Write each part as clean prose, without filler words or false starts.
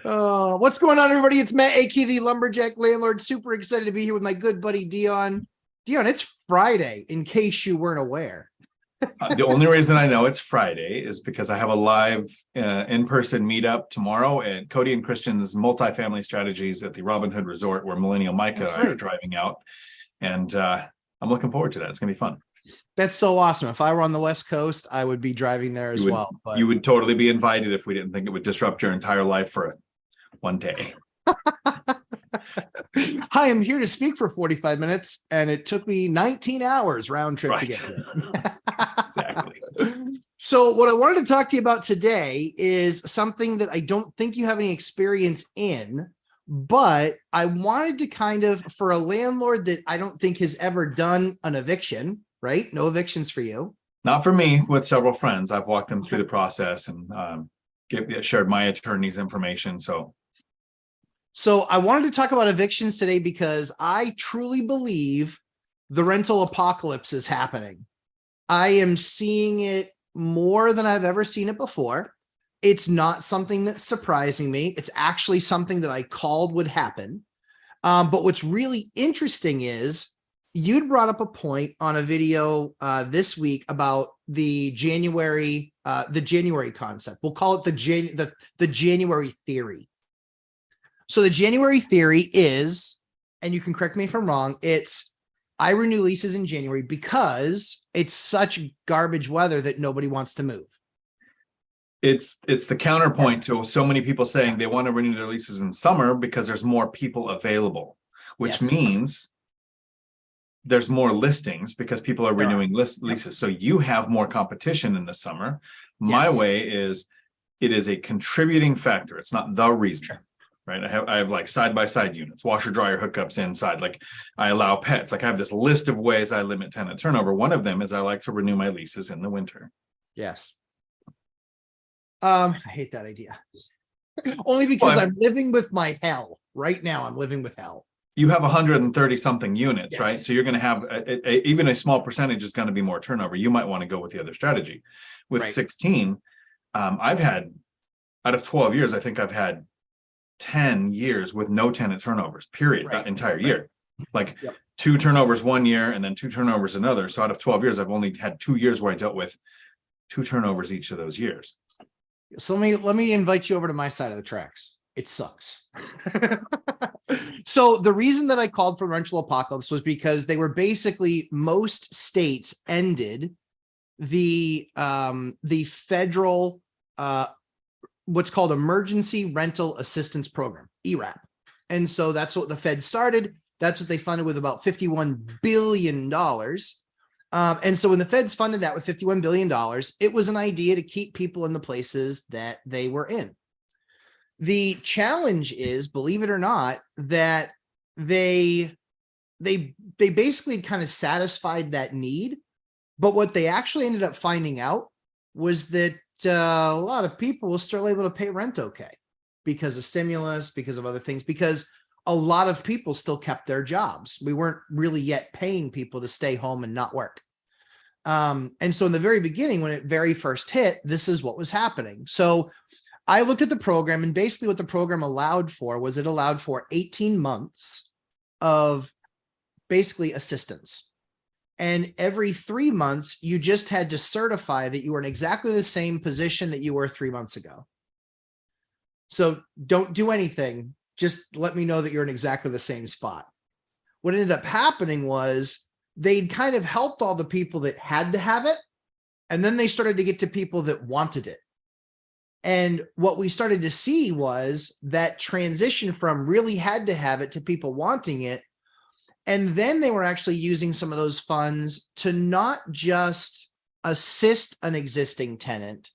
What's going on, everybody? It's Matt, aka the Lumberjack Landlord. Super excited to be here with my good buddy Dion. Dion, it's Friday, in case you weren't aware. The only reason I know it's Friday is because I have a live in-person meetup tomorrow at Cody and Christian's multifamily strategies at the Robin Hood Resort, where Millennial Micah and I are driving out. And I'm looking forward to that. It's going to be fun. That's so awesome. If I were on the West Coast, I would be driving there as well. But you would totally be invited if we didn't think it would disrupt your entire life for one day. Hi, I'm here to speak for 45 minutes, and it took me 19 hours round trip to get here. Exactly. So what I wanted to talk to you about today is something that I don't think you have any experience in, but I wanted to kind of, for a landlord that I don't think has ever done an eviction, right? No evictions for you. Not for me, with several friends. I've walked them through the process and shared my attorney's information. So I wanted to talk about evictions today because I truly believe the rental apocalypse is happening. I am seeing it more than I've ever seen it before. It's not something that's surprising me. It's actually something that I called would happen. But what's really interesting is you'd brought up a point on a video this week about the January concept. We'll call it the January theory. So the January theory is, and you can correct me if I'm wrong, it's I renew leases in January because it's such garbage weather that nobody wants to move. It's the counterpoint to so many people saying they want to renew their leases in summer because there's more people available, which means there's more listings because people are renewing leases. So you have more competition in the summer. My way is it is a contributing factor. It's not the reason. Sure. Right. I have like side-by-side units, washer dryer hookups inside. Like I allow pets. Like I have this list of ways I limit tenant turnover. One of them is I like to renew my leases in the winter. Yes. I hate that idea. Only because I'm living with my hell right now. I'm living with hell. You have 130 something units, right? So you're going to have even a small percentage is going to be more turnover. You might want to go with the other strategy. With 16, I've had out of 12 years, I think I've had 10 years with no tenant turnovers, period, that entire year. Like 2 turnovers one year and then 2 turnovers another. So out of 12 years, I've only had 2 years where I dealt with 2 turnovers each of those years. So let me invite you over to my side of the tracks. It sucks. So the reason that I called for rental apocalypse was because they were basically, most states ended the federal what's called Emergency Rental Assistance Program, ERAP. And so that's what the Fed started. That's what they funded with about $51 billion. And so when the Feds funded that with $51 billion, it was an idea to keep people in the places that they were in. The challenge is, believe it or not, that they basically kind of satisfied that need. But what they actually ended up finding out was that a lot of people were still able to pay rent okay because of stimulus, because of other things, because a lot of people still kept their jobs. We weren't really yet paying people to stay home and not work. And so in the very beginning, when it very first hit, this is what was happening. So I looked at the program, and basically what the program allowed for was it allowed for 18 months of basically assistance. And every 3 months, you just had to certify that you were in exactly the same position that you were 3 months ago. So don't do anything. Just let me know that you're in exactly the same spot. What ended up happening was they'd kind of helped all the people that had to have it. And then they started to get to people that wanted it. And what we started to see was that transition from really had to have it to people wanting it. And then they were actually using some of those funds to not just assist an existing tenant,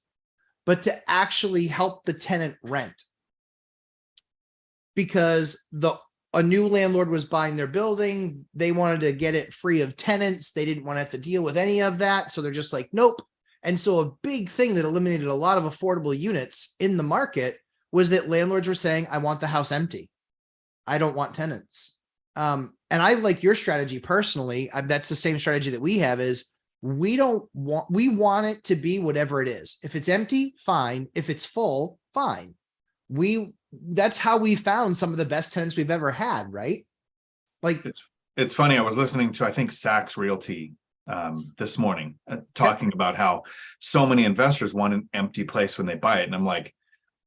but to actually help the tenant rent. Because a new landlord was buying their building. They wanted to get it free of tenants. They didn't want to have to deal with any of that. So they're just like, nope. And so a big thing that eliminated a lot of affordable units in the market was that landlords were saying, I want the house empty. I don't want tenants. And I like your strategy personally. That's the same strategy that we have is we want it to be whatever it is. If it's empty, fine. If it's full, fine. that's how we found some of the best tenants we've ever had, right? Like, it's funny. I was listening to, I think, Saks Realty this morning talking about how so many investors want an empty place when they buy it. And I'm like,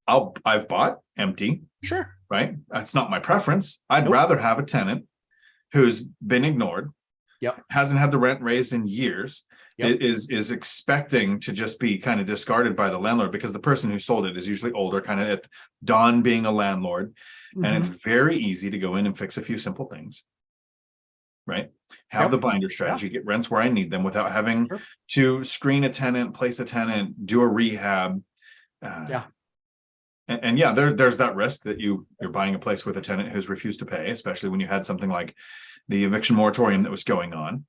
I've bought empty. Sure. Right. That's not my preference. I'd rather have a tenant who's been ignored. Yep. Hasn't had the rent raised in years. Yep. Is expecting to just be kind of discarded by the landlord, because the person who sold it is usually older, kind of at dawn being a landlord. Mm-hmm. And it's very easy to go in and fix a few simple things. Right. Have the binder strategy, get rents where I need them without having to screen a tenant, place a tenant, do a rehab. And there's that risk that you're buying a place with a tenant who's refused to pay, especially when you had something like the eviction moratorium that was going on.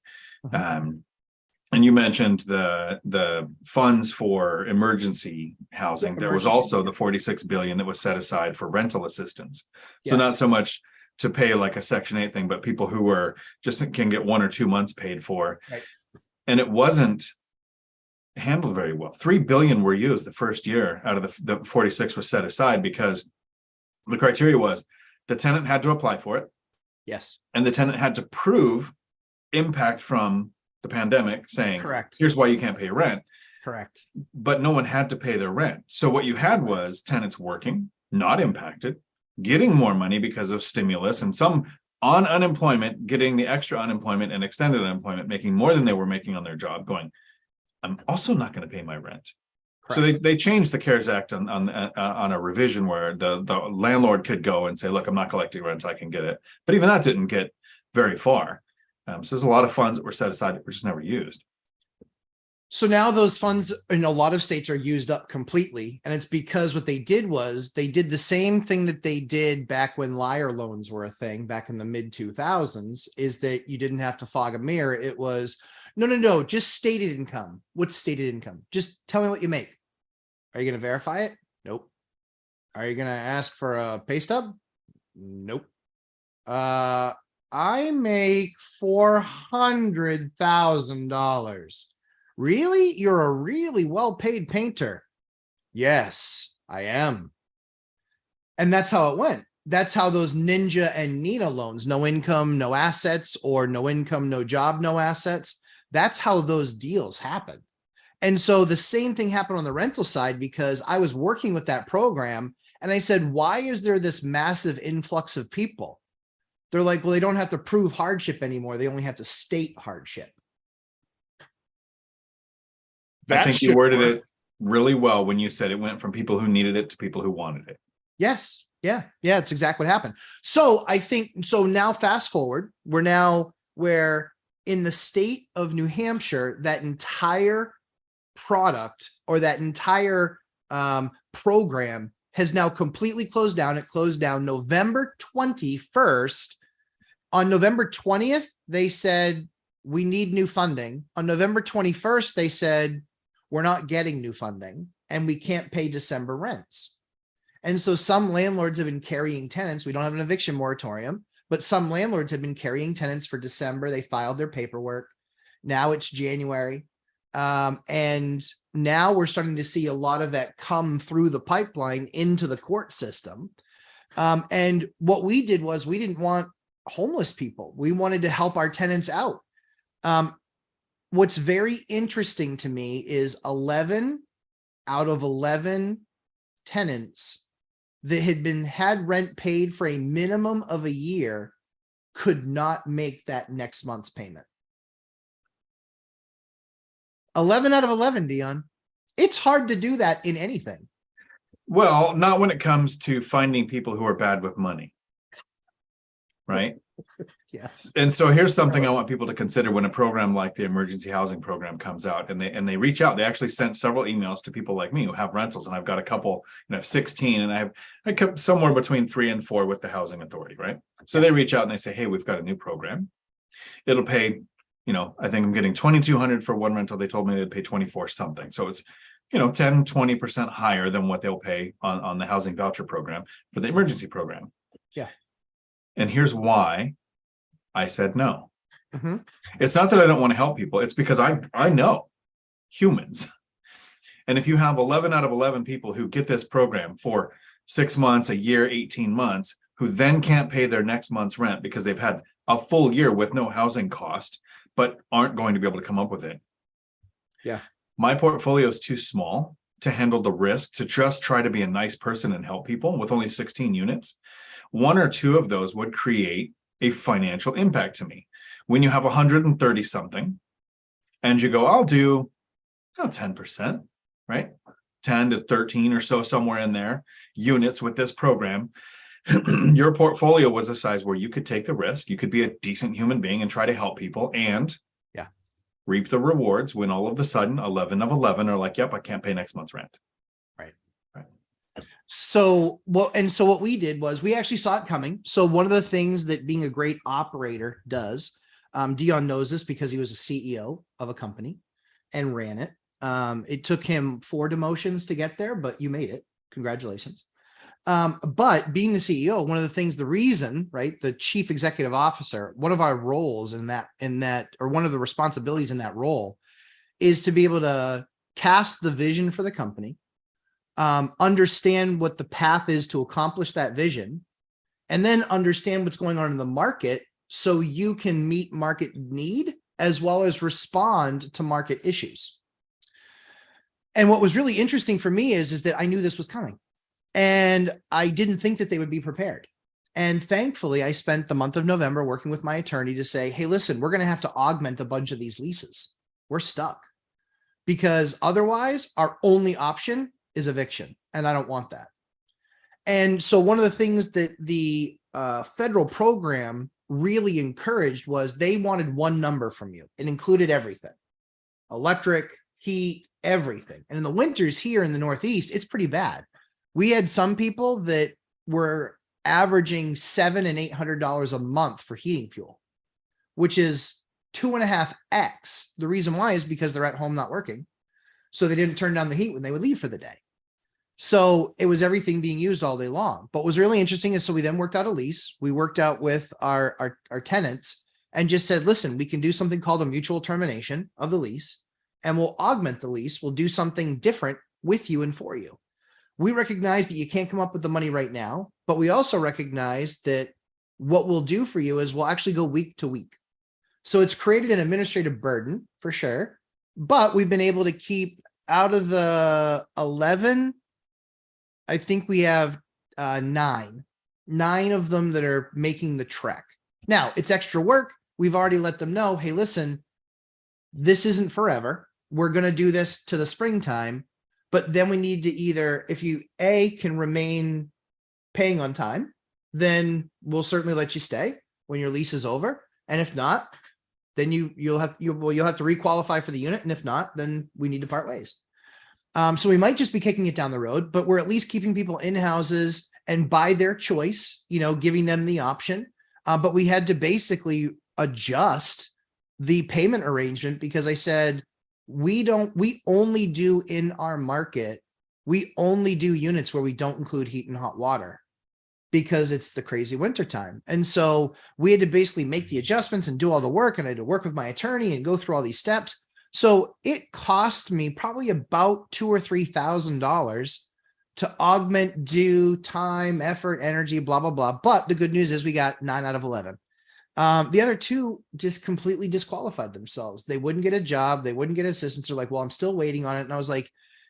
And you mentioned the funds for emergency housing. There was also the 46 billion that was set aside for rental assistance. So not so much to pay like a Section 8 thing, but people who were just can get 1 or 2 months paid for. Right. And it wasn't handled very well. 3 billion were used the first year out of the 46 was set aside, because the criteria was the tenant had to apply for it. Yes. And the tenant had to prove impact from the pandemic, saying, correct, here's why you can't pay rent. Correct. But no one had to pay their rent. So what you had was tenants working, not impacted, getting more money because of stimulus, and some on unemployment, getting the extra unemployment and extended unemployment, making more than they were making on their job, going, I'm also not going to pay my rent. Correct. So they changed the CARES Act on a revision where the landlord could go and say, look, I'm not collecting rent, I can get it. But even that didn't get very far. So there's a lot of funds that were set aside that were just never used. So now those funds in a lot of states are used up completely. And it's because what they did was they did the same thing that they did back when liar loans were a thing back in the mid 2000s, is that you didn't have to fog a mirror. It was, no, just stated income. What's stated income? Just tell me what you make. Are you going to verify it? Nope. Are you going to ask for a pay stub? Nope. I make $400,000. Really? You're a really well-paid painter. Yes, I am. And that's how it went. That's how those Ninja and Nina loans, no income, no assets, or no income, no job, no assets. That's how those deals happen. And so the same thing happened on the rental side, because I was working with that program and I said, why is there this massive influx of people? They're like, well, they don't have to prove hardship anymore. They only have to state hardship. I think you worded it really well when you said it went from people who needed it to people who wanted it. Yes. Yeah. It's exactly what happened. So I think, so now fast forward, we're now where in the state of New Hampshire, that entire product or that entire program has now completely closed down. It closed down November 21st. On November 20th, they said, we need new funding. On November 21st, they said, we're not getting new funding and we can't pay December rents. And so some landlords have been carrying tenants. We don't have an eviction moratorium, but some landlords have been carrying tenants for December. They filed their paperwork. Now it's January. And now we're starting to see a lot of that come through the pipeline into the court system. And what we did was we didn't want homeless people. We wanted to help our tenants out. What's very interesting to me is 11 out of 11 tenants that had rent paid for a minimum of a year could not make that next month's payment. 11 out of 11, Dion. It's hard to do that in anything. Well, not when it comes to finding people who are bad with money. Right? Yes. And so here's something I want people to consider when a program like the emergency housing program comes out, and they reach out. They actually sent several emails to people like me who have rentals, and I've got a couple, I have 16, and I kept somewhere between 3 and 4 with the housing authority, right? So they reach out and they say, hey, we've got a new program. It'll pay, I think I'm getting $2,200 for one rental. They told me they'd pay 24 something. So it's 10-20% higher than what they'll pay on the housing voucher program for the emergency program. Yeah. And here's why I said no. Mm-hmm. It's not that I don't want to help people. It's because I know humans. And if you have 11 out of 11 people who get this program for 6 months, a year, 18 months, who then can't pay their next month's rent because they've had a full year with no housing cost, but aren't going to be able to come up with it. Yeah. My portfolio is too small to handle the risk to just try to be a nice person and help people with only 16 units. 1 or 2 of those would create a financial impact to me. When you have 130 something and you go, I'll do 10%, right? 10 to 13 or so, somewhere in there, units with this program. Your portfolio was a size where you could take the risk. You could be a decent human being and try to help people and reap the rewards when all of a sudden 11 of 11 are like, yep, I can't pay next month's rent. Right. So what we did was we actually saw it coming. So one of the things that being a great operator does, Dion knows this because he was a CEO of a company and ran it. It took him 4 demotions to get there, but you made it. Congratulations. But being the CEO, one of the things, the reason, right, the chief executive officer, one of our roles in that, or one of the responsibilities in that role is to be able to cast the vision for the company, understand what the path is to accomplish that vision, and then understand what's going on in the market so you can meet market need as well as respond to market issues. And what was really interesting for me is that I knew this was coming. And I didn't think that they would be prepared. And thankfully, I spent the month of November working with my attorney to say, hey, listen, we're going to have to augment a bunch of these leases. We're stuck because otherwise our only option is eviction. And I don't want that. And so one of the things that the federal program really encouraged was they wanted one number from you. It included everything, electric, heat, everything. And in the winters here in the Northeast, it's pretty bad. We had some people that were averaging $700 and $800 a month for heating fuel, which is 2.5x. The reason why is because they're at home not working. So they didn't turn down the heat when they would leave for the day. So it was everything being used all day long. But what was really interesting is, so we then worked out a lease. We worked out with our tenants and just said, listen, we can do something called a mutual termination of the lease, and we'll augment the lease. We'll do something different with you and for you. We recognize that you can't come up with the money right now, but we also recognize that what we'll do for you is we'll actually go week to week. So it's created an administrative burden for sure, but we've been able to keep out of the 11, I think we have 9 of them that are making the trek. Now it's extra work. We've already let them know, hey, listen, this isn't forever. We're going to do this to the springtime. But then we need to either, if you can remain paying on time, then we'll certainly let you stay when your lease is over. And if not, then you'll have to requalify for the unit. And if not, then we need to part ways. So we might just be kicking it down the road, but we're at least keeping people in houses and by their choice, giving them the option. But we had to basically adjust the payment arrangement because I said, we only do in our market, we only do units where we don't include heat and hot water because it's the crazy winter time. And so we had to basically make the adjustments and do all the work. And I had to work with my attorney and go through all these steps. So it cost me probably about $2,000 or $3,000 to augment due time, effort, energy, blah, blah, blah. But the good news is we got 9 out of 11. The other 2 just completely disqualified themselves. They wouldn't get a job. They wouldn't get assistance. They're like, well, I'm still waiting on it. And I was like,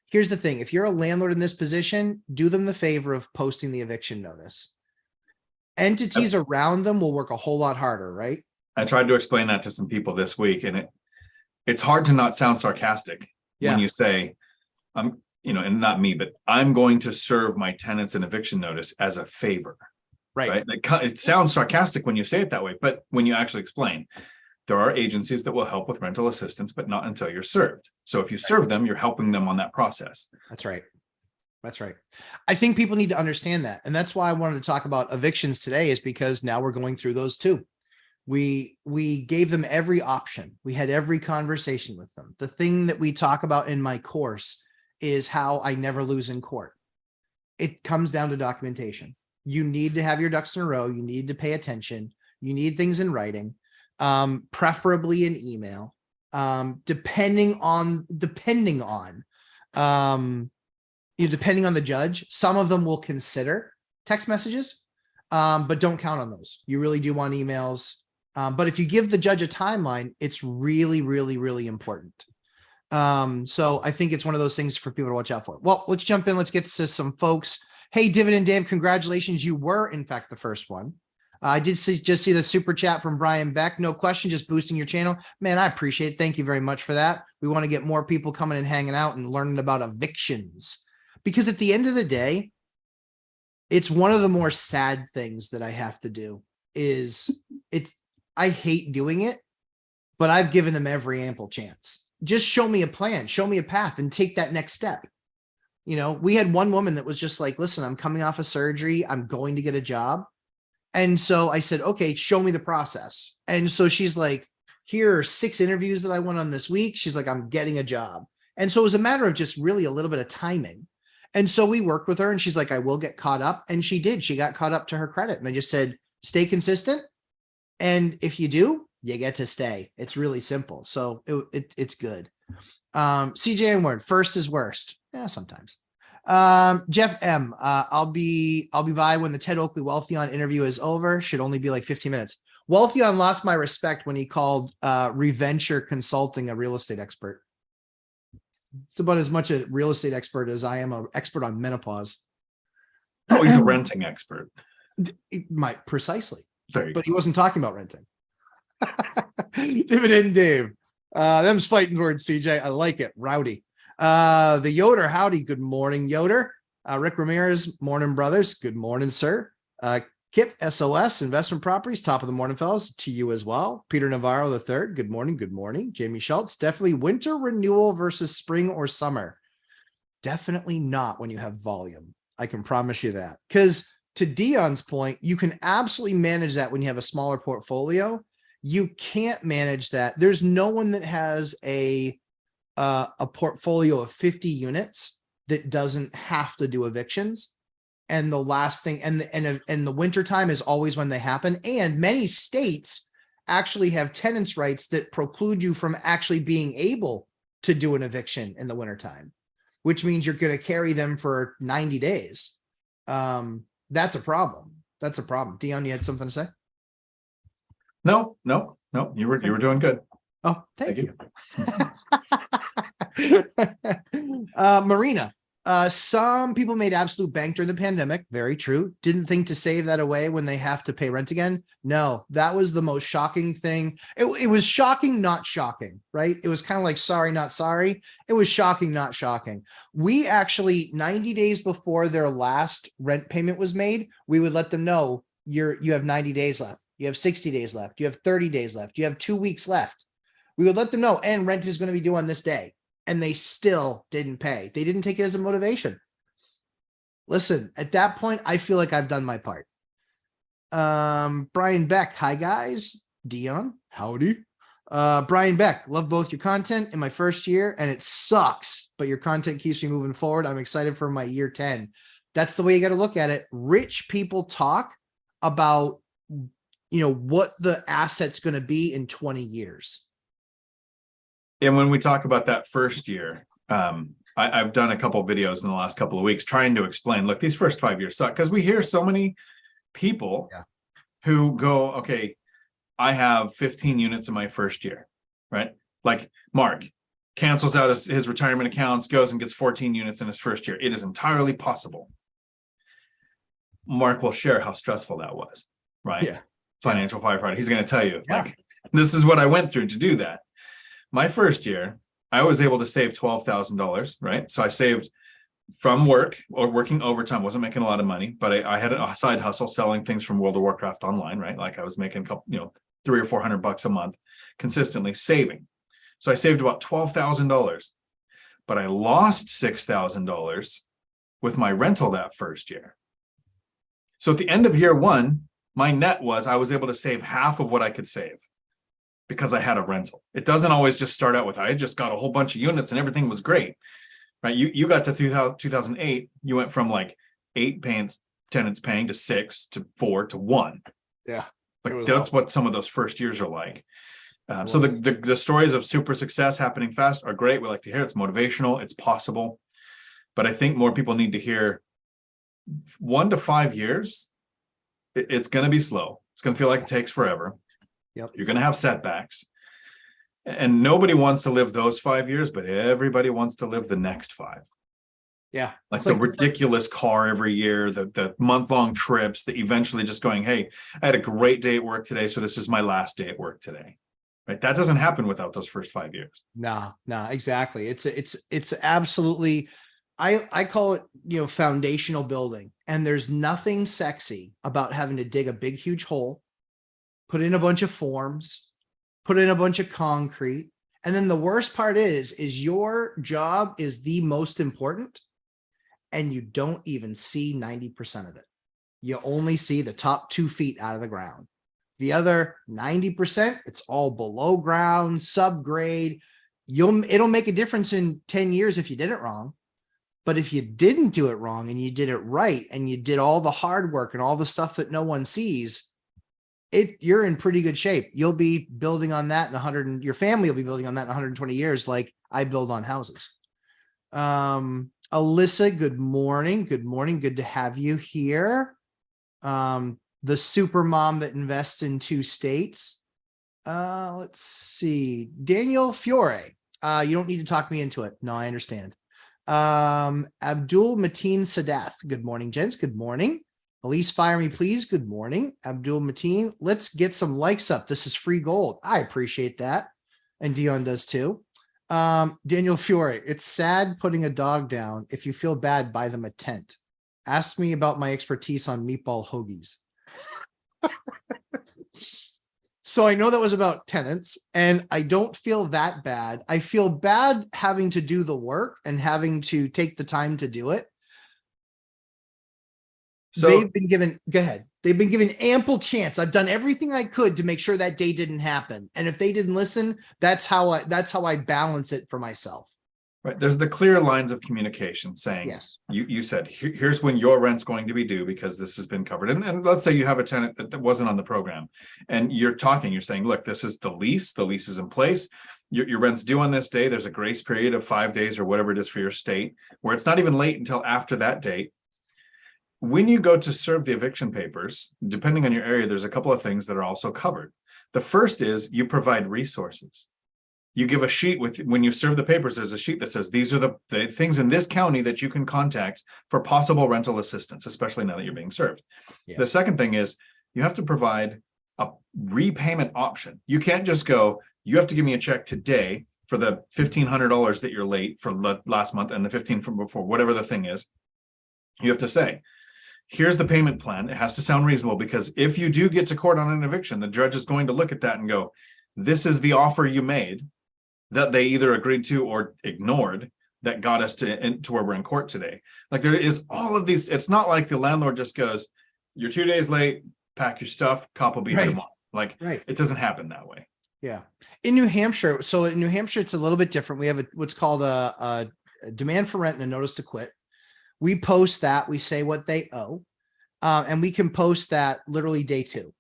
here's the thing. If you're a landlord in this position, do them the favor of posting the eviction notice. Entities around them will work a whole lot harder, right? I tried to explain that to some people this week, and it's hard to not sound sarcastic when you say, and not me, but I'm going to serve my tenants an eviction notice as a favor. Right. It sounds sarcastic when you say it that way, but when you actually explain, there are agencies that will help with rental assistance, but not until you're served. So if you serve them, you're helping them on that process. That's right. That's right. I think people need to understand that. And that's why I wanted to talk about evictions today, is because now we're going through those too. We gave them every option. We had every conversation with them. The thing that we talk about in my course is how I never lose in court. It comes down to documentation. You need to have your ducks in a row. You need to pay attention. You need things in writing, preferably in email, depending on depending on the judge, some of them will consider text messages, but don't count on those. You really do want emails. But if you give the judge a timeline, it's really, really, really important. So I think it's one of those things for people to watch out for. Well, let's jump in. Let's get to some folks. Hey, Dividend Dave, congratulations. You were, in fact, the first one. I did just see the super chat from Brian Beck. No question, just boosting your channel. Man, I appreciate it. Thank you very much for that. We want to get more people coming and hanging out and learning about evictions. Because at the end of the day, it's one of the more sad things that I have to do I hate doing it, but I've given them every ample chance. Just show me a plan, show me a path, and take that next step. You know, we had one woman that was just like, listen, I'm coming off of surgery. I'm going to get a job. And so I said, okay, show me the process. And so she's like, here are 6 interviews that I went on this week. She's like, I'm getting a job. And so it was a matter of just really a little bit of timing. And so we worked with her and she's like, I will get caught up. And she did. She got caught up to her credit. And I just said, stay consistent. And if you do, you get to stay. It's really simple. So it's good. CJ Ward, first is worst. Yeah, sometimes. Jeff M, I'll be by when the Ted Oakley Wealthion interview is over. Should only be like 15 minutes. Wealthion lost my respect when he called Reventure Consulting a real estate expert. It's about as much a real estate expert as I am an expert on menopause. Oh, he's a renting expert. Precisely. There you but go. He wasn't talking about renting. Dividend Dave. Them's fighting words, CJ. I like it. Rowdy. The Yoder, howdy. Good morning, Yoder. Rick Ramirez, morning, brothers. Good morning, sir. Kip SOS Investment Properties, top of the morning, fellas. To you as well. Peter Navarro the third. Good morning. Good morning. Jamie Schultz. Definitely winter renewal versus spring or summer. Definitely not when you have volume. I can promise you that. Because to Dion's point, you can absolutely manage that when you have a smaller portfolio. You can't manage that. There's no one that has a portfolio of 50 units that doesn't have to do evictions. And the last thing, and the winter time is always when they happen. And many states actually have tenants' rights that preclude you from actually being able to do an eviction in the wintertime, which means you're going to carry them for 90 days. That's a problem. That's a problem. Dion, you had something to say? No. You were doing good. Oh, thank you. Marina, some people made absolute bank during the pandemic. Very true. Didn't think to save that away when they have to pay rent again. No, that was the most shocking thing. It was shocking, not shocking, right? It was kind of like sorry, not sorry. It was shocking, not shocking. We actually, 90 days before their last rent payment was made, we would let them know you have 90 days left. You have 60 days left. You have 30 days left. You have 2 weeks left. We would let them know, and rent is going to be due on this day. And they still didn't pay. They didn't take it as a motivation. Listen, at that point, I feel like I've done my part. Brian Beck, hi guys. Dion, howdy. Brian Beck, love both your content in my first year, and it sucks, but your content keeps me moving forward. I'm excited for my year 10. That's the way you got to look at it. Rich people talk about, what the asset's going to be in 20 years. And when we talk about that first year, I've done a couple of videos in the last couple of weeks trying to explain, look, these first 5 years suck, because we hear so many people who go, okay, I have 15 units in my first year, right? Like Mark cancels out his retirement accounts, goes and gets 14 units in his first year. It is entirely possible. Mark will share how stressful that was, right? Yeah. Financial firefighter. He's going to tell you, like, this is what I went through to do that. My first year, I was able to save $12,000, right? So I saved from work or working overtime, wasn't making a lot of money, but I had a side hustle selling things from World of Warcraft online, right? Like I was making a couple, $300 or $400 a month consistently saving. So I saved about $12,000, but I lost $6,000 with my rental that first year. So at the end of year 1, my net was I was able to save half of what I could save, because I had a rental. It doesn't always just start out with, I just got a whole bunch of units and everything was great, right? You got to 2008, you went from like 8 tenants paying to 6 to 4 to 1. Yeah. Like that's what some of those first years are like. So the stories of super success happening fast are great. We like to hear it's motivational. It's possible. But I think more people need to hear 1 to 5 years. It's going to be slow. It's going to feel like it takes forever. Yep. You're going to have setbacks. And nobody wants to live those 5 years, but everybody wants to live the next 5. Yeah. Like It's the ridiculous car every year, the month-long trips, that eventually just going, hey, I had a great day at work today, so this is my last day at work today. Right? That doesn't happen without those first 5 years. No, exactly. It's absolutely, I call it, foundational building. And there's nothing sexy about having to dig a big, huge hole, put in a bunch of forms, put in a bunch of concrete. And then the worst part is your job is the most important, and you don't even see 90% of it. You only see the top 2 feet out of the ground. The other 90%, it's all below ground, subgrade. It'll make a difference in 10 years if you did it wrong. But if you didn't do it wrong and you did it right, and you did all the hard work and all the stuff that no one sees, you're in pretty good shape. You'll be building on that in 100, your family will be building on that in 120 years, like I build on houses. Alyssa, good morning. Good morning. Good to have you here. The super mom that invests in 2 states. Let's see. Daniel Fiore. You don't need to talk me into it. No, I understand. Abdul Mateen Sadath. Good morning, gents. Good morning. Elise, fire me, please. Good morning. Abdul Mateen. Let's get some likes up. This is free gold. I appreciate that. And Dion does too. Daniel Fiore. It's sad putting a dog down. If you feel bad, buy them a tent. Ask me about my expertise on meatball hoagies. So I know that was about tenants, and I don't feel that bad. I feel bad having to do the work and having to take the time to do it. So they've been given, go ahead. They've been given ample chance. I've done everything I could to make sure that day didn't happen. And if they didn't listen, that's how I balance it for myself. Right. There's the clear lines of communication saying, yes, you said, here's when your rent's going to be due because this has been covered. And let's say you have a tenant that wasn't on the program, and you're saying, look, this is the lease is in place. Your rent's due on this day. There's a grace period of 5 days or whatever it is for your state, where it's not even late until after that date. When you go to serve the eviction papers, depending on your area, there's a couple of things that are also covered. The first is you provide resources. You give a sheet when you serve the papers, there's a sheet that says, these are the things in this county that you can contact for possible rental assistance, especially now that you're being served. Yes. The second thing is you have to provide a repayment option. You can't just go, you have to give me a check today for the $1,500 that you're late for last month and the 15 from before, whatever the thing is. You have to say, here's the payment plan. It has to sound reasonable, because if you do get to court on an eviction, the judge is going to look at that and go, this is the offer you made that they either agreed to or ignored that got us to where we're in court today. Like, there is all of these. It's not like the landlord just goes, you're 2 days late, pack your stuff, cop will be here tomorrow. Like, it doesn't happen that way. Yeah. In New Hampshire, so in New Hampshire, it's a little bit different. We have what's called a demand for rent and a notice to quit. We post that, we say what they owe, and we can post that literally day 2.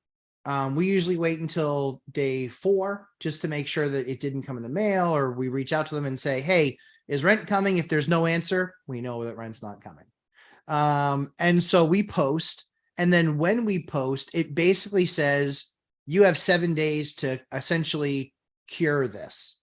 We usually wait until day 4 just to make sure that it didn't come in the mail, or we reach out to them and say, hey, is rent coming? If there's no answer, we know that rent's not coming. And so we post, and then when we post, it basically says you have 7 days to essentially cure this.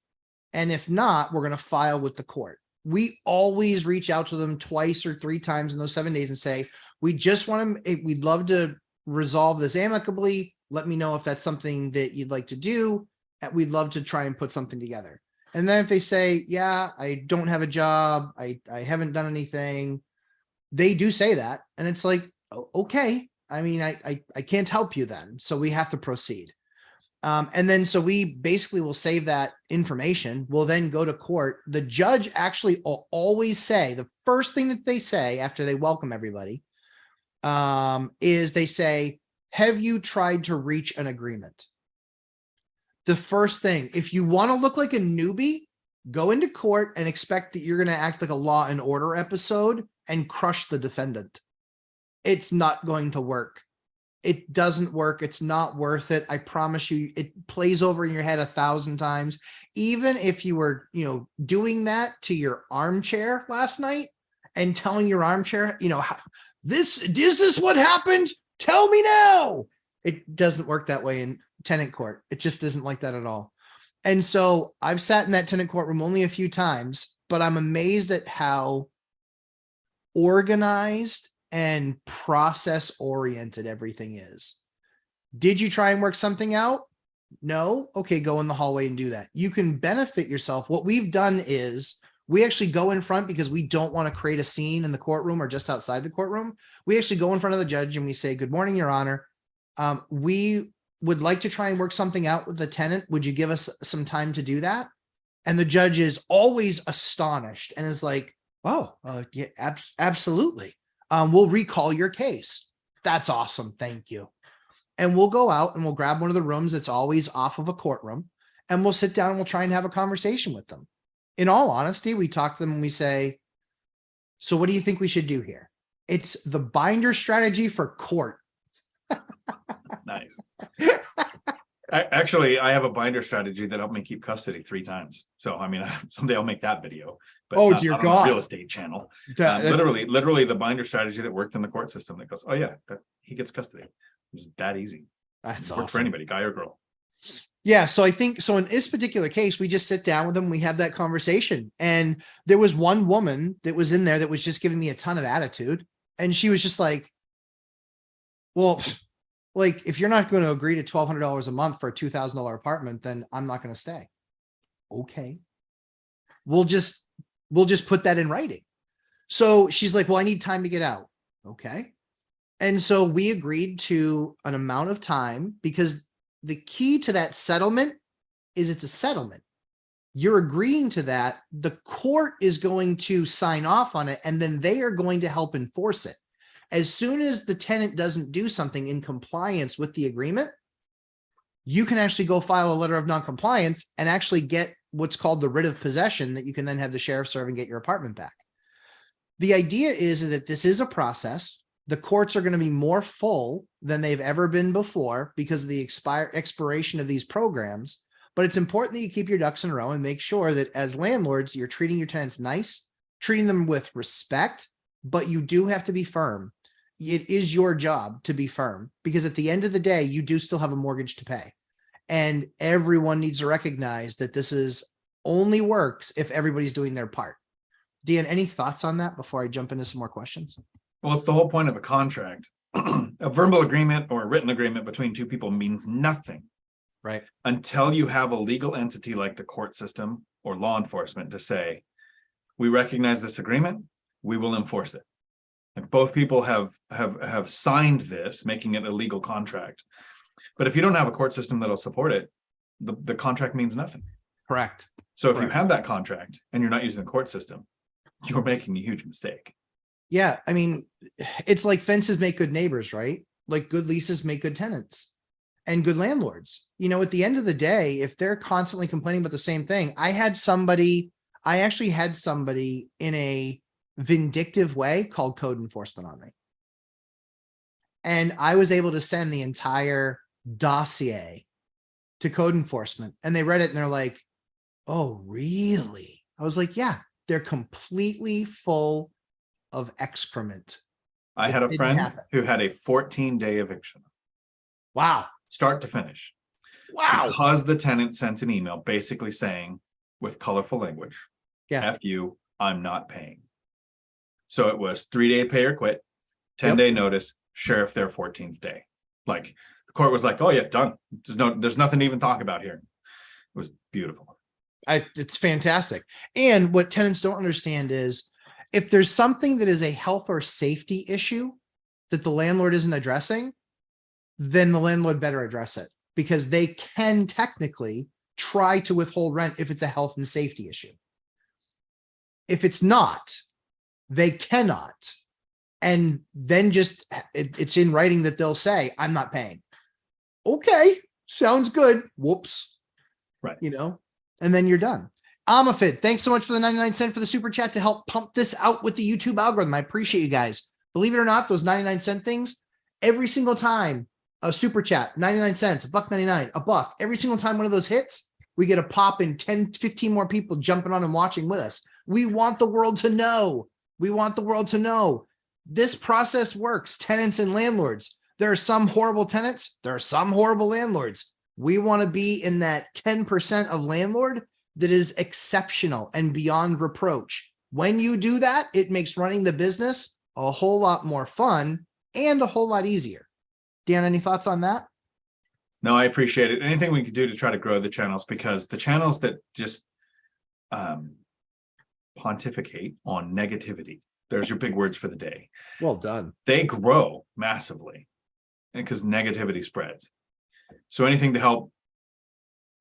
And if not, we're going to file with the court. We always reach out to them 2 or 3 times in those 7 days and say, we just want to, we'd love to resolve this amicably. Let me know if that's something that you'd like to do. We'd love to try and put something together. And then if they say, yeah, I don't have a job, I haven't done anything, they do say that. And it's like, okay, I mean, I can't help you then. So we have to proceed. And then, so we basically will save that information. We'll then go to court. The judge actually will always say, the first thing that they say after they welcome everybody, is they say, have you tried to reach an agreement? The first thing, if you want to look like a newbie, go into court and expect that you're going to act like a Law and Order episode and crush the defendant. It's not going to work. It doesn't work. It's not worth it. I promise you, it plays over in your head 1,000 times. Even if you were, doing that to your armchair last night and telling your armchair, is this what happened? Tell me now. It doesn't work that way in tenant court. It just isn't like that at all. And so I've sat in that tenant courtroom only a few times, but I'm amazed at how organized and process oriented everything is. Did you try and work something out? No. Okay, go in the hallway and do that. You can benefit yourself. What we've done is we actually go in front because we don't want to create a scene in the courtroom or just outside the courtroom. We actually go in front of the judge and we say, good morning, Your Honor. We would like to try and work something out with the tenant. Would you give us some time to do that? And the judge is always astonished and is like, oh, yeah, absolutely. We'll recall your case. That's awesome. Thank you. And we'll go out and we'll grab one of the rooms that's always off of a courtroom, and we'll sit down and we'll try and have a conversation with them. In all honesty, we talk to them and we say, so what do you think we should do here? It's the binder strategy for court. Nice. I have a binder strategy that helped me keep custody 3 times. So, I mean, someday I'll make that video. But oh, dear not God. On the real estate channel. Literally the binder strategy that worked in the court system that goes, oh yeah, he gets custody. It was that easy. That's awesome. For anybody, guy or girl. Yeah. So I think, so in this particular case, we just sit down with them. We have that conversation. And there was one woman that was in there that was just giving me a ton of attitude. And she was just like, well, like, if you're not going to agree to $1,200 a month for a $2,000 apartment, then I'm not going to stay. Okay. We'll just put that in writing. So she's like, well, I need time to get out. Okay. And so we agreed to an amount of time, because the key to that settlement is it's a settlement. You're agreeing to that. The court is going to sign off on it, and then they are going to help enforce it. As soon as the tenant doesn't do something in compliance with the agreement, you can actually go file a letter of noncompliance and actually get what's called the writ of possession that you can then have the sheriff serve and get your apartment back. The idea is that this is a process. The courts are going to be more full than they've ever been before because of the expiration of these programs. But it's important that you keep your ducks in a row and make sure that as landlords, you're treating your tenants nice, treating them with respect, but you do have to be firm. It is your job to be firm, because at the end of the day, you do still have a mortgage to pay. And everyone needs to recognize that this is only works if everybody's doing their part. Dan, any thoughts on that before I jump into some more questions? Well, it's the whole point of a contract. A verbal agreement or a written agreement between two people means nothing. Right. Until you have a legal entity like the court system or law enforcement to say, we recognize this agreement, we will enforce it. And both people have signed this, making it a legal contract. But if you don't have a court system that'll support it, the contract means nothing. Correct. So if you have that contract and you're not using the court system, you're making a huge mistake. Yeah. I mean, it's like fences make good neighbors, right? Like good leases make good tenants and good landlords. You know, at the end of the day, if they're constantly complaining about the same thing, I actually had somebody in a vindictive way called code enforcement on me. And I was able to send the entire dossier to code enforcement, and they read it and they're like, oh, really? I was like, yeah, they're completely full of excrement. I had a friend who had a 14-day eviction. Wow. Start to finish. Wow. Because the tenant sent an email basically saying, with colorful language, F you, I'm not paying. So it was 3-day pay or quit, 10-day notice, sheriff their 14th day. Like the court was like, oh yeah, done. There's nothing to even talk about here. It was beautiful. It's fantastic. And what tenants don't understand is if there's something that is a health or safety issue that the landlord isn't addressing, then the landlord better address it, because they can technically try to withhold rent if it's a health and safety issue. If it's not, they cannot. And then just it's in writing that they'll say, I'm not paying. Okay, sounds good. Whoops. Right. You know, and then you're done. Amafid, thanks so much for the 99 cent for the super chat to help pump this out with the YouTube algorithm. I appreciate you guys. Believe it or not, those 99 cent things, every single time a super chat, 99 cents, $1.99, $1, every single time one of those hits, we get a pop in 10, 15 more people jumping on and watching with us. We want the world to know We want the world to know this process works. Tenants and landlords. There are some horrible tenants. There are some horrible landlords. We want to be in that 10% of landlord that is exceptional and beyond reproach. When you do that, it makes running the business a whole lot more fun and a whole lot easier. Dan, any thoughts on that? No, I appreciate it. Anything we could do to try to grow the channels, because the channels that just pontificate on negativity, there's your big words for the day. Well done. They grow massively because negativity spreads. So anything to help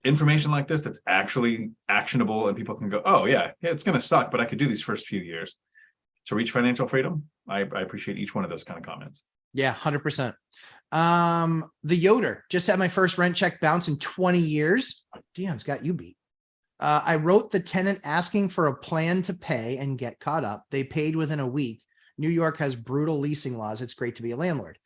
information like this that's actually actionable and people can go, oh yeah, it's going to suck, but I could do these first few years to reach financial freedom. I appreciate each one of those kind of comments. Yeah, 100%. The Yoder just had my first rent check bounce in 20 years. Dion's got you beat. I wrote the tenant asking for a plan to pay and get caught up. They paid within a week. New York has brutal leasing laws. It's great to be a landlord.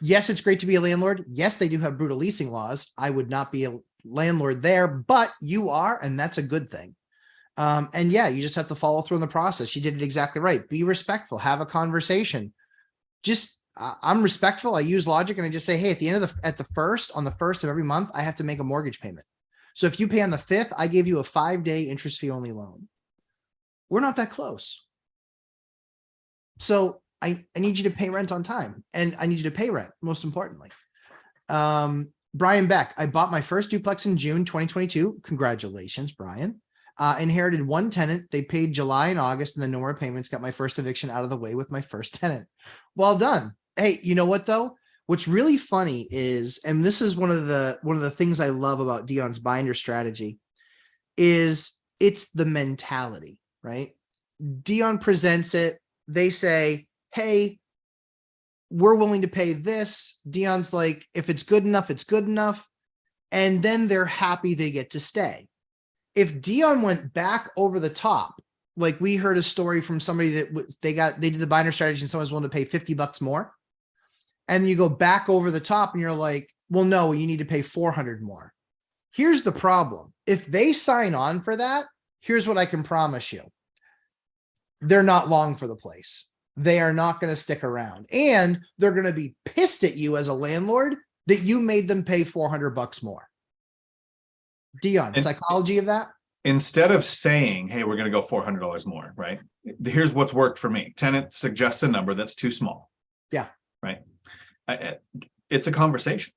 Yes, it's great to be a landlord. Yes, they do have brutal leasing laws. I would not be a landlord there, but you are, and that's a good thing. And yeah, you just have to follow through in the process. You did it exactly right. Be respectful, have a conversation. Just I'm respectful. I use logic and I just say, hey, at the end of on the first of every month, I have to make a mortgage payment. So if you pay on the 5th, I gave you a 5-day interest fee only loan. We're not that close. So I need you to pay rent on time, and I need you to pay rent, most importantly. Brian Beck, I bought my first duplex in June 2022. Congratulations, Brian. Inherited one tenant. They paid July and August and then no more payments. Got my first eviction out of the way with my first tenant. Well done. Hey, you know what though? What's really funny is, and this is one of the things I love about Dion's binder strategy, is it's the mentality, right? Dion presents it. They say, hey, we're willing to pay this. Dion's like, if it's good enough, it's good enough. And then they're happy they get to stay. If Dion went back over the top, like we heard a story from somebody that they did the binder strategy and someone's willing to pay $50 more. And you go back over the top and you're like, well, no, you need to pay 400 more. Here's the problem. If they sign on for that, here's what I can promise you. They're not long for the place. They are not going to stick around, and they're going to be pissed at you as a landlord that you made them pay $400 more. Dion, psychology of that? Instead of saying, hey, we're going to go $400 more, right? Here's what's worked for me. Tenant suggests a number that's too small. Yeah. Right. It's a conversation.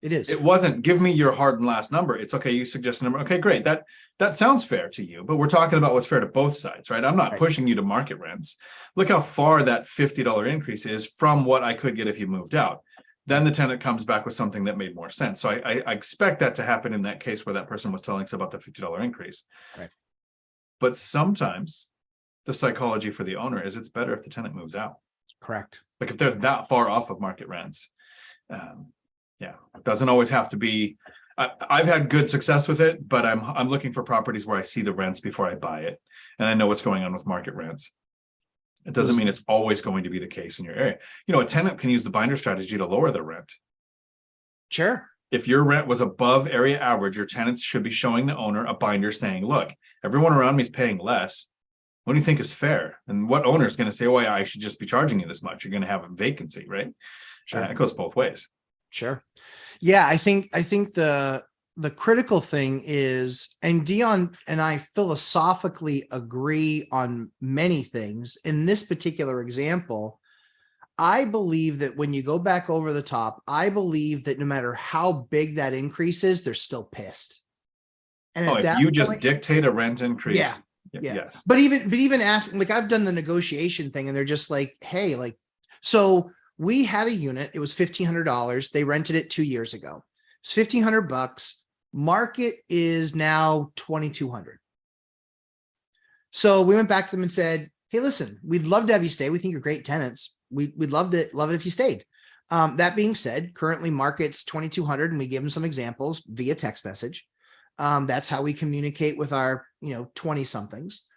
It is. It wasn't give me your hard and last number. It's okay. You suggest a number. Okay, great. That sounds fair to you, but we're talking about what's fair to both sides, right? I'm not pushing you to market rents. Look how far that $50 increase is from what I could get if you moved out. Then the tenant comes back with something that made more sense. So I expect that to happen in that case where that person was telling us about the $50 increase. Right. But sometimes the psychology for the owner is it's better if the tenant moves out. Correct. Like if they're that far off of market rents. Yeah, it doesn't always have to be. I've had good success with it, but I'm looking for properties where I see the rents before I buy it, and I know what's going on with market rents. It doesn't mean it's always going to be the case in your area. You know, a tenant can use the binder strategy to lower their rent. Sure. If your rent was above area average, your tenants should be showing the owner a binder saying, look, everyone around me is paying less. What do you think is fair? And what owner is going to say, oh, yeah, I should just be charging you this much? You're going to have a vacancy, right? Sure. It goes both ways. Sure. Yeah, I think the critical thing is, and Dion and I philosophically agree on many things. In this particular example, I believe that when you go back over the top, I believe that no matter how big that increase is, they're still pissed. And if you just dictate a rent increase. Yeah. But even asking, like I've done the negotiation thing and they're just like, hey, like, so we had a unit, it was $1,500. They rented it 2 years ago. It's $1,500. Market is now $2,200. So we went back to them and said, hey, listen, we'd love to have you stay. We think you're great tenants. We'd love it if you stayed. That being said, currently market's $2,200 and we give them some examples via text message. That's how we communicate with our, 20 somethings.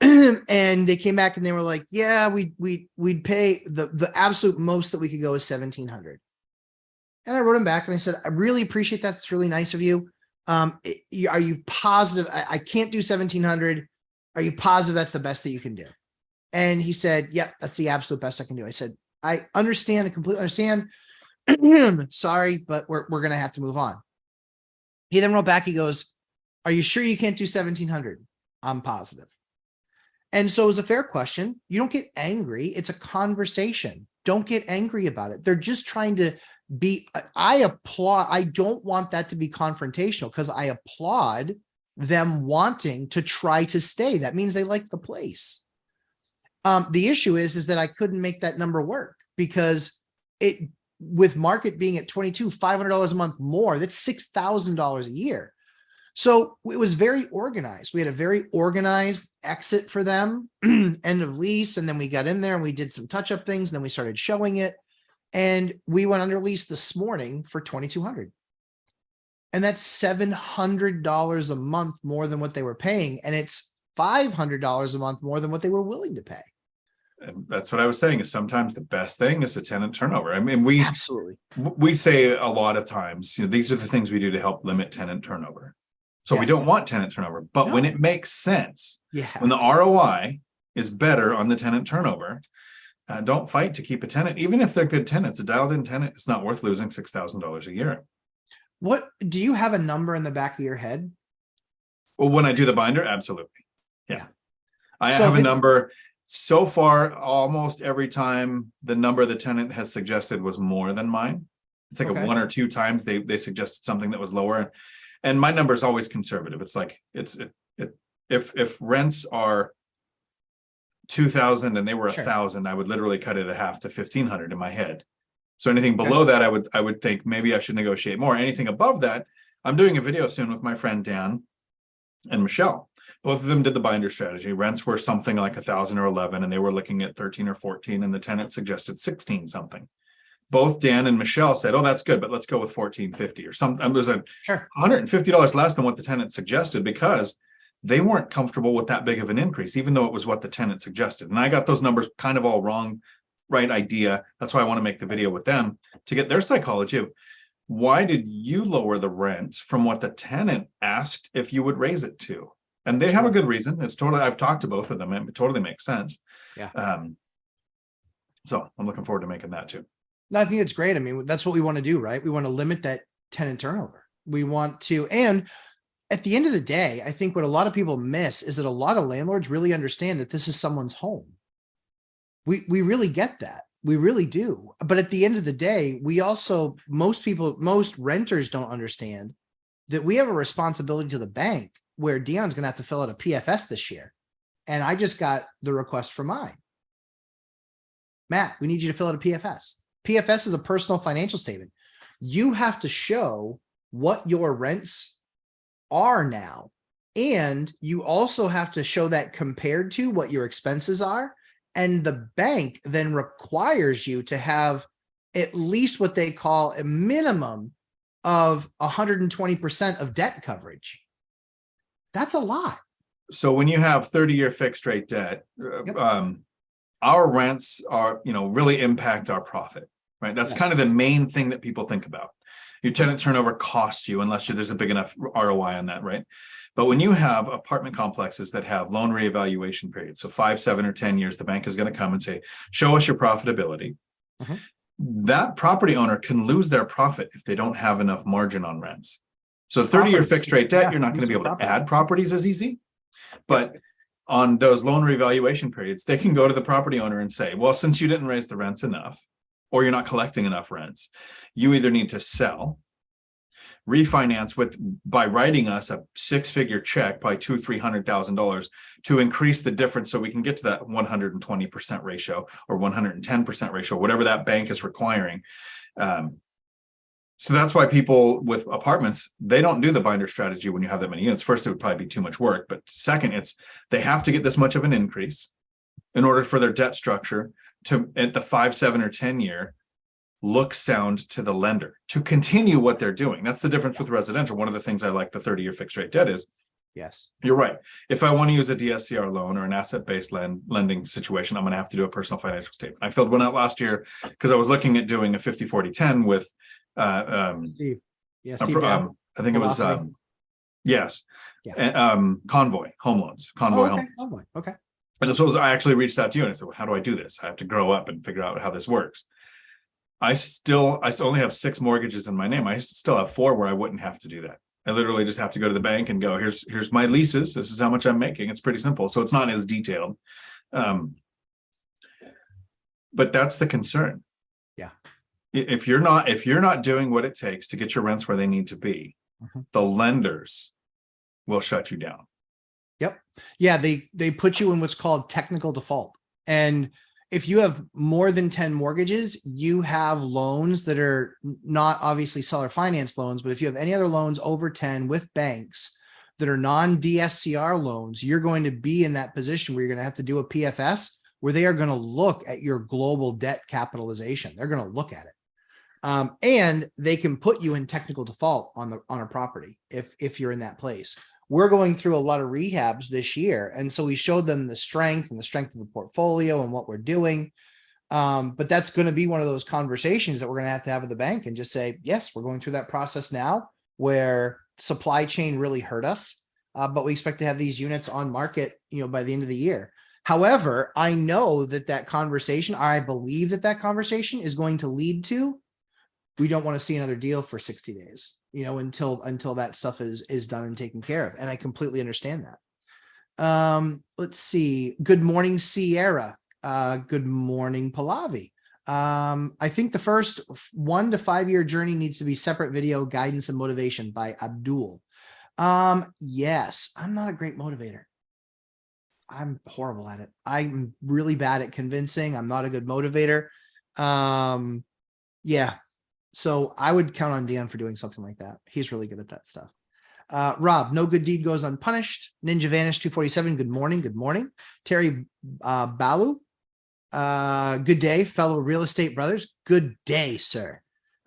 And they came back and they were like, yeah, we'd pay the absolute most that we could go is $1,700. And I wrote them back and I said, I really appreciate that. It's really nice of you. Are you positive? I can't do $1,700. Are you positive that's the best that you can do? And he said, yep, that's the absolute best I can do. I said, I understand, I completely understand. Sorry, but we're going to have to move on. He then wrote back, he goes, are you sure you can't do 1,700? I'm positive. And so it was a fair question. You don't get angry. It's a conversation. Don't get angry about it. They're just trying to be, I applaud. I don't want that to be confrontational because I applaud them wanting to try to stay. That means they like the place. The issue is that I couldn't make that number work because with market being at $2,500 a month more, that's $6,000 a year. So it was very organized. We had a very organized exit for them, end of lease. And then we got in there and we did some touch-up things. And then we started showing it. And we went under lease this morning for $2,200. And that's $700 a month more than what they were paying. And it's $500 a month more than what they were willing to pay. And that's what I was saying is sometimes the best thing is a tenant turnover. I mean, Absolutely. we say a lot of times, these are the things we do to help limit tenant turnover. So we Yes. don't want tenant turnover, but when No. it makes sense, Yeah. when the ROI is better on the tenant turnover, don't fight to keep a tenant, even if they're good tenants. A dialed-in tenant, it's not worth losing $6,000 a year. What do you have a number in the back of your head? Well, when I do the binder, absolutely. Yeah. I So have if a it's- number. So far, almost every time the number the tenant has suggested was more than mine. It's like Okay. a 1 or 2 times they suggested something that was lower. And my number is always conservative. It's like if rents are 2,000 and they were Sure. 1,000, I would literally cut it a half to 1,500 in my head. So anything below that, I would think maybe I should negotiate more. Anything above that, I'm doing a video soon with my friend Dan and Michelle. Both of them did the binder strategy. Rents were something like 1,000 or 11, and they were looking at 13 or 14, and the tenant suggested 16 something. Both Dan and Michelle said, "Oh, that's good, but let's go with 1450 or something." It was Sure. $150 less than what the tenant suggested because they weren't comfortable with that big of an increase, even though it was what the tenant suggested. And I got those numbers kind of all wrong, right idea. That's why I want to make the video with them to get their psychology of why did you lower the rent from what the tenant asked if you would raise it to? And they have a good reason. It's totally, I've talked to both of them and it totally makes sense. Yeah. So I'm looking forward to making that too. No, I think it's great. I mean, that's what we want to do, right? We want to limit that tenant turnover. We want to, and at the end of the day, I think what a lot of people miss is that a lot of landlords really understand that this is someone's home. We really get that. We really do. But at the end of the day, we also, most renters don't understand that we have a responsibility to the bank where Dion's going to have to fill out a PFS this year. And I just got the request for mine. Matt, we need you to fill out a PFS. PFS is a personal financial statement. You have to show what your rents are now. And you also have to show that compared to what your expenses are. And the bank then requires you to have at least what they call a minimum of 120% of debt coverage. That's a lot. So when you have 30-year fixed rate debt, our rents are, really impact our profit, right? That's Yes. kind of the main thing that people think about. Your tenant turnover costs you unless there's a big enough ROI on that, right? But when you have apartment complexes that have loan reevaluation periods, so 5, 7, or 10 years, the bank is going to come and say, show us your profitability. Mhm. That property owner can lose their profit if they don't have enough margin on rents. So 30-year fixed rate debt, you're not going to be able to add properties as easy. But on those loan reevaluation periods, they can go to the property owner and say, well, since you didn't raise the rents enough, or you're not collecting enough rents, you either need to sell, refinance by writing us a 6-figure check by $200,000-300,000 to increase the difference so we can get to that 120% ratio or 110% ratio, whatever that bank is requiring. So that's why people with apartments, they don't do the binder strategy when you have that many units. First, it would probably be too much work, but second, they have to get this much of an increase in order for their debt structure to, at the 5, 7, or 10 year, look sound to the lender to continue what they're doing. That's the difference with residential. One of the things I like the 30-year fixed rate debt is, yes, you're right. If I want to use a DSCR loan or an asset-based lending situation, I'm going to have to do a personal financial statement. I filled one out last year because I was looking at doing a 50-40-10 with Steve. Yes, I think it was yes. Yeah. Convoy home loans. Convoy okay. home. Convoy. Okay. And so I actually reached out to you and I said, well, how do I do this? I have to grow up and figure out how this works. I only have 6 mortgages in my name. I still have 4 where I wouldn't have to do that. I literally just have to go to the bank and go, here's my leases. This is how much I'm making. It's pretty simple. So it's not as detailed. But that's the concern. Yeah. If you're not doing what it takes to get your rents where they need to be, the lenders will shut you down. Yep. Yeah. They put you in what's called technical default. And if you have more than 10 mortgages, you have loans that are not obviously seller finance loans, but if you have any other loans over 10 with banks that are non-DSCR loans, you're going to be in that position where you're going to have to do a PFS where they are going to look at your global debt capitalization. They're going to look at it. And they can put you in technical default on a property if you're in that place. We're going through a lot of rehabs this year. And so we showed them the strength of the portfolio and what we're doing. But that's going to be one of those conversations that we're going to have with the bank and just say, yes, we're going through that process now where supply chain really hurt us. But we expect to have these units on market, by the end of the year. However, I know that conversation, I believe that conversation is going to lead to, we don't want to see another deal for 60 days. Until that stuff is done and taken care of. And I completely understand that. Let's see. Good morning, Sierra. Good morning, Pallavi. I think the first 1 to 5 year journey needs to be separate video guidance and motivation by Abdul. Yes, I'm not a great motivator. I'm horrible at it. I'm really bad at convincing. I'm not a good motivator. Yeah. So I would count on Dan for doing something like that. He's really good at that stuff. Rob, no good deed goes unpunished. Ninja Vanish 247. Good morning. Good morning. Terry Balu. Good day, fellow real estate brothers. Good day, sir.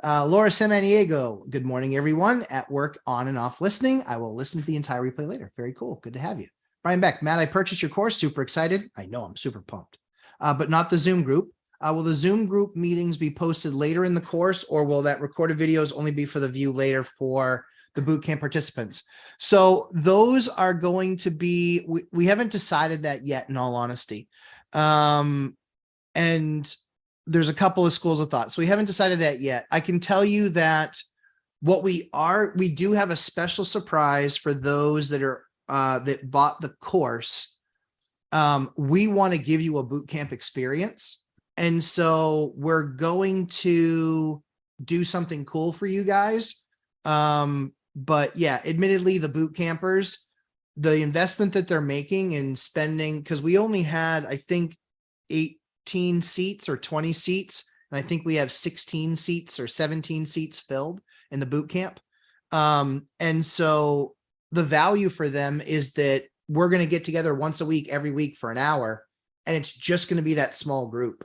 Laura Samaniego. Good morning, everyone. At work, on and off listening. I will listen to the entire replay later. Very cool. Good to have you. Brian Beck. Matt, I purchased your course. Super excited. I know, I'm super pumped. But not the Zoom group. Will the Zoom group meetings be posted later in the course, or will that recorded videos only be for the view later for the bootcamp participants? So those are going to be, we haven't decided that yet, in all honesty. And there's a couple of schools of thought. So we haven't decided that yet. I can tell you that we do have a special surprise for those that are, that bought the course. We want to give you a bootcamp experience. And so we're going to do something cool for you guys. But yeah, admittedly, the boot campers, the investment that they're making and spending, because we only had, I think, 18 seats or 20 seats. And I think we have 16 seats or 17 seats filled in the boot camp. And so the value for them is that we're going to get together once a week, every week for an hour. And it's just going to be that small group.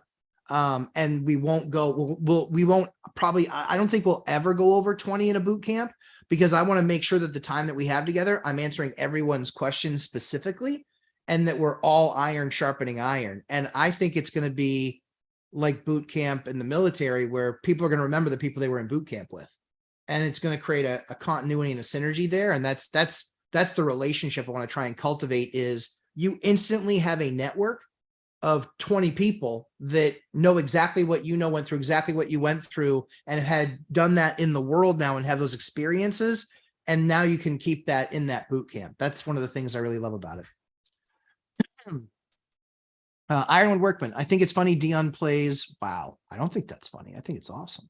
And we won't go, we won't probably, I don't think we'll ever go over 20 in a boot camp, because I want to make sure that the time that we have together, I'm answering everyone's questions specifically, and that we're all iron sharpening iron. And I think it's going to be like boot camp in the military, where people are going to remember the people they were in boot camp with. And it's going to create a continuity and a synergy there. And that's the relationship I want to try and cultivate, is you instantly have a network of 20 people that know exactly what you know, went through exactly what you went through, and had done that in the world now and have those experiences. And now you can keep that in that boot camp. That's one of the things I really love about it. Ironwood Workman. I think it's funny Dion plays. Wow. I don't think that's funny. I think it's awesome.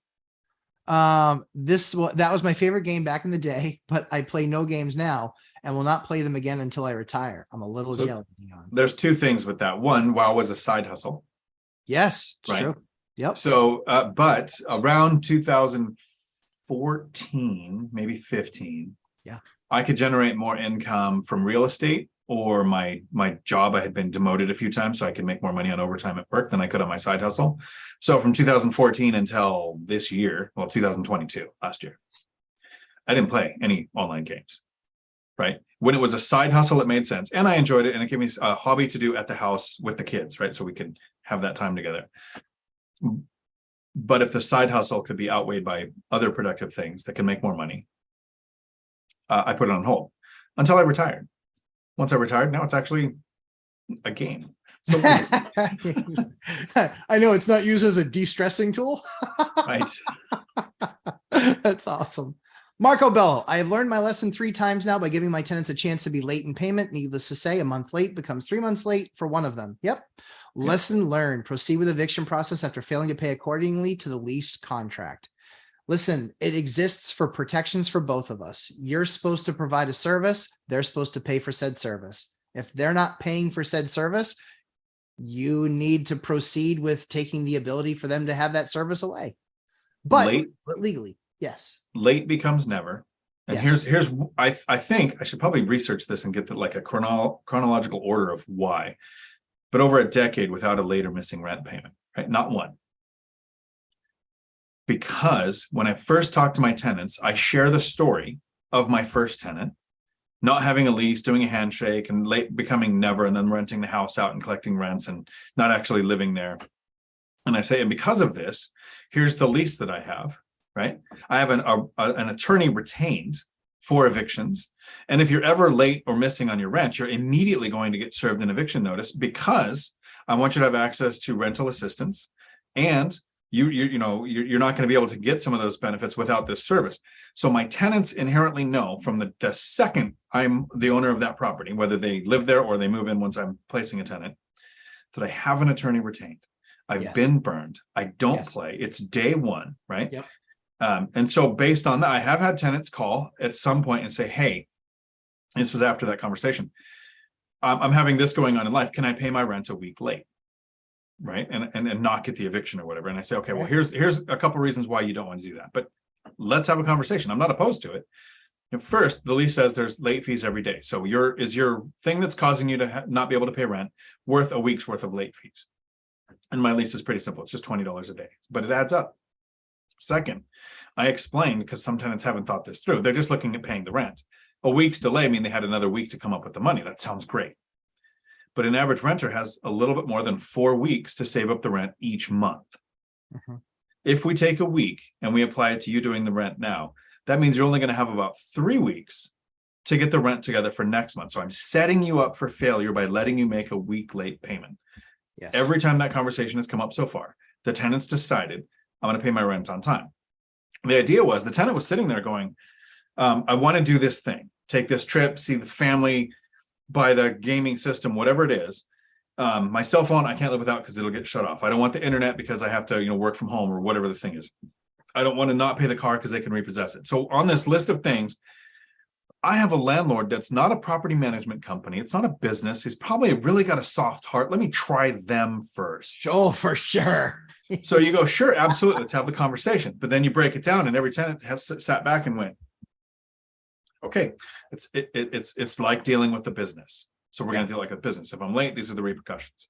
That was my favorite game back in the day, but I play no games now and will not play them again until I retire. I'm a little jealous, Dion. There's 2 things with that. One, WoW was a side hustle. Yes, it's right. True. Yep. So, but around 2014, maybe 15, yeah, I could generate more income from real estate, or my job. I had been demoted a few times, so I could make more money on overtime at work than I could on my side hustle. So from 2014 until this year, well, 2022, last year, I didn't play any online games, right? When it was a side hustle, it made sense. And I enjoyed it. And it gave me a hobby to do at the house with the kids, right? So we could have that time together. But if the side hustle could be outweighed by other productive things that can make more money, I put it on hold until I retired. Once I retired, now it's actually a game. So I know it's not used as a de-stressing tool. right. That's awesome. Marco Bello, I have learned my lesson 3 times now by giving my tenants a chance to be late in payment. Needless to say, a month late becomes 3 months late for one of them. Yep. Lesson learned. Proceed with eviction process after failing to pay accordingly to the leased contract. Listen, it exists for protections for both of us. You're supposed to provide a service. They're supposed to pay for said service. If they're not paying for said service, you need to proceed with taking the ability for them to have that service away. But legally, yes. Late becomes never. And here's I think I should probably research this and get the, like a chronological order of why. But over a decade without a late or missing rent payment, right? Not one. Because when I first talk to my tenants, I share the story of my first tenant not having a lease, doing a handshake, and late becoming never, and then renting the house out and collecting rents and not actually living there. And I say, and because of this, here's the lease that I have, right? I have an attorney retained for evictions. And if you're ever late or missing on your rent, you're immediately going to get served an eviction notice, because I want you to have access to rental assistance, and you're not going to be able to get some of those benefits without this service. So my tenants inherently know from the second I'm the owner of that property, whether they live there or they move in once I'm placing a tenant, that I have an attorney retained. I've been burned. I don't play. It's day one, right? Yep. And so based on that, I have had tenants call at some point and say, hey, this is after that conversation, I'm having this going on in life. Can I pay my rent a week late? Right. And not get the eviction or whatever. And I say, okay, well, here's a couple reasons why you don't want to do that, but let's have a conversation. I'm not opposed to it. And first, the lease says there's late fees every day. So is your thing that's causing you to not be able to pay rent worth a week's worth of late fees? And my lease is pretty simple. It's just $20 a day, but it adds up. Second, I explained, because some tenants haven't thought this through. They're just looking at paying the rent. A week's delay mean they had another week to come up with the money. That sounds great. But an average renter has a little bit more than 4 weeks to save up the rent each month. Mm-hmm. If we take a week and we apply it to you doing the rent now, that means you're only going to have about 3 weeks to get the rent together for next month. So I'm setting you up for failure by letting you make a week late payment. Yes. Every time that conversation has come up so far, the tenants decided, I'm going to pay my rent on time. The idea was the tenant was sitting there going, I want to do this thing, take this trip, see the family, buy the gaming system, whatever it is. My cell phone, I can't live without because it'll get shut off. I don't want the internet because I have to, work from home or whatever the thing is. I don't want to not pay the car because they can repossess it. So on this list of things, I have a landlord that's not a property management company. It's not a business. He's probably really got a soft heart. Let me try them first. Oh, for sure. So you go, sure, absolutely. Let's have the conversation. But then you break it down and every tenant has sat back and went, okay, it's like dealing with the business. So we're going to deal like a business. If I'm late, these are the repercussions.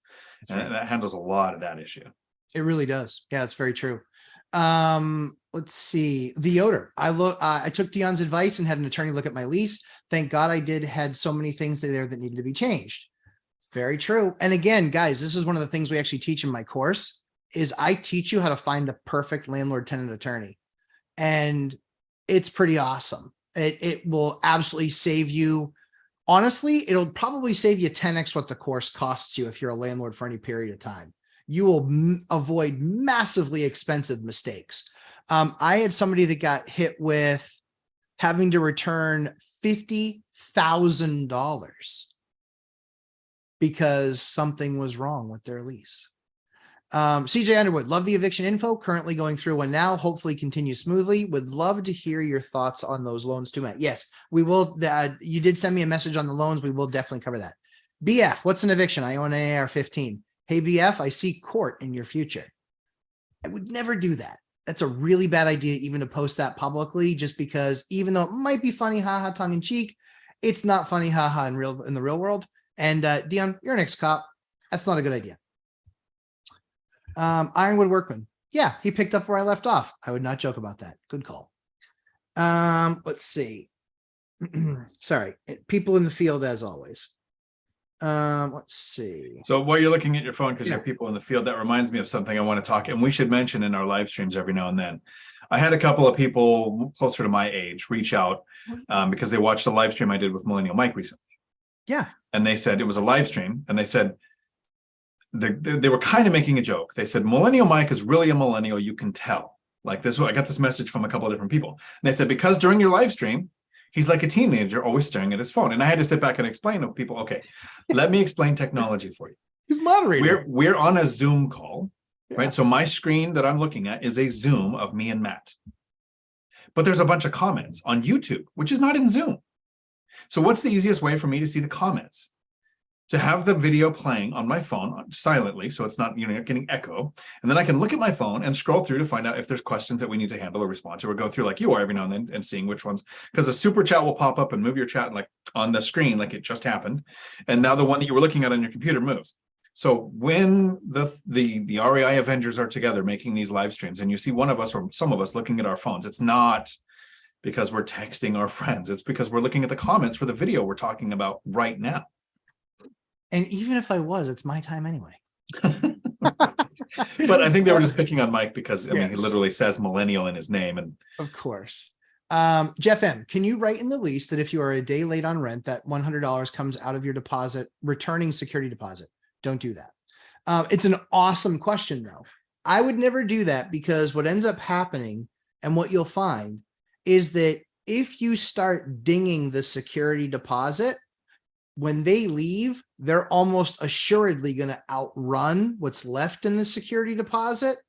And that handles a lot of that issue. It really does. Yeah, it's very true. Let's see. The odor. I took Dion's advice and had an attorney look at my lease. Thank God I did. Had so many things there that needed to be changed. Very true. And again, guys, this is one of the things we actually teach in my course is I teach you how to find the perfect landlord tenant attorney. And it's pretty awesome. It will absolutely save you. Honestly, it'll probably save you 10x what the course costs you if you're a landlord for any period of time. You will avoid massively expensive mistakes. I had somebody that got hit with having to return $50,000 because something was wrong with their lease. CJ Underwood, love the eviction info. Currently going through one now. Hopefully continue smoothly. Would love to hear your thoughts on those loans too, Matt. Yes, we will. You did send me a message on the loans. We will definitely cover that. BF, what's an eviction? I own an AR-15. Hey, BF, I see court in your future. I would never do that. That's a really bad idea even to post that publicly, just because even though it might be funny, haha, tongue in cheek, it's not funny, haha, in the real world. And Dion, you're an ex-cop. That's not a good idea. Ironwood Workman. Yeah, he picked up where I left off. I would not joke about that. Good call. Let's see. Sorry. People in the field as always. Let's see. So while you're looking at your phone, because you have people in the field, that reminds me of something I want to talk, and we should mention in our live streams every now and then. I had a couple of people closer to my age reach out because they watched a live stream I did with Millennial Mike recently. Yeah. And they said it was a live stream, and they said, they were kind of making a joke. They said, Millennial Mike is really a millennial. You can tell. Like this, I got this message from a couple of different people. And they said, because during your live stream, he's like a teenager, always staring at his phone. And I had to sit back and explain to people, okay, let me explain technology for you. He's moderating. We're on a Zoom call, right? So my screen that I'm looking at is a Zoom of me and Matt. But there's a bunch of comments on YouTube, which is not in Zoom. So what's the easiest way for me to see the comments? To have the video playing on my phone silently, so it's not, getting echo. And then I can look at my phone and scroll through to find out if there's questions that we need to handle or respond to, or go through like you are every now and then and seeing which ones, because a super chat will pop up and move your chat like on the screen, like it just happened. And now the one that you were looking at on your computer moves. So when the REI Avengers are together making these live streams and you see one of us or some of us looking at our phones, it's not because we're texting our friends. It's because we're looking at the comments for the video we're talking about right now. And even if I was, it's my time anyway. But I think they were just picking on Mike because, I mean, he literally says millennial in his name. And of course. Jeff M., can you write in the lease that if you are a day late on rent, that $100 comes out of your deposit, returning security deposit? Don't do that. It's an awesome question, though. I would never do that, because what ends up happening and what you'll find is that if you start dinging the security deposit, when they leave, they're almost assuredly going to outrun what's left in the security deposit.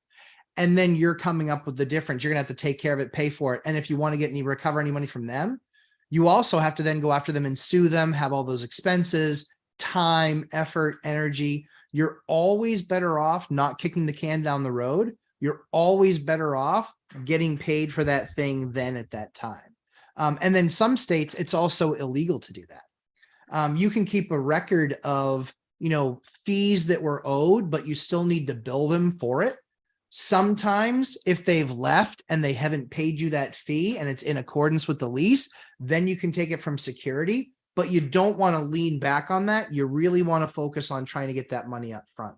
And then you're coming up with the difference. You're going to have to take care of it, pay for it. And if you want to get recover any money from them, you also have to then go after them and sue them, have all those expenses, time, effort, energy. You're always better off not kicking the can down the road. You're always better off getting paid for that thing then at that time. And then some states, it's also illegal to do that. You can keep a record of, fees that were owed, but you still need to bill them for it. Sometimes if they've left and they haven't paid you that fee and it's in accordance with the lease, then you can take it from security, but you don't want to lean back on that. You really want to focus on trying to get that money up front.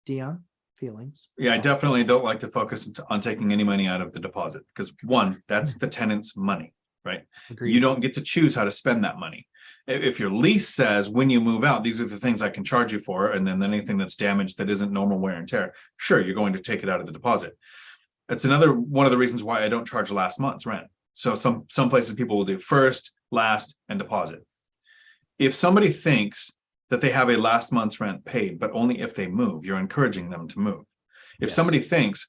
Dion, feelings? Yeah, I definitely don't like to focus on taking any money out of the deposit, because one, that's the tenant's money. Right. Agreed. You don't get to choose how to spend that money. If your lease says when you move out, these are the things I can charge you for, and then anything that's damaged that isn't normal wear and tear, sure, you're going to take it out of the deposit. That's another one of the reasons why I don't charge last month's rent. So some places people will do first, last, and deposit. If somebody thinks that they have a last month's rent paid, but only if they move, you're encouraging them to move. If somebody thinks,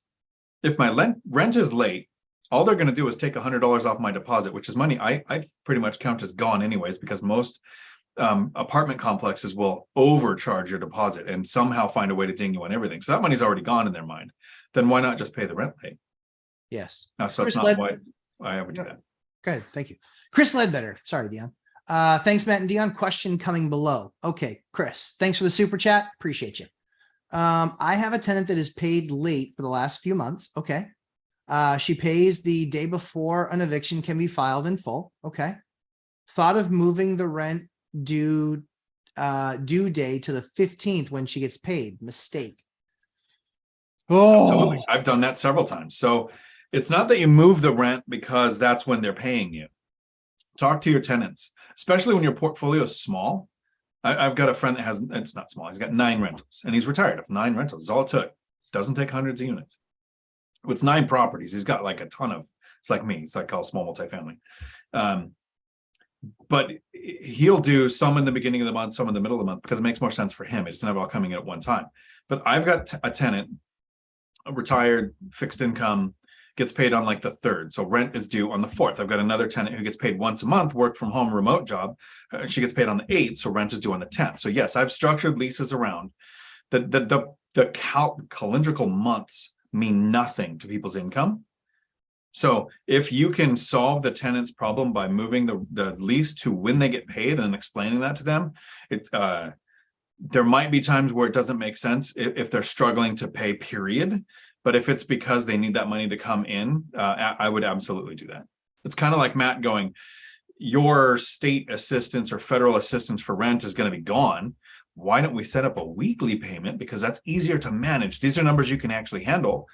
if my rent is late, all they're going to do is take $100 off my deposit, which is money I pretty much count as gone anyways, because most apartment complexes will overcharge your deposit and somehow find a way to ding you on everything. So that money's already gone in their mind. Then why not just pay the rent late? Yes. So it's not why I would do that. Good. Thank you. Chris Ledbetter. Sorry, Dion. Thanks, Matt and Dion. Question coming below. Okay, Chris, thanks for the super chat. Appreciate you. I have a tenant that is paid late for the last few months. Okay. She pays the day before an eviction can be filed in full. Okay. Thought of moving the rent due day to the 15th when she gets paid. Mistake. Oh, absolutely. I've done that several times. So it's not that you move the rent because that's when they're paying you. Talk to your tenants, especially when your portfolio is small. I've got a friend that has, it's not small. He's got 9 rentals and he's retired of 9 rentals. That's all it took. Doesn't take hundreds of units. With 9 properties, he's got like a ton of, it's like me, it's like all small multifamily. But he'll do some in the beginning of the month, some in the middle of the month, because it makes more sense for him. It's not all coming in at one time. But I've got a tenant, a retired, fixed income, gets paid on like the 3rd. So rent is due on the 4th. I've got another tenant who gets paid once a month, work from home, remote job. She gets paid on the 8th. So rent is due on the 10th. So yes, I've structured leases around the calendrical months mean nothing to people's income. So if you can solve the tenant's problem by moving the lease to when they get paid and explaining that to them, there might be times where it doesn't make sense if they're struggling to pay, period. But if it's because they need that money to come in, I would absolutely do that. It's kind of like Matt going, your state assistance or federal assistance for rent is going to be gone. Why don't we set up a weekly payment? Because that's easier to manage. These are numbers you can actually handle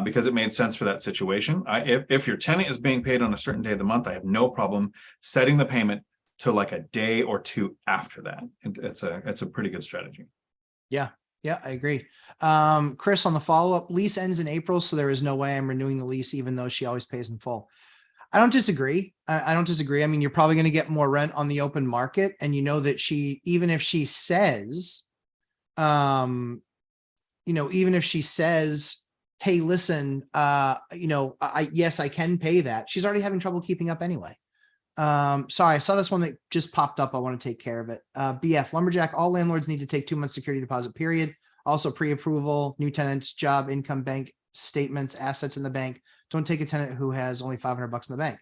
because it made sense for that situation. If your tenant is being paid on a certain day of the month, I have no problem setting the payment to like a day or two after that. It's a pretty good strategy. Yeah, I agree. Chris, on the follow-up, lease ends in April, so there is no way I'm renewing the lease, even though she always pays in full. I don't disagree. I don't disagree. I mean, you're probably going to get more rent on the open market, and you know that even if she says, even if she says, hey, listen, yes, I can pay that. She's already having trouble keeping up anyway. Sorry, I saw this one that just popped up. I want to take care of it. BF Lumberjack, all landlords need to take 2 months security deposit period. Also pre-approval, new tenants, job, income, bank statements, assets in the bank. Don't take a tenant who has only $500 in the bank.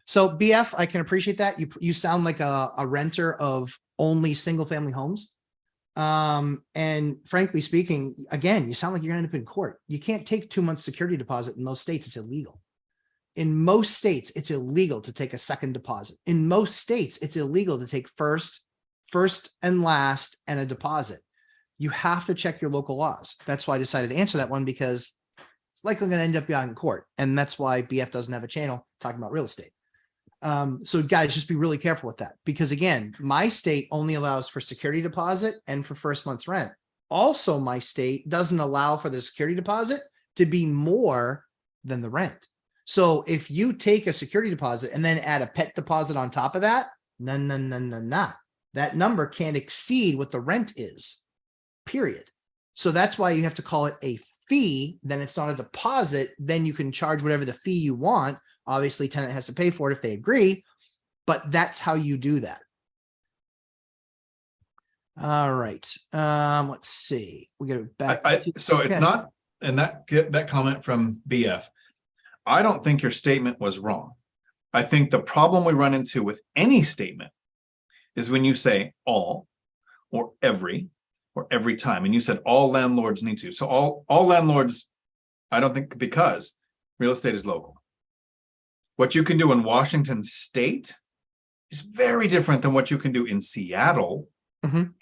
So BF, I can appreciate that. You sound like a renter of only single family homes. And frankly speaking, again, you sound like you're gonna end up in court. You can't take 2 months security deposit in most states. It's illegal. In most states, it's illegal to take a second deposit. In most states, it's illegal to take first and last and a deposit. You have to check your local laws. That's why I decided to answer that one, because it's likely going to end up being in court. And that's why BF doesn't have a channel talking about real estate. So guys, just be really careful with that, because again, my state only allows for security deposit and for first month's rent. Also, my state doesn't allow for the security deposit to be more than the rent. So if you take a security deposit and then add a pet deposit on top of that, no. That number can't exceed what the rent is, period. So that's why you have to call it a fee. Then it's not a deposit. Then you can charge whatever the fee you want. Obviously, tenant has to pay for it if they agree, but that's how you do that. All right. Let's see. We got it back. So it's not, and that comment from BF, I don't think your statement was wrong. I think the problem we run into with any statement is when you say all or every time, and you said all landlords need to. So all landlords, I don't think, because real estate is local. What you can do in Washington state is very different than what you can do in Seattle,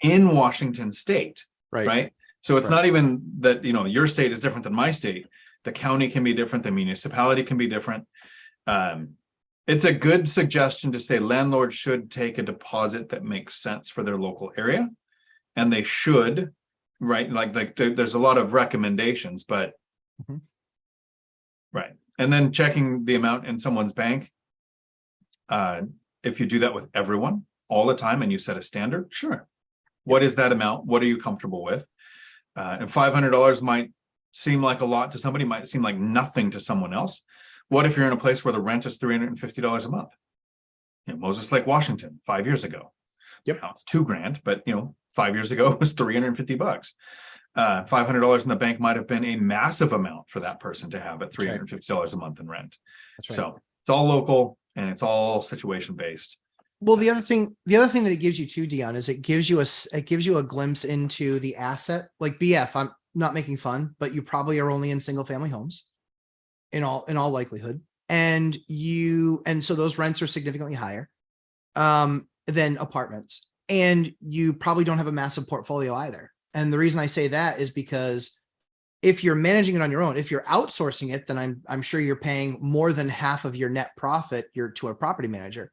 in Washington state, right? So it's not even that, your state is different than my state. The county can be different. The municipality can be different. It's a good suggestion to say landlords should take a deposit that makes sense for their local area. And they should, right? Like there's a lot of recommendations, but right. And then checking the amount in someone's bank. If you do that with everyone all the time and you set a standard, sure. What is that amount? What are you comfortable with? And $500 might seem like a lot to somebody, might seem like nothing to someone else. What if you're in a place where the rent is $350 a month? Moses Lake, Washington, 5 years ago. Yep. Now it's $2,000, but 5 years ago it was $350. $500 in the bank might have been a massive amount for that person to have at $350 a month in rent. That's right. So it's all local and it's all situation based. Well, the other thing that it gives you too, Dion, is it gives you a glimpse into the asset. Like BF, I'm not making fun, but you probably are only in single family homes in all likelihood. And so those rents are significantly higher than apartments. And you probably don't have a massive portfolio either. And the reason I say that is because if you're managing it on your own, if you're outsourcing it, then I'm sure you're paying more than half of your net profit to a property manager.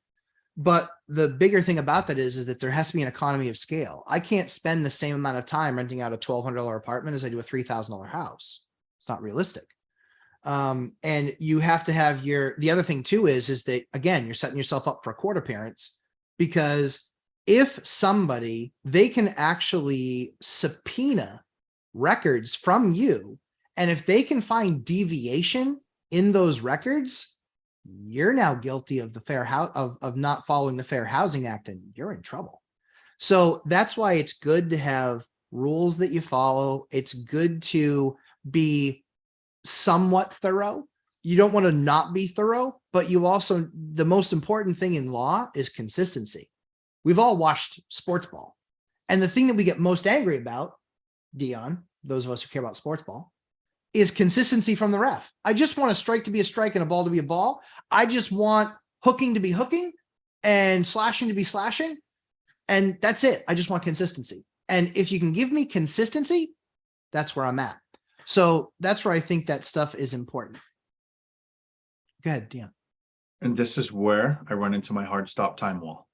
But the bigger thing about that is that there has to be an economy of scale. I can't spend the same amount of time renting out a $1,200 apartment as I do a $3,000 house. It's not realistic. And you have to have the other thing too is that, again, you're setting yourself up for a court appearance, because if they can actually subpoena records from you, and if they can find deviation in those records, you're now guilty of of not following the Fair Housing Act, and you're in trouble. So that's why it's good to have rules that you follow. It's good to be somewhat thorough. You don't want to not be thorough, but the most important thing in law is consistency. We've all watched sports ball. And the thing that we get most angry about, Dion, those of us who care about sports ball, is consistency from the ref. I just want a strike to be a strike and a ball to be a ball. I just want hooking to be hooking and slashing to be slashing. And that's it. I just want consistency. And if you can give me consistency, that's where I'm at. So that's where I think that stuff is important. Go ahead, Dion. And this is where I run into my hard stop time wall.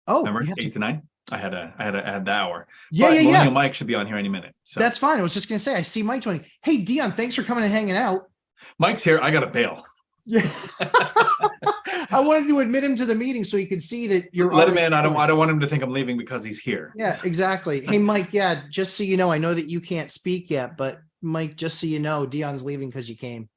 Oh, Remember, you have 8 to 9? I had the hour. Yeah, But yeah, Millennial yeah. Mike should be on here any minute. So That's fine. I was just gonna say, I see Mike joining. Hey, Dion, thanks for coming and hanging out. Mike's here. I got to bail. Yeah. I wanted to admit him to the meeting so he could see that you're Let him already in. I joined. don't want him to think I'm leaving because he's here. Yeah, exactly. Hey, Mike, yeah, just so you know, I know that you can't speak yet, but Mike, just so you know, Dion's leaving because you came.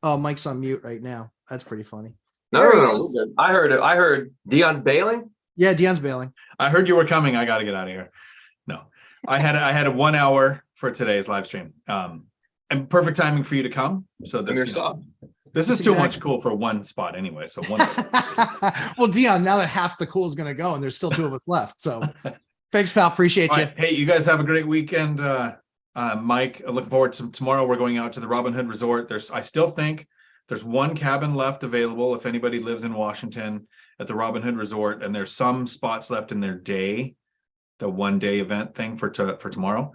Oh, Mike's on mute right now. That's pretty funny. No, There he no, is. no. I heard it. I heard Dion's bailing. Yeah, Dion's bailing. I heard you were coming. I got to get out of here. No, I had a 1 hour for today's live stream. And perfect timing for you to come. So that, Your you know, sock. this is That's too much exactly- cool for one spot anyway. So one. Well, Dion, now that half the cool is going to go and there's still two of us left. So thanks, pal. Appreciate All you. right. Hey, you guys have a great weekend. Mike, I look forward to tomorrow. We're going out to the Robin Hood Resort. I still think there's one cabin left available if anybody lives in Washington at the Robin Hood Resort, and there's some spots left in their day, the 1 day event thing for tomorrow.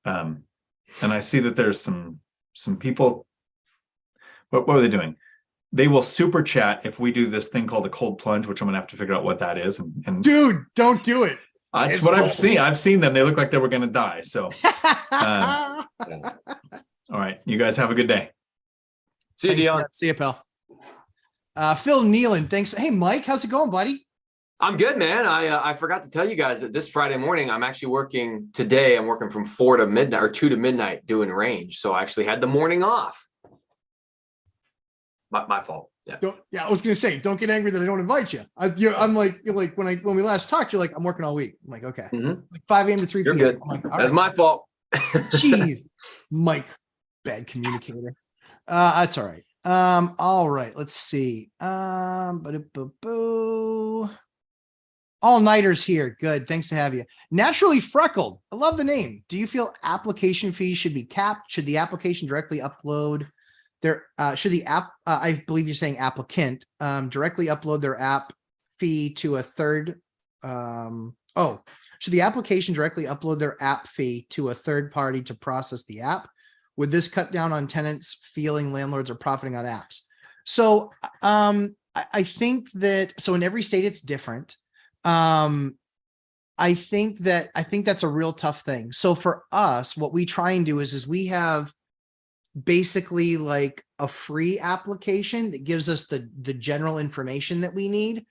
And I see that there's some people. What are they doing? They will super chat if we do this thing called a cold plunge, which I'm gonna have to figure out what that is. And Dude, don't do it. that's it's what cold. I've seen. I've seen them. They look like they were gonna die. So, all right, you guys have a good day. See you, Thanks, Dion. Dion. See you, pal. Phil Nealon, thanks. Hey, Mike, how's it going, buddy? I'm good, man. I forgot to tell you guys that this Friday morning, I'm actually working today. I'm working from 4 to midnight or 2 to midnight doing range. So I actually had the morning off. My fault. Yeah. I was gonna say, don't get angry that I don't invite you. I'm like, you're like when we last talked, you're like, I'm working all week. I'm like, okay, like 5 a.m. to 3 You're p.m. good. I'm like, all That's right. my fault. Jeez, Mike, bad communicator. That's all right. All right, let's see. All nighters here. Good. Thanks to have you. Naturally freckled. I love the name. Do you feel application fees should be capped? Should the application directly upload their should the app I believe you're saying applicant directly upload their app fee to a third should the application directly upload their app fee to a third party to process the app? Would this cut down on tenants feeling landlords are profiting on apps? So I think that so in every state it's different. I think that's a real tough thing. So for us, what we try and do is we have basically like a free application that gives us the general information that we need.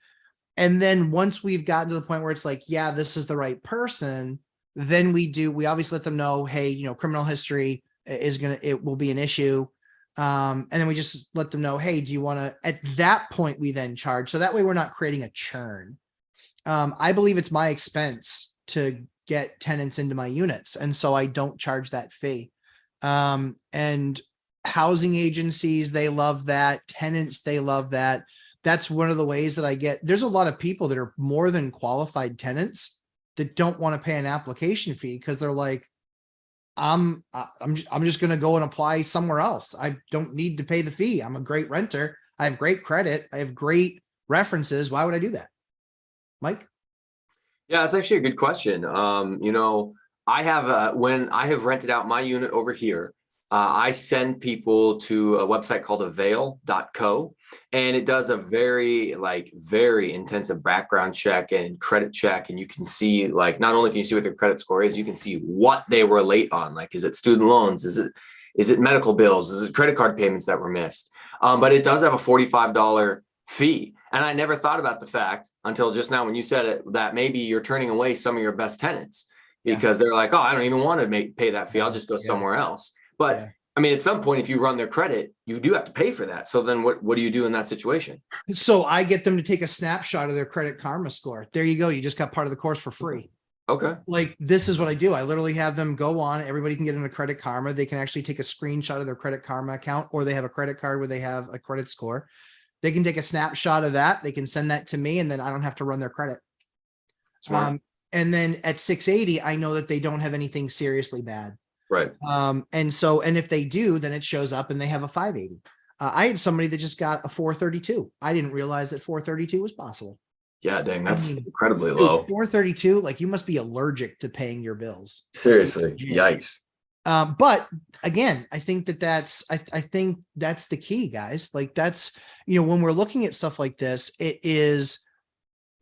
And then once we've gotten to the point where it's like, yeah, this is the right person, then we obviously let them know, hey, you know, criminal history it will be an issue. And then we just let them know, hey, do you want to, at that point we then charge. So that way we're not creating a churn. I believe it's my expense to get tenants into my units. And so I don't charge that fee. And housing agencies, they love that. Tenants, they love that. That's one of the ways that I get, there's a lot of people that are more than qualified tenants that don't want to pay an application fee because they're like, I'm just going to go and apply somewhere else. I don't need to pay the fee. I'm a great renter. I have great credit. I have great references. Why would I do that? Mike? Yeah, it's actually a good question. You know, I have when I have rented out my unit over here, I send people to a website called avail.co, and it does a very intensive background check and credit check. And you can see, like, not only can you see what their credit score is, you can see what they were late on. Like, is it student loans? Is it medical bills? Is it credit card payments that were missed? But it does have a $45 fee. And I never thought about the fact until just now when you said it, that maybe you're turning away some of your best tenants because they're like, oh, I don't even want to pay that fee. I'll just go somewhere else. But I mean, at some point, if you run their credit, you do have to pay for that. So then what do you do in that situation? So I get them to take a snapshot of their credit karma score. There you go. You just got part of the course for free. Okay. Like, this is what I do. I literally have them go on. Everybody can get into Credit Karma. They can actually take a screenshot of their Credit Karma account, or they have a credit card where they have a credit score. They can take a snapshot of that. They can send that to me, and then I don't have to run their credit. Smart. And then at 680, I know that they don't have anything seriously bad. Right. And if they do, then it shows up and they have a 580. I had somebody that just got a 432. I didn't realize that 432 was possible. Yeah, dang, that's incredibly low. 432, like, you must be allergic to paying your bills. Seriously, yikes. But again, I think that's the key, guys. Like, that's, you know, when we're looking at stuff like this, it is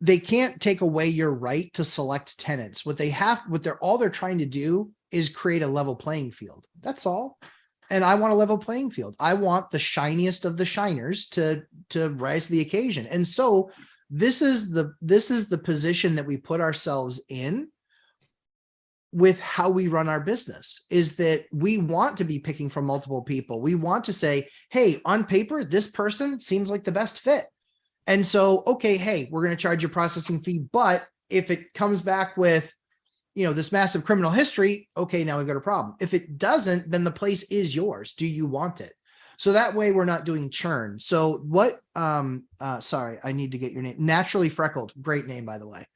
they can't take away your right to select tenants. What they're trying to do is create a level playing field. That's all. And I want a level playing field. I want the shiniest of the shiners to rise to the occasion. And so this is the position that we put ourselves in with how we run our business, is that we want to be picking from multiple people. We want to say, hey, on paper, this person seems like the best fit. And so, okay, hey, we're going to charge you a processing fee, but if it comes back with, this massive criminal history, okay, now we've got a problem. If it doesn't, then the place is yours. Do you want it? So that way we're not doing churn. So what, sorry, I need to get your name. Naturally Freckled. Great name, by the way.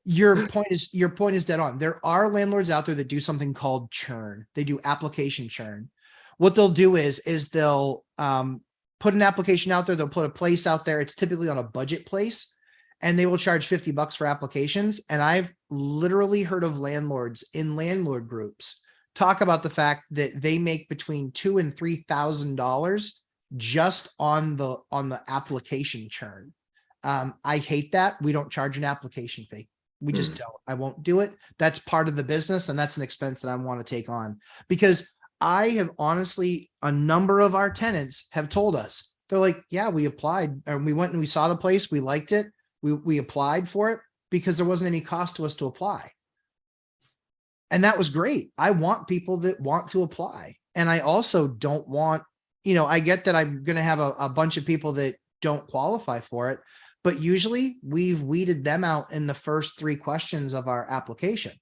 Your point is dead on. There are landlords out there that do something called churn. They do application churn. What they'll do is they'll put an application out there. They'll put a place out there. It's typically on a budget place, and they will charge $50 for applications. And I've literally heard of landlords in landlord groups talk about the fact that they make between $2,000 and $3,000 just on the application churn. I hate that. We don't charge an application fee. We just don't. I won't do it. That's part of the business, and that's an expense that I want to take on, because I have honestly, a number of our tenants have told us, they're like, yeah, we applied and we went and we saw the place. We liked it. We applied for it because there wasn't any cost to us to apply. And that was great. I want people that want to apply. And I also don't want, I get that I'm going to have a bunch of people that don't qualify for it, but usually we've weeded them out in the first 3 questions of our application.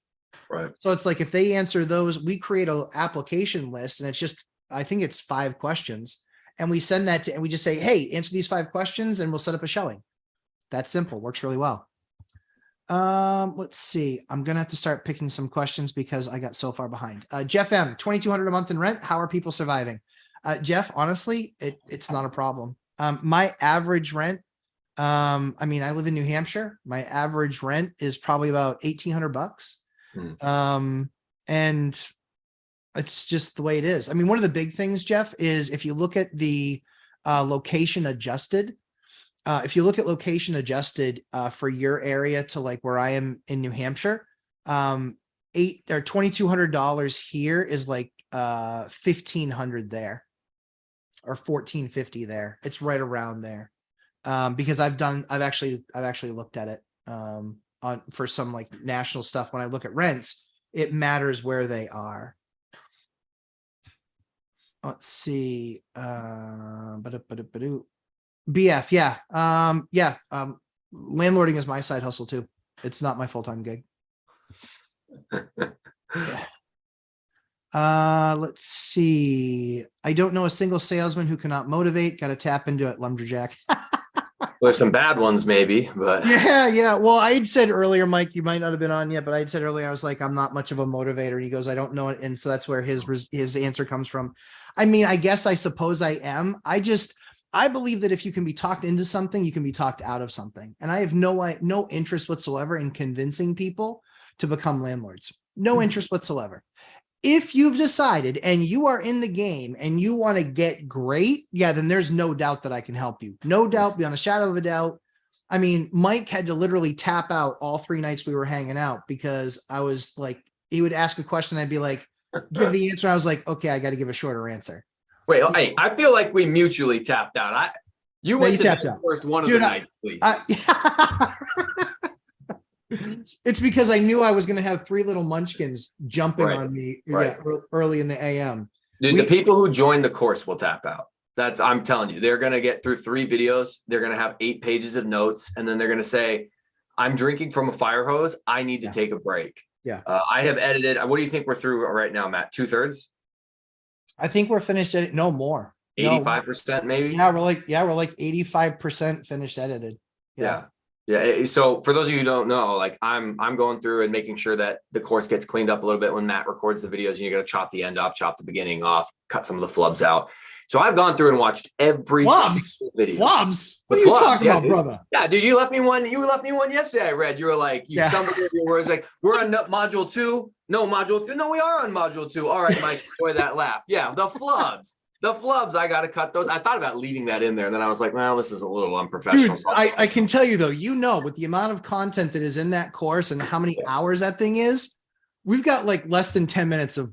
Right. So it's like, if they answer those, we create an application list, and it's just, I think it's 5 questions, and we send that and we just say, hey, answer these 5 questions and we'll set up a showing. That's simple. Works really well. Let's see. I'm going to have to start picking some questions because I got so far behind. Jeff M, $2,200 a month in rent. How are people surviving? Jeff, honestly, it's not a problem. My average rent, I live in New Hampshire. My average rent is probably about $1,800. And it's just the way it is. One of the big things, Jeff, is if you look at the location adjusted, for your area to like where I am in New Hampshire, $2,200 here is like $1,500 there, or $1,450 there. It's right around there. Because I've actually looked at it for some like national stuff. When I look at rents, it matters where they are. Let's see. BF, yeah. Landlording is my side hustle too. It's not my full-time gig. Yeah. Let's see. I don't know a single salesman who cannot motivate. Got to tap into it, Lumberjack. There's some bad ones maybe, but yeah. Well, I had said earlier, Mike, you might not have been on yet, but I had said earlier, I was like, I'm not much of a motivator. And he goes, I don't know it. And so that's where his answer comes from. I suppose I am. I believe that if you can be talked into something, you can be talked out of something. And I have no interest whatsoever in convincing people to become landlords. No interest whatsoever. If you've decided and you are in the game and you want to get great, yeah, then there's no doubt that I can help you. No doubt, beyond a shadow of a doubt. Mike had to literally tap out all 3 nights we were hanging out because I was like, he would ask a question. I'd be like, give the answer. I was like, okay, I got to give a shorter answer. Wait, hey, I feel like we mutually tapped out. You went to the first one of the night, please. It's because I knew I was going to have 3 little munchkins jumping on me early in the AM. Dude, the people who join the course will tap out. I'm telling you, they're going to get through 3 videos. They're going to have 8 pages of notes. And then they're going to say, I'm drinking from a fire hose. I need to take a break. Yeah. I have edited. What do you think we're through right now, Matt? 2/3? I think we're finished. No more. 85% maybe. Yeah, we're like 85% finished edited. Yeah. So for those of you who don't know, like I'm going through and making sure that the course gets cleaned up a little bit when Matt records the videos. You're going to chop the end off, chop the beginning off, cut some of the flubs out. So I've gone through and watched every single video. Flubs? What are you talking about, brother? Yeah, dude, you left me one yesterday. I read. You were like, you stumbled over your words. Like, we're on module 2. No, module 2. No, we are on module 2. All right, Mike, enjoy that laugh. Yeah, the flubs. The flubs, I got to cut those. I thought about leaving that in there. And then I was like, well, this is a little unprofessional. Dude, I can tell you though, with the amount of content that is in that course and how many hours that thing is, we've got like less than 10 minutes of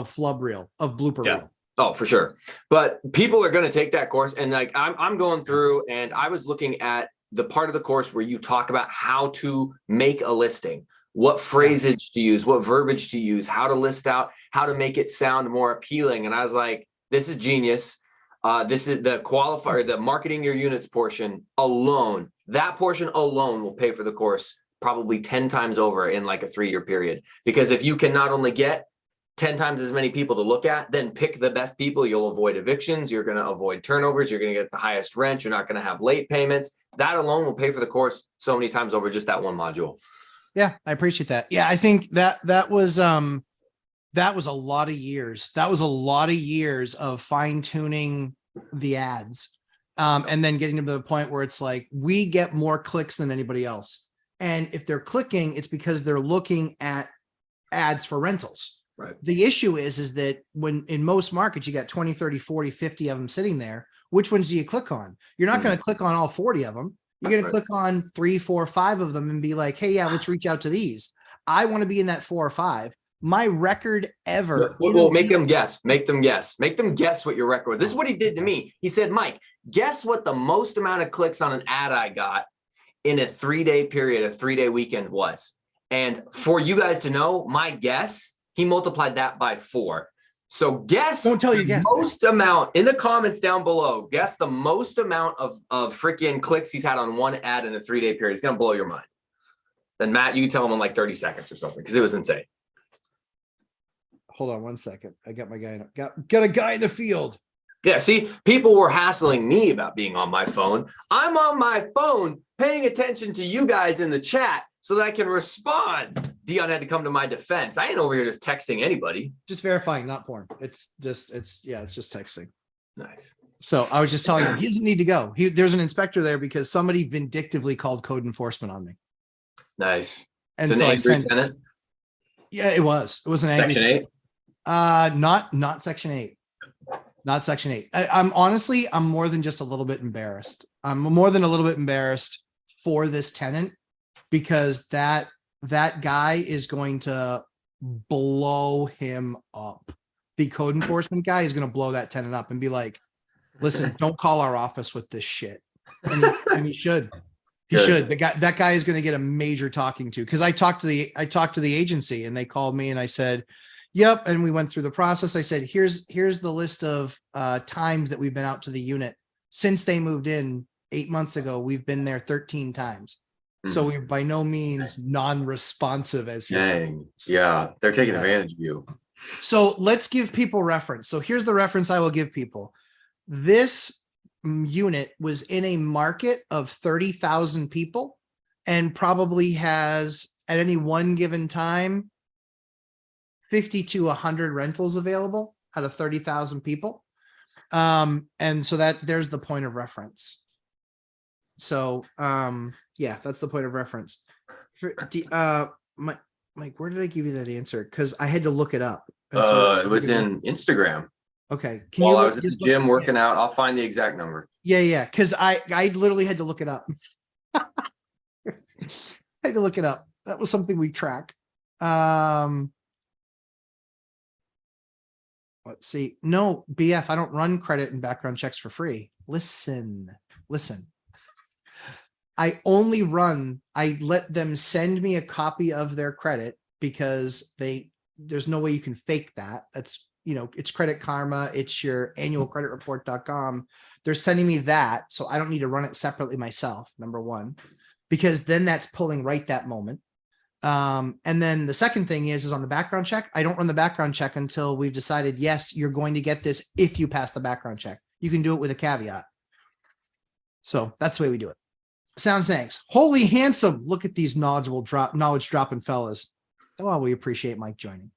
flub reel, of blooper reel. Oh, for sure. But people are going to take that course. And like, I'm going through and I was looking at the part of the course where you talk about how to make a listing, what phrasage to use, what verbiage to use, how to list out, how to make it sound more appealing. And I was like, this is genius. This is the qualifier, the marketing your units portion alone. That portion alone will pay for the course probably 10 times over in like a 3-year period. Because if you can not only get 10 times as many people to look at, then pick the best people, you'll avoid evictions, you're going to avoid turnovers, you're going to get the highest rent, you're not going to have late payments. That alone will pay for the course so many times over just that one module. Yeah, I appreciate that. Yeah, I think that was a lot of years. That was a lot of years of fine tuning the ads. And then getting to the point where it's like, we get more clicks than anybody else. And if they're clicking, it's because they're looking at ads for rentals. Right. The issue is that when in most markets, you got 20, 30, 40, 50 of them sitting there, which ones do you click on? You're not going to click on all 40 of them. You're going to click on 3, 4, 5 of them and be like, hey, yeah, let's reach out to these. I want to be in that 4 or 5. My record ever. Well, make them guess. Make them guess what your record was. This is what he did to me. He said, Mike, guess what the most amount of clicks on an ad I got in a 3-day period, a 3-day weekend was. And for you guys to know, my guess, he multiplied that by 4. So guess the most amount in the comments down below. Guess the most amount of freaking clicks he's had on one ad in a 3-day period. It's going to blow your mind. Then Matt, you can tell him in like 30 seconds or something because it was insane. Hold on 1 second. I got my guy. Got a guy in the field. Yeah, see, people were hassling me about being on my phone. I'm on my phone paying attention to you guys in the chat so that I can respond. Dion had to come to my defense. I ain't over here just texting anybody. Just verifying, not porn. It's just texting. Nice. So I was just telling him he doesn't need to go. There's an inspector there because somebody vindictively called code enforcement on me. Nice. And it's so an I sent. tenant? Yeah, it was. It was an angry. Section 8? Not section 8. Not section 8. I'm more than just a little bit embarrassed. I'm more than a little bit embarrassed for this tenant because that guy is going to blow him up. The code enforcement guy is going to blow that tenant up and be like, listen, don't call our office with this shit. And he should. He should. That guy is going to get a major talking to because I talked to the agency and they called me and I said, yep. And we went through the process. I said, here's the list of times that we've been out to the unit since they moved in 8 months ago. We've been there 13 times. So we're by no means non-responsive as Dang. Yeah, they're taking advantage of you. So let's give people reference. So here's the reference I will give people. This unit was in a market of 30,000 people and probably has at any one given time 50 to 100 rentals available out of 30,000 people. And so there's the point of reference. So yeah, that's the point of reference. Mike, where did I give you that answer? Because I had to look it up. It was in Instagram. Okay. While I was at the gym working out, I'll find the exact number. Yeah. Because I literally had to look it up. I had to look it up. That was something we track. Let's see. No, BF, I don't run credit and background checks for free. Listen. I let them send me a copy of their credit because there's no way you can fake that. That's, it's Credit Karma. It's your annualcreditreport.com. They're sending me that. So I don't need to run it separately myself. Number one, because then that's pulling right that moment. And then the second thing is on the background check. I don't run the background check until we've decided, yes, you're going to get this if you pass the background check. You can do it with a caveat. So that's the way we do it. Sounds thanks. Holy handsome. Look at these knowledge dropping fellas. Oh, we appreciate Mike joining.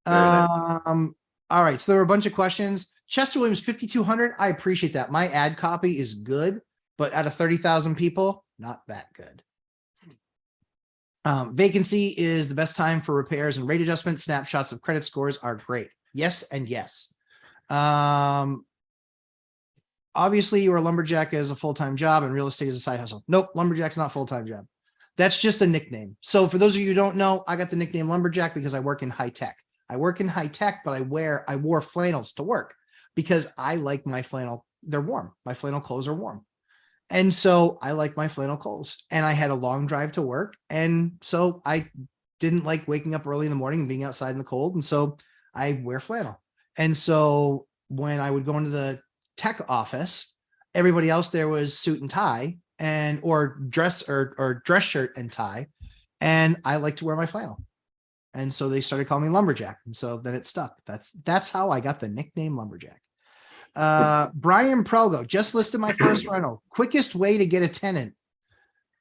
All right. So there were a bunch of questions. Chester Williams, 5,200. I appreciate that. My ad copy is good, but out of 30,000 people, not that good. Vacancy is the best time for repairs and rate adjustments. Snapshots of credit scores are great. Yes. And yes. Obviously you are a lumberjack as a full-time job and real estate is a side hustle. Nope. Lumberjack's not a full-time job. That's just a nickname. So for those of you who don't know, I got the nickname lumberjack because I work in high tech. I work in high tech, but I wore flannels to work because I like my flannel. They're warm. My flannel clothes are warm. And so I like my flannel clothes, and I had a long drive to work. And so I didn't like waking up early in the morning and being outside in the cold. And so I wear flannel. And so when I would go into the tech office, everybody else there was suit and tie or dress shirt and tie. And I like to wear my flannel. And so they started calling me lumberjack. And so then it stuck. That's how I got the nickname lumberjack. Brian Prelgo just listed my first rental. Quickest way to get a tenant.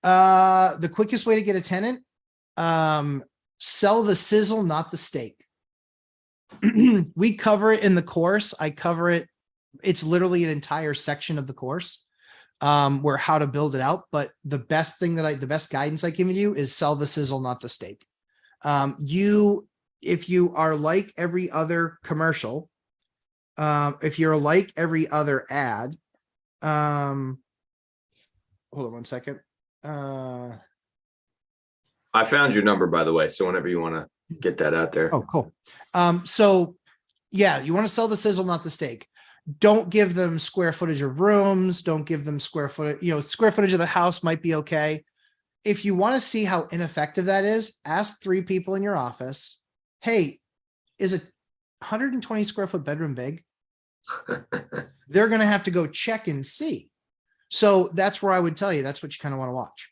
The quickest way to get a tenant, sell the sizzle, not the steak. We cover it in the course. I cover it. It's literally an entire section of the course, where how to build it out. But the best guidance I give you is sell the sizzle, not the steak. If you are like every other commercial, if you're like every other ad, hold on one second. I found your number, by the way. So whenever you want to get that out there. Oh, cool. So yeah, you want to sell the sizzle, not the steak. Don't give them square footage of rooms. Don't give them square footage of the house might be okay. If you want to see how ineffective that is, ask 3 people in your office. Hey, is a 120 square foot bedroom big? They're going to have to go check and see. So that's where I would tell you, that's what you kind of want to watch.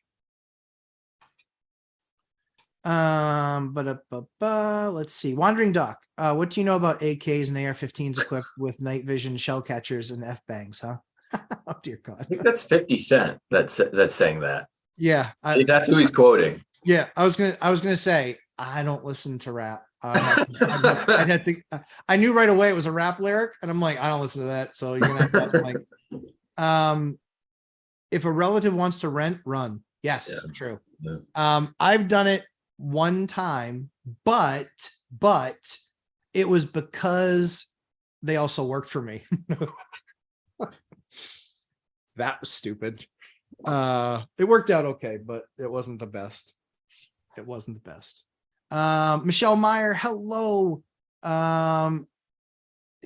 Let's see. Wandering Duck. What do you know about AKs and AR-15s equipped with night vision shell catchers and F-bangs, huh? Oh dear God. I think that's 50 Cent that's saying that. Yeah. That's who he's quoting. Yeah. I was gonna say, I don't listen to rap. I'd have to, I knew right away it was a rap lyric, and I'm like, I don't listen to that. So you're gonna have to ask Mike. If a relative wants to rent, run. Yes, Yeah. true. Yeah. I've done it one time, but it was because they also worked for me. That was stupid. It worked out okay, but it wasn't the best. It wasn't the best. Michelle Meyer, hello. I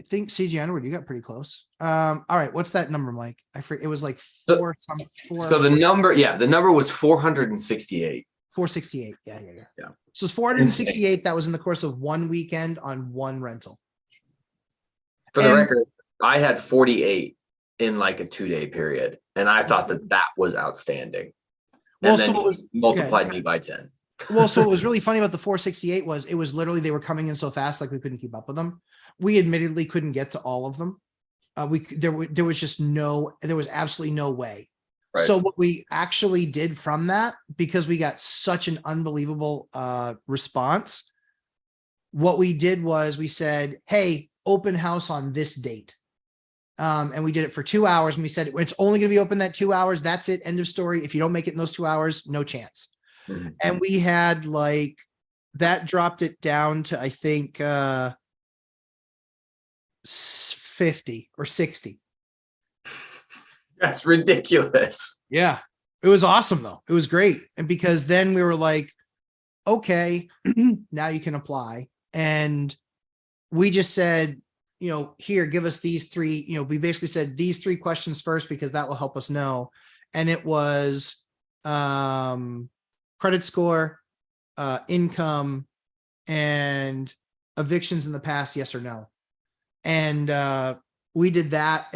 think CG Underwood, you got pretty close. All right, what's that number, Mike? I forget. It was like four. So the number was 468. 468. Yeah. Yeah. So it's 468. That was in the course of one weekend on one rental. For the record, I had 48 in like a 2-day period, and I thought that was outstanding. And then multiplied me by 10. Well, so what was really funny about the 468 was it was literally they were coming in so fast, like we couldn't keep up with them. We admittedly couldn't get to all of them. There was absolutely no way. Right. So what we actually did from that, because we got such an unbelievable response, what we did was we said, hey, open house on this date. And we did it for 2 hours, and we said it's only going to be open that 2 hours. That's it. End of story. If you don't make it in those 2 hours, no chance. Mm-hmm. And we had like that dropped it down to, I think, 50 or 60. That's ridiculous. Yeah. It was awesome though. It was great. And because then we were like, okay, now you can apply. And we just said, here, give us these 3, we basically said these 3 questions first, because that will help us know. And it was, credit score, income, and evictions in the past, yes or no. And, we did that.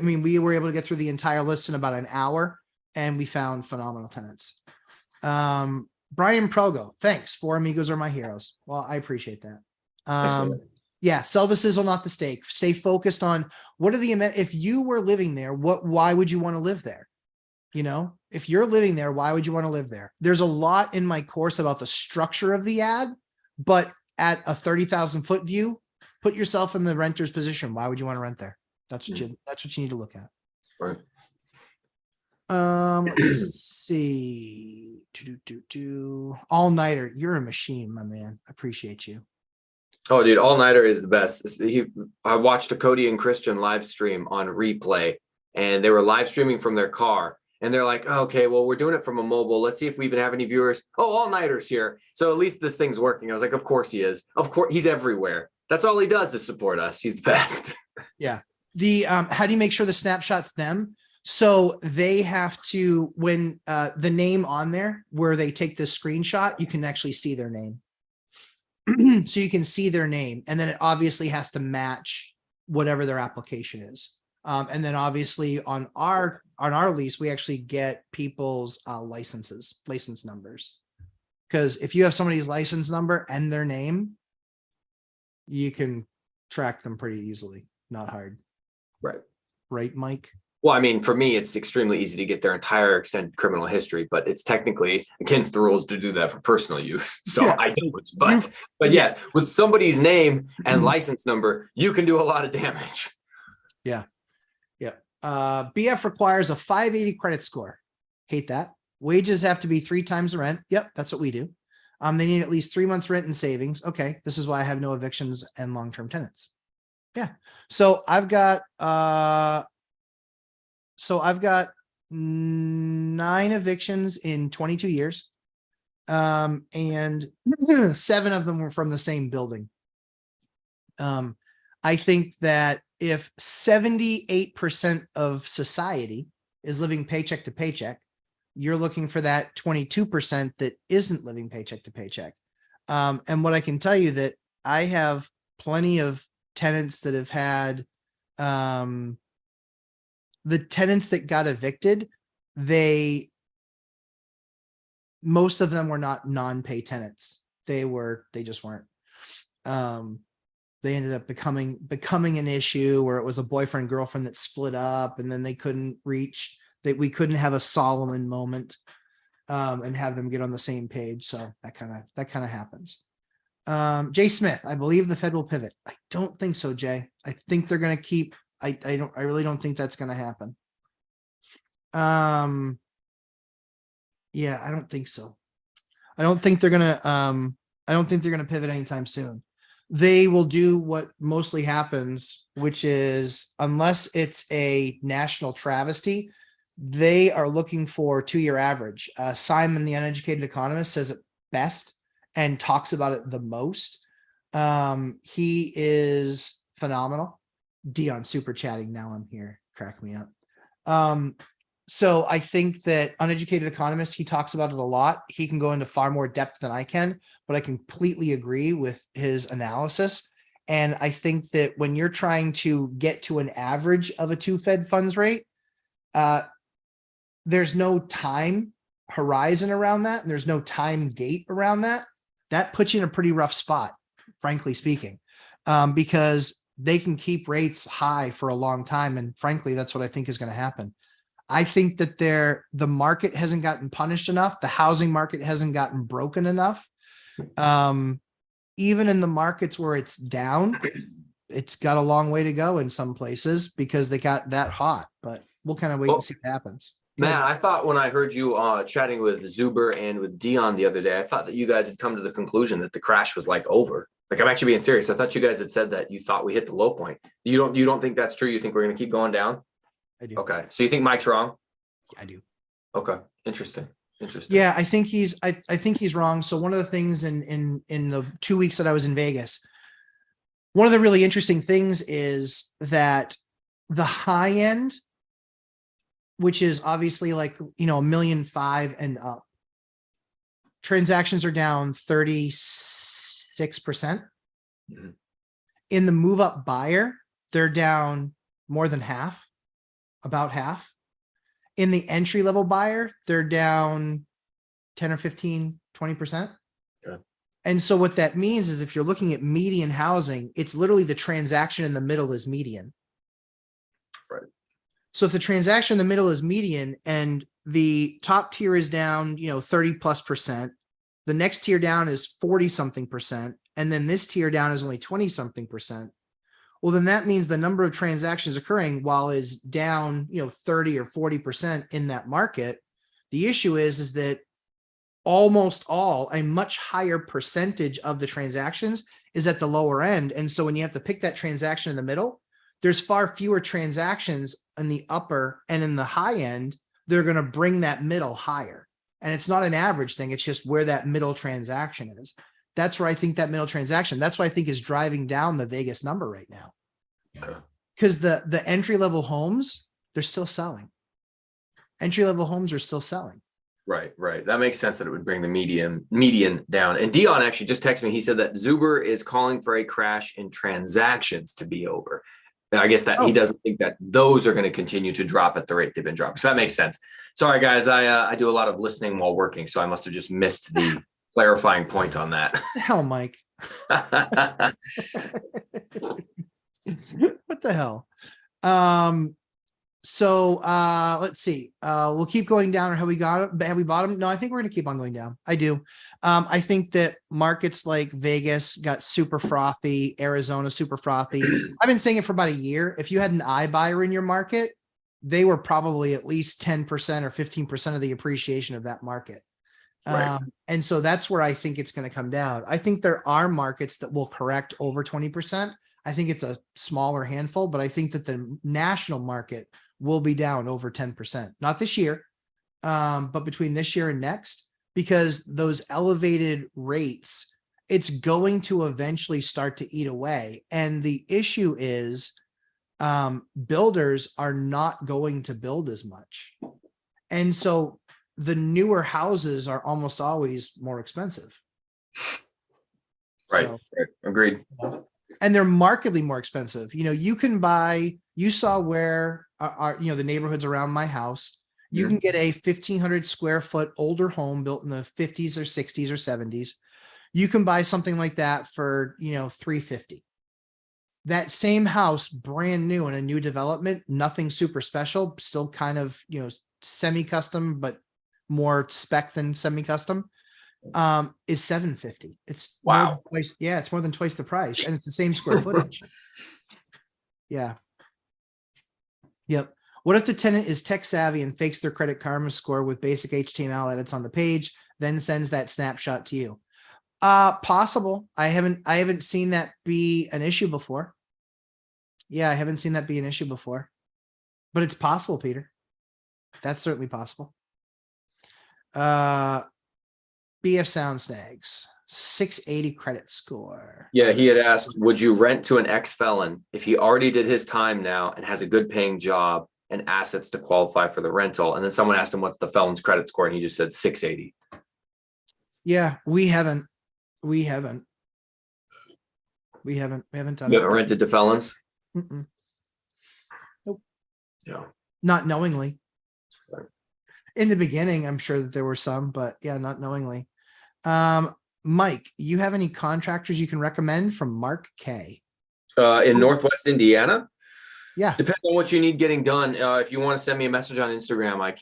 We were able to get through the entire list in about an hour, and we found phenomenal tenants. Brian Progo, thanks. 4 amigos are my heroes. Well, I appreciate that. Yeah, sell the sizzle, not the steak. Stay focused on what are the if you were living there, why would you want to live there? If you're living there, why would you want to live there? There's a lot in my course about the structure of the ad, but at a 30,000 foot view, put yourself in the renter's position. Why would you want to rent there? That's what you need to look at. Right. Let's see. All-nighter. You're a machine, my man. I appreciate you. Oh, dude, All Nighter is the best. I watched a Cody and Christian live stream on replay, and they were live streaming from their car. And they're like, oh, okay, well, we're doing it from a mobile. Let's see if we even have any viewers. Oh, All Nighter's here. So at least this thing's working. I was like, of course he is. Of course, he's everywhere. That's all he does is support us. He's the best. Yeah. The how do you make sure the snapshot's them? So they have to, when the name on there where they take the screenshot, you can actually see their name. So you can see their name, and then it obviously has to match whatever their application is. And then obviously on our lease, we actually get people's license numbers. Because if you have somebody's license number and their name, you can track them pretty easily. Not hard. Right. Right, Mike? Well, I mean, for me, it's extremely easy to get their entire extended criminal history, but it's technically against the rules to do that for personal use. So Yeah. I don't. But yes, with somebody's name and license number, you can do a lot of damage. Yeah. Yeah. BF requires a 580 credit score. Hate that. Wages have to be 3 times the rent. Yep, that's what we do. They need at least 3 months rent and savings. Okay, this is why I have no evictions and long-term tenants. Yeah. So I've got 9 evictions in 22 years. And 7 of them were from the same building. I think that if 78% of society is living paycheck to paycheck, you're looking for that 22% that isn't living paycheck to paycheck. And what I can tell you that I have plenty of tenants that have had, the tenants that got evicted, most of them were not non-pay tenants. They just weren't. They ended up becoming an issue where it was a boyfriend girlfriend that split up, and then we couldn't have a Solomon moment and have them get on the same page. So that kind of happens. Jay Smith, I believe the Fed will pivot. I don't think so, Jay. I think they're going to keep. I really don't think that's going to happen. Yeah, I don't think so. I don't think they're going to pivot anytime soon. They will do what mostly happens, which is, unless it's a national travesty, they are looking for 2-year average. Simon, the uneducated economist, says it best and talks about it the most. He is phenomenal. Dion super chatting now. I'm here. Crack me up. So I think that uneducated economist, he talks about it a lot. He can go into far more depth than I can, but I completely agree with his analysis. And I think that when you're trying to get to an average of a 2 Fed funds rate, there's no time horizon around that. And there's no time gate around that. That puts you in a pretty rough spot, frankly speaking, because they can keep rates high for a long time. And frankly, that's what I think is going to happen. I think that the market hasn't gotten punished enough. The housing market hasn't gotten broken enough. Even in the markets where it's down, it's got a long way to go in some places because they got that hot, but we'll kind of wait and see what happens. Matt, I thought when I heard you chatting with Zuber and with Dion the other day, I thought that you guys had come to the conclusion that the crash was like over. Like, I'm actually being serious. I thought you guys had said that you thought we hit the low point. You don't think that's true? You think we're going to keep going down? I do. Okay. So you think Mike's wrong? I do. Okay. Interesting. Yeah, I think he's wrong. So one of the things in the 2 weeks that I was in Vegas, one of the really interesting things is that the high end, which is obviously like, $1.5 million and up, transactions are down 36%. Mm-hmm. In the move up buyer, they're down more than half, about half. In the entry level buyer, they're down 10 or 15, 20%. Okay. And so what that means is if you're looking at median housing, it's literally the transaction in the middle is median. Right. So if the transaction in the middle is median and the top tier is down, 30+%, the next tier down is 40 something percent, and then this tier down is only 20 something percent. Well, then that means the number of transactions occurring while is down, 30 or 40% in that market. The issue is that almost all, a much higher percentage of the transactions is at the lower end. And so when you have to pick that transaction in the middle, there's far fewer transactions in the upper and in the high end. They're going to bring that middle higher. And it's not an average thing. It's just where that middle transaction is. That's where I think that middle transaction, that's what I think is driving down the Vegas number right now. Okay. Because the entry level homes, they're still selling. Entry level homes are still selling. Right, right. That makes sense that it would bring the median down. And Dion actually just texted me. He said that Zuber is calling for a crash in transactions to be over. And I guess that he doesn't think that those are going to continue to drop at the rate they've been dropping. So that makes sense. Sorry, guys. I do a lot of listening while working, so I must have just missed the clarifying point on that. What the hell, Mike? What the hell? So let's see. We'll keep going down, or have we bottomed? No, I think we're going to keep on going down. I do. I think that markets like Vegas got super frothy, Arizona super frothy. I've been saying it for about a year. If you had an iBuyer in your market, they were probably at least 10% or 15% of the appreciation of that market. Right. And so that's where I think it's going to come down. I think there are markets that will correct over 20%. I think it's a smaller handful, but I think that the national market will be down over 10%, not this year, but between this year and next, because those elevated rates, it's going to eventually start to eat away. And the issue is builders are not going to build as much. And so the newer houses are almost always more expensive. Right. So, Right. Agreed. and they're markedly more expensive. You know, you can buy, you saw where are, you know, the neighborhoods around my house, you can get a 1,500 square foot older home built in the 50s or 60s or 70s. You can buy something like that for, you know, $350. That same house, brand new in a new development, nothing super special, still kind of, you know, semi-custom, but more spec than semi-custom, is $750. It's more than Wow. twice, yeah, it's more than twice the price, and it's the same square footage. Yeah. Yep. What if the tenant is tech savvy and fakes their Credit Karma score with basic HTML edits on the page, then sends that snapshot to you? Possible. I haven't seen that be an issue before. Yeah, I haven't seen that be an issue before, but it's possible, Peter. That's certainly possible. BF Sound Snags, 680 credit score. Yeah, he had asked, would you rent to an ex-felon if he already did his time now and has a good paying job and assets to qualify for the rental? And then someone asked him, what's the felon's credit score? And he just said 680. Yeah, we haven't done You haven't it. rented to felons? Mm-mm. Nope. Yeah. Not knowingly. Right. In the beginning, I'm sure that there were some, but yeah, not knowingly. Mike, you have any contractors you can recommend? From Mark K. In Northwest Indiana? Yeah. Depends on what you need getting done. If you want to send me a message on Instagram, I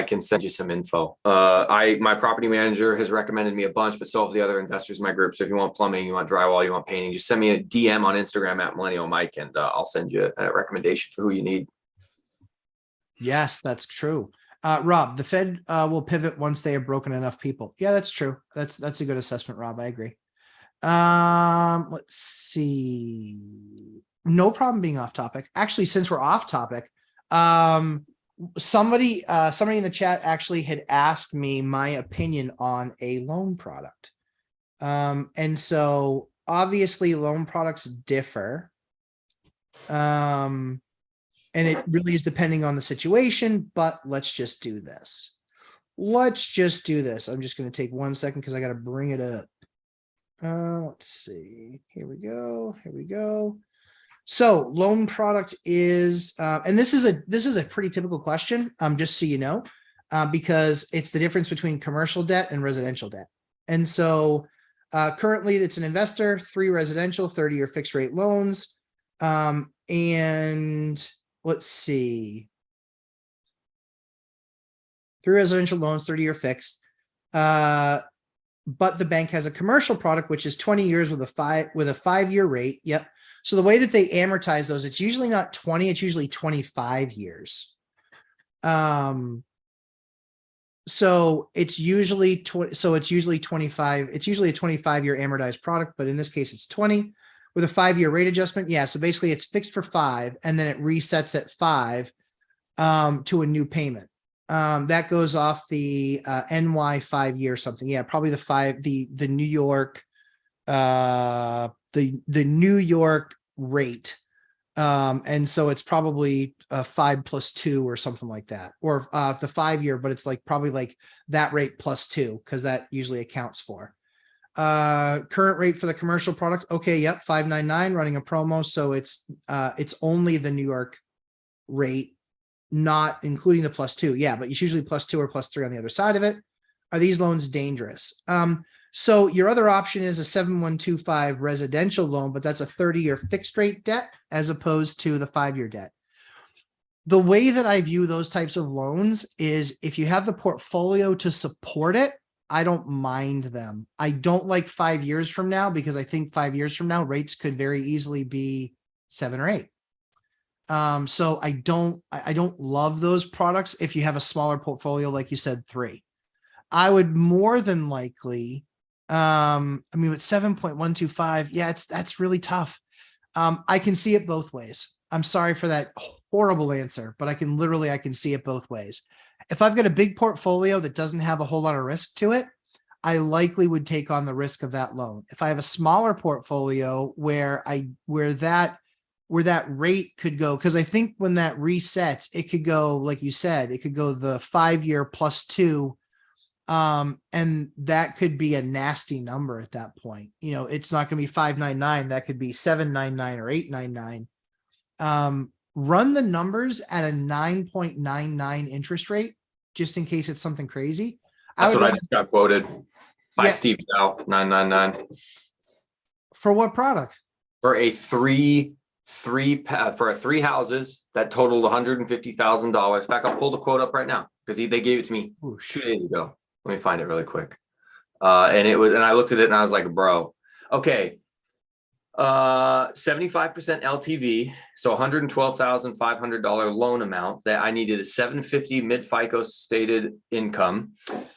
can send you some info. My property manager has recommended me a bunch, but so have the other investors in my group. So if you want plumbing, you want drywall, you want painting, just send me a DM on Instagram at Millennial Mike, and I'll send you a recommendation for who you need. Yes, that's true. Rob, the Fed will pivot once they have broken enough people. Yeah, that's true. That's a good assessment, Rob. I agree. Let's see. No problem being off topic. Actually, since we're off topic, somebody in the chat actually had asked me my opinion on a loan product. And so obviously loan products differ. And it really is depending on the situation, but let's just do this. I'm just going to take 1 second because I got to bring it up. Let's see. Here we go. So loan product is, and this is a pretty typical question, just so you know, because it's the difference between commercial debt and residential debt. And so currently it's an investor, 3 residential, 30-year fixed rate loans. And let's see. 3 residential loans, 30-year fixed. But the bank has a commercial product, which is 20 years with a 5-year rate. Yep. So the way that they amortize those, it's usually not 20, it's usually 25 years. So it's usually it's usually 25. It's usually a 25-year amortized product, but in this case, it's 20 with a 5-year rate adjustment. Yeah. So basically it's fixed for 5 and then it resets at 5 to a new payment. That goes off the NY 5-year something. Yeah, probably the New York, the New York rate. And so it's probably 5 plus 2 or something like that, or the 5-year, but it's like probably like that rate plus 2, because that usually accounts for current rate for the commercial product. Okay, yep, 599 running a promo, so it's only the New York rate, not including the plus 2. Yeah, but it's usually plus 2 or plus 3 on the other side of it. Are these loans dangerous? So your other option is a 7125 residential loan, but that's a 30-year fixed rate debt as opposed to the 5-year debt. The way that I view those types of loans is if you have the portfolio to support it, I don't mind them. I don't like 5 years from now, because I think 5 years from now rates could very easily be 7 or 8. So I don't love those products if you have a smaller portfolio, like you said, 3. I would more than likely, I mean, with 7.125, yeah, that's really tough. I can see it both ways. I'm sorry for that horrible answer, but I can see it both ways. If I've got a big portfolio that doesn't have a whole lot of risk to it, I likely would take on the risk of that loan. If I have a smaller portfolio where that rate could go, because I think when that resets, it could go, like you said, it could go the 5-year plus 2. And that could be a nasty number at that point. You know, it's not going to be 599. That could be 799 or 899. Run the numbers at a 9.99 interest rate, just in case it's something crazy. That's what I just got quoted by Steve Dow, 999. For what product? For a three houses that totaled $150,000. In fact, I'll pull the quote up right now because they gave it to me 2 days ago. Let me find it really quick. And I looked at it and I was like, bro, okay. 75% LTV. So $112,500 loan amount that I needed, a 750 mid FICO stated income.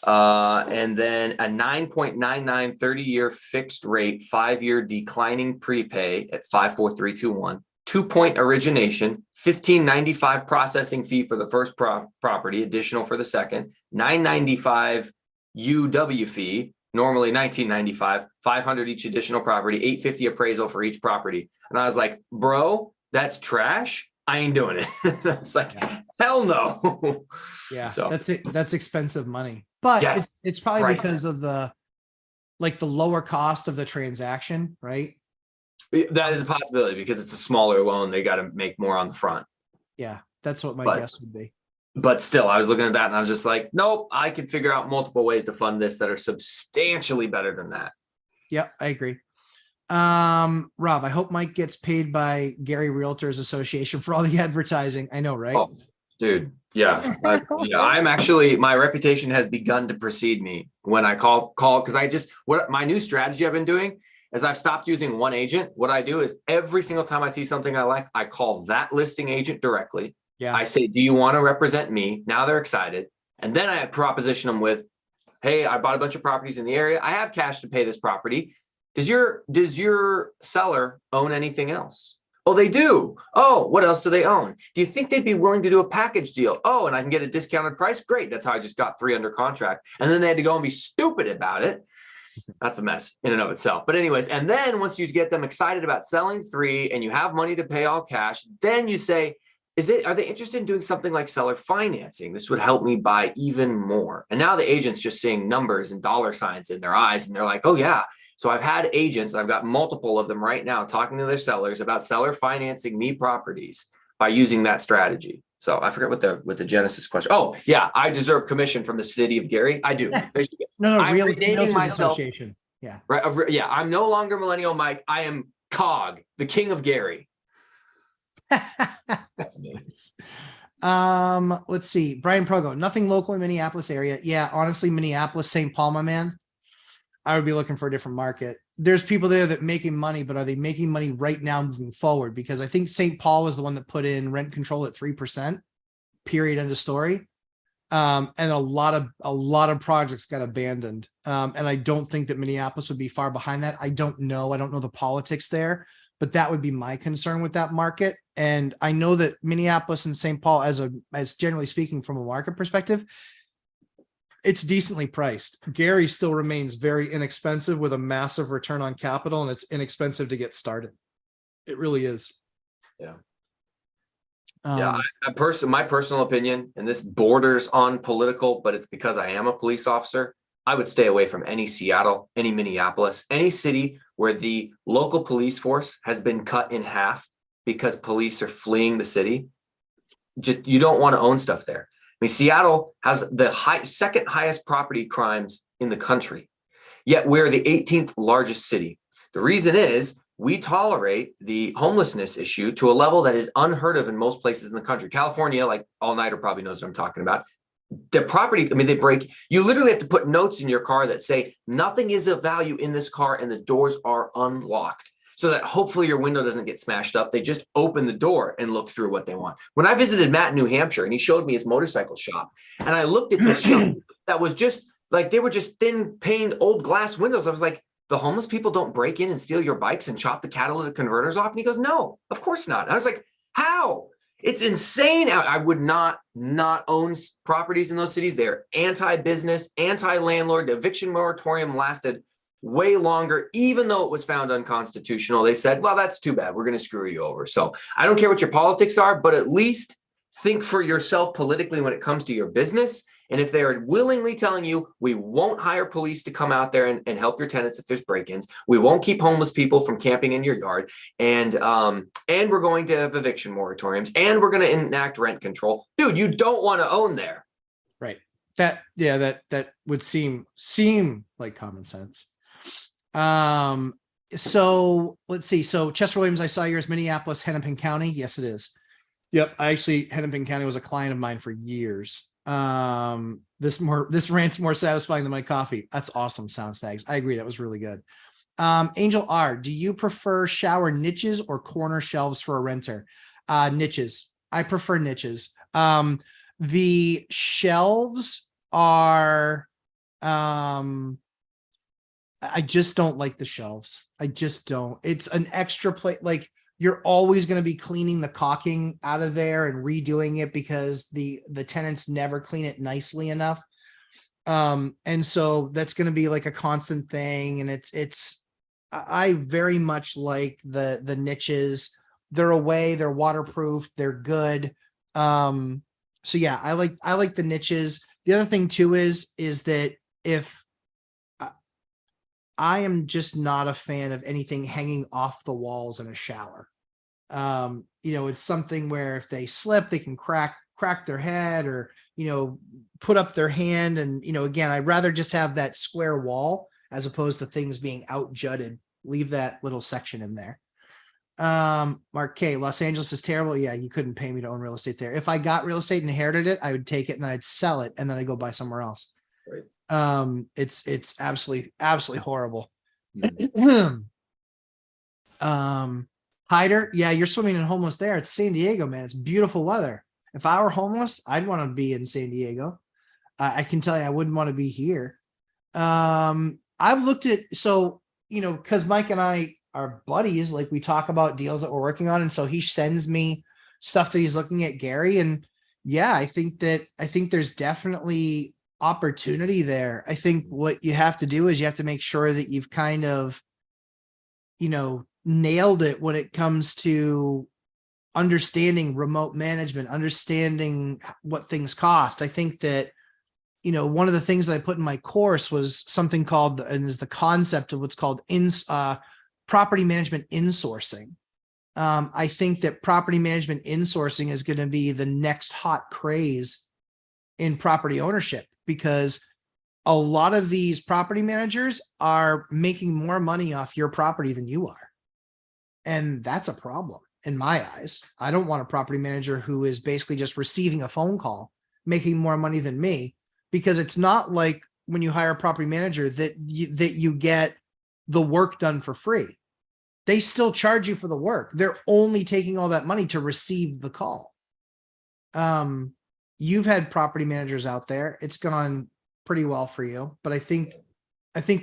And then a 9.99 30-year fixed rate, 5-year declining prepay at 54321. 2-point origination, $15.95 processing fee for the first property, additional for the second, $9.95 UW fee, normally $19.95, $500 each additional property, $850 appraisal for each property. And I was like, bro, that's trash. I ain't doing it. I was like, hell no. Yeah, so that's expensive money, but yes, it's probably because of the lower cost of the transaction, right? That is a possibility because it's a smaller loan. They got to make more on the front. Yeah, that's what my guess would be. But still, I was looking at that and I was just like, nope, I could figure out multiple ways to fund this that are substantially better than that. Yeah, I agree. Rob, I hope Mike gets paid by Gary Realtors Association for all the advertising. I know, right? Oh, dude. Yeah. I'm actually, my reputation has begun to precede me when I call because what my new strategy I've been doing is I've stopped using one agent. What I do is every single time I see something I like, I call that listing agent directly. Yeah. I say, do you want to represent me? Now they're excited. And then I proposition them with, hey, I bought a bunch of properties in the area. I have cash to pay this property. Does your seller own anything else? Oh, they do. Oh, what else do they own? Do you think they'd be willing to do a package deal? Oh, and I can get a discounted price? Great. That's how I just got 3 under contract. And then they had to go and be stupid about it. That's a mess in and of itself. But anyways, and then once you get them excited about selling 3 and you have money to pay all cash, then you say, are they interested in doing something like seller financing? This would help me buy even more. And now the agent's just seeing numbers and dollar signs in their eyes. And they're like, oh yeah. So I've had agents, and I've got multiple of them right now talking to their sellers about seller financing me properties by using that strategy. So I forget what the genesis question. Oh yeah. I deserve commission from the city of Gary. I do. No, I'm Realtors renaming myself. Association. Yeah. Right. Yeah. I'm no longer Millennial Mike. I am Cog, the king of Gary. That's nice. Let's see. Brian Progo, nothing local in Minneapolis area. Yeah, honestly, Minneapolis, St. Paul, my man. I would be looking for a different market. There's people there that making money, but are they making money right now moving forward? Because I think St. Paul is the one that put in rent control at 3%. Period. End of story. And a lot of projects got abandoned. And I don't think that Minneapolis would be far behind that. I don't know the politics there, but that would be my concern with that market. And I know that Minneapolis and St. Paul, as generally speaking, from a market perspective, it's decently priced. Gary still remains very inexpensive with a massive return on capital, and it's inexpensive to get started. It really is. Yeah. Um, My personal opinion, and this borders on political, but it's because I am a police officer. I would stay away from any Seattle, any Minneapolis, any city where the local police force has been cut in half because police are fleeing the city. You don't want to own stuff there. I mean, Seattle has the second highest property crimes in the country, yet we're the 18th largest city. The reason is we tolerate the homelessness issue to a level that is unheard of in most places in the country. California, like All Nighter probably knows what I'm talking about. The property, I mean, they break, you literally have to put notes in your car that say nothing is of value in this car and the doors are unlocked, so that hopefully your window doesn't get smashed up. They just open the door and look through what they want. When I visited Matt in New Hampshire and he showed me his motorcycle shop, and I looked at this shop that was just like, they were just thin paned old glass windows. I was like, the homeless people don't break in and steal your bikes and chop the catalytic converters off? And he goes, no, of course not. And I was like, how? It's insane. I would not own properties in those cities. They're anti-business, anti-landlord. The eviction moratorium lasted way longer, even though it was found unconstitutional. They said, well, that's too bad. We're going to screw you over. So I don't care what your politics are, but at least think for yourself politically when it comes to your business. And if they are willingly telling you, we won't hire police to come out there and help your tenants if there's break-ins, we won't keep homeless people from camping in your yard, and we're going to have eviction moratoriums, and we're going to enact rent control, dude, you don't want to own there. Right. That would seem like common sense. So let's see. So Chester Williams, I saw yours, Minneapolis, Hennepin County. Yes, it is. Yep. Hennepin County was a client of mine for years. This rant's more satisfying than my coffee. That's awesome. Sound Stags. I agree. That was really good. Angel R, do you prefer shower niches or corner shelves for a renter? Niches. I prefer niches. The shelves are, I just don't like the shelves. I just don't. It's an extra plate. Like, you're always going to be cleaning the caulking out of there and redoing it because the tenants never clean it nicely enough. And so that's going to be like a constant thing. And I very much like the niches. They're away, they're waterproof, they're good. So yeah, I like the niches. The other thing too is that if I am just not a fan of anything hanging off the walls in a shower. It's something where if they slip, they can crack their head or, put up their hand. And, again, I'd rather just have that square wall as opposed to things being out jutted. Leave that little section in there. Mark K, Los Angeles is terrible. Yeah, you couldn't pay me to own real estate there. If I got real estate and inherited it, I would take it and then I'd sell it and then I'd go buy somewhere else. Right. It's absolutely horrible. Hyder, yeah, you're swimming in homeless there. It's San Diego, man. It's beautiful weather. If I were homeless, I'd want to be in San Diego. I can tell you, I wouldn't want to be here. I've looked at, because Mike and I are buddies, like we talk about deals that we're working on, and so he sends me stuff that he's looking at, Gary, and yeah, I think there's definitely opportunity there. I think what you have to do is you have to make sure that you've kind of, nailed it when it comes to understanding remote management, understanding what things cost. I think that, one of the things that I put in my course was something called, and is the concept of what's called property management insourcing. I think that property management insourcing is going to be the next hot craze in property ownership, because a lot of these property managers are making more money off your property than you are. And that's a problem in my eyes. I don't want a property manager who is basically just receiving a phone call, making more money than me, because it's not like when you hire a property manager that you get the work done for free. They still charge you for the work. They're only taking all that money to receive the call. you've had property managers out there. It's gone pretty well for you, but I think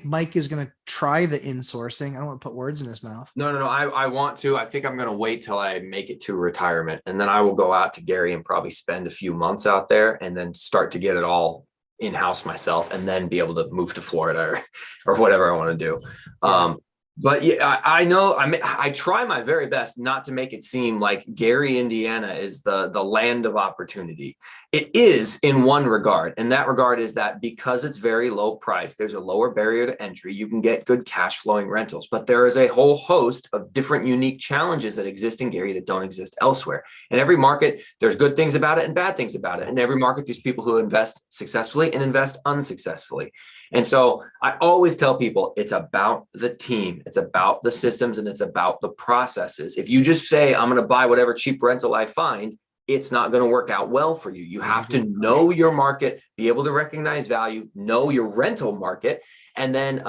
Mike is going to try the insourcing. I don't want to put words in his mouth. No. I want to. I think I'm going to wait till I make it to retirement, and then I will go out to Gary and probably spend a few months out there, and then start to get it all in-house myself, and then be able to move to Florida or whatever I want to do. Yeah. But yeah, I know. I try my very best not to make it seem like Gary, Indiana is the land of opportunity. It is in one regard, and that regard is that because it's very low price, there's a lower barrier to entry. You can get good cash flowing rentals, but there is a whole host of different unique challenges that exist in Gary that don't exist elsewhere. In every market, there's good things about it and bad things about it. In every market, there's people who invest successfully and invest unsuccessfully. And so I always tell people it's about the team, it's about the systems, and it's about the processes. If you just say, I'm going to buy whatever cheap rental I find, it's not going to work out well for you. You have to know your market, be able to recognize value, know your rental market, and then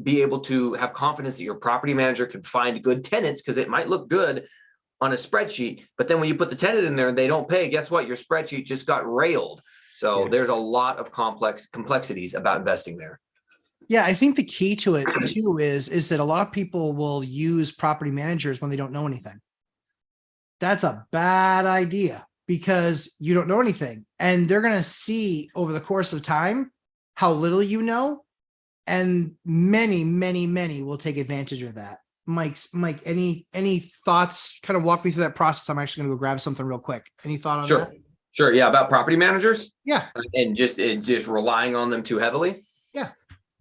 be able to have confidence that your property manager can find good tenants, because it might look good on a spreadsheet, but then when you put the tenant in there and they don't pay, guess what? Your spreadsheet just got railed. So there's a lot of complexities about investing there. Yeah, I think the key to it too is that a lot of people will use property managers when they don't know anything. That's a bad idea, because you don't know anything, and they're going to see over the course of time how little you know, and many will take advantage of that. Mike, any thoughts? Kind of walk me through that process. I'm actually going to go grab something real quick. Any thought on that? Sure. Yeah. About property managers. Yeah. And just relying on them too heavily. Yeah.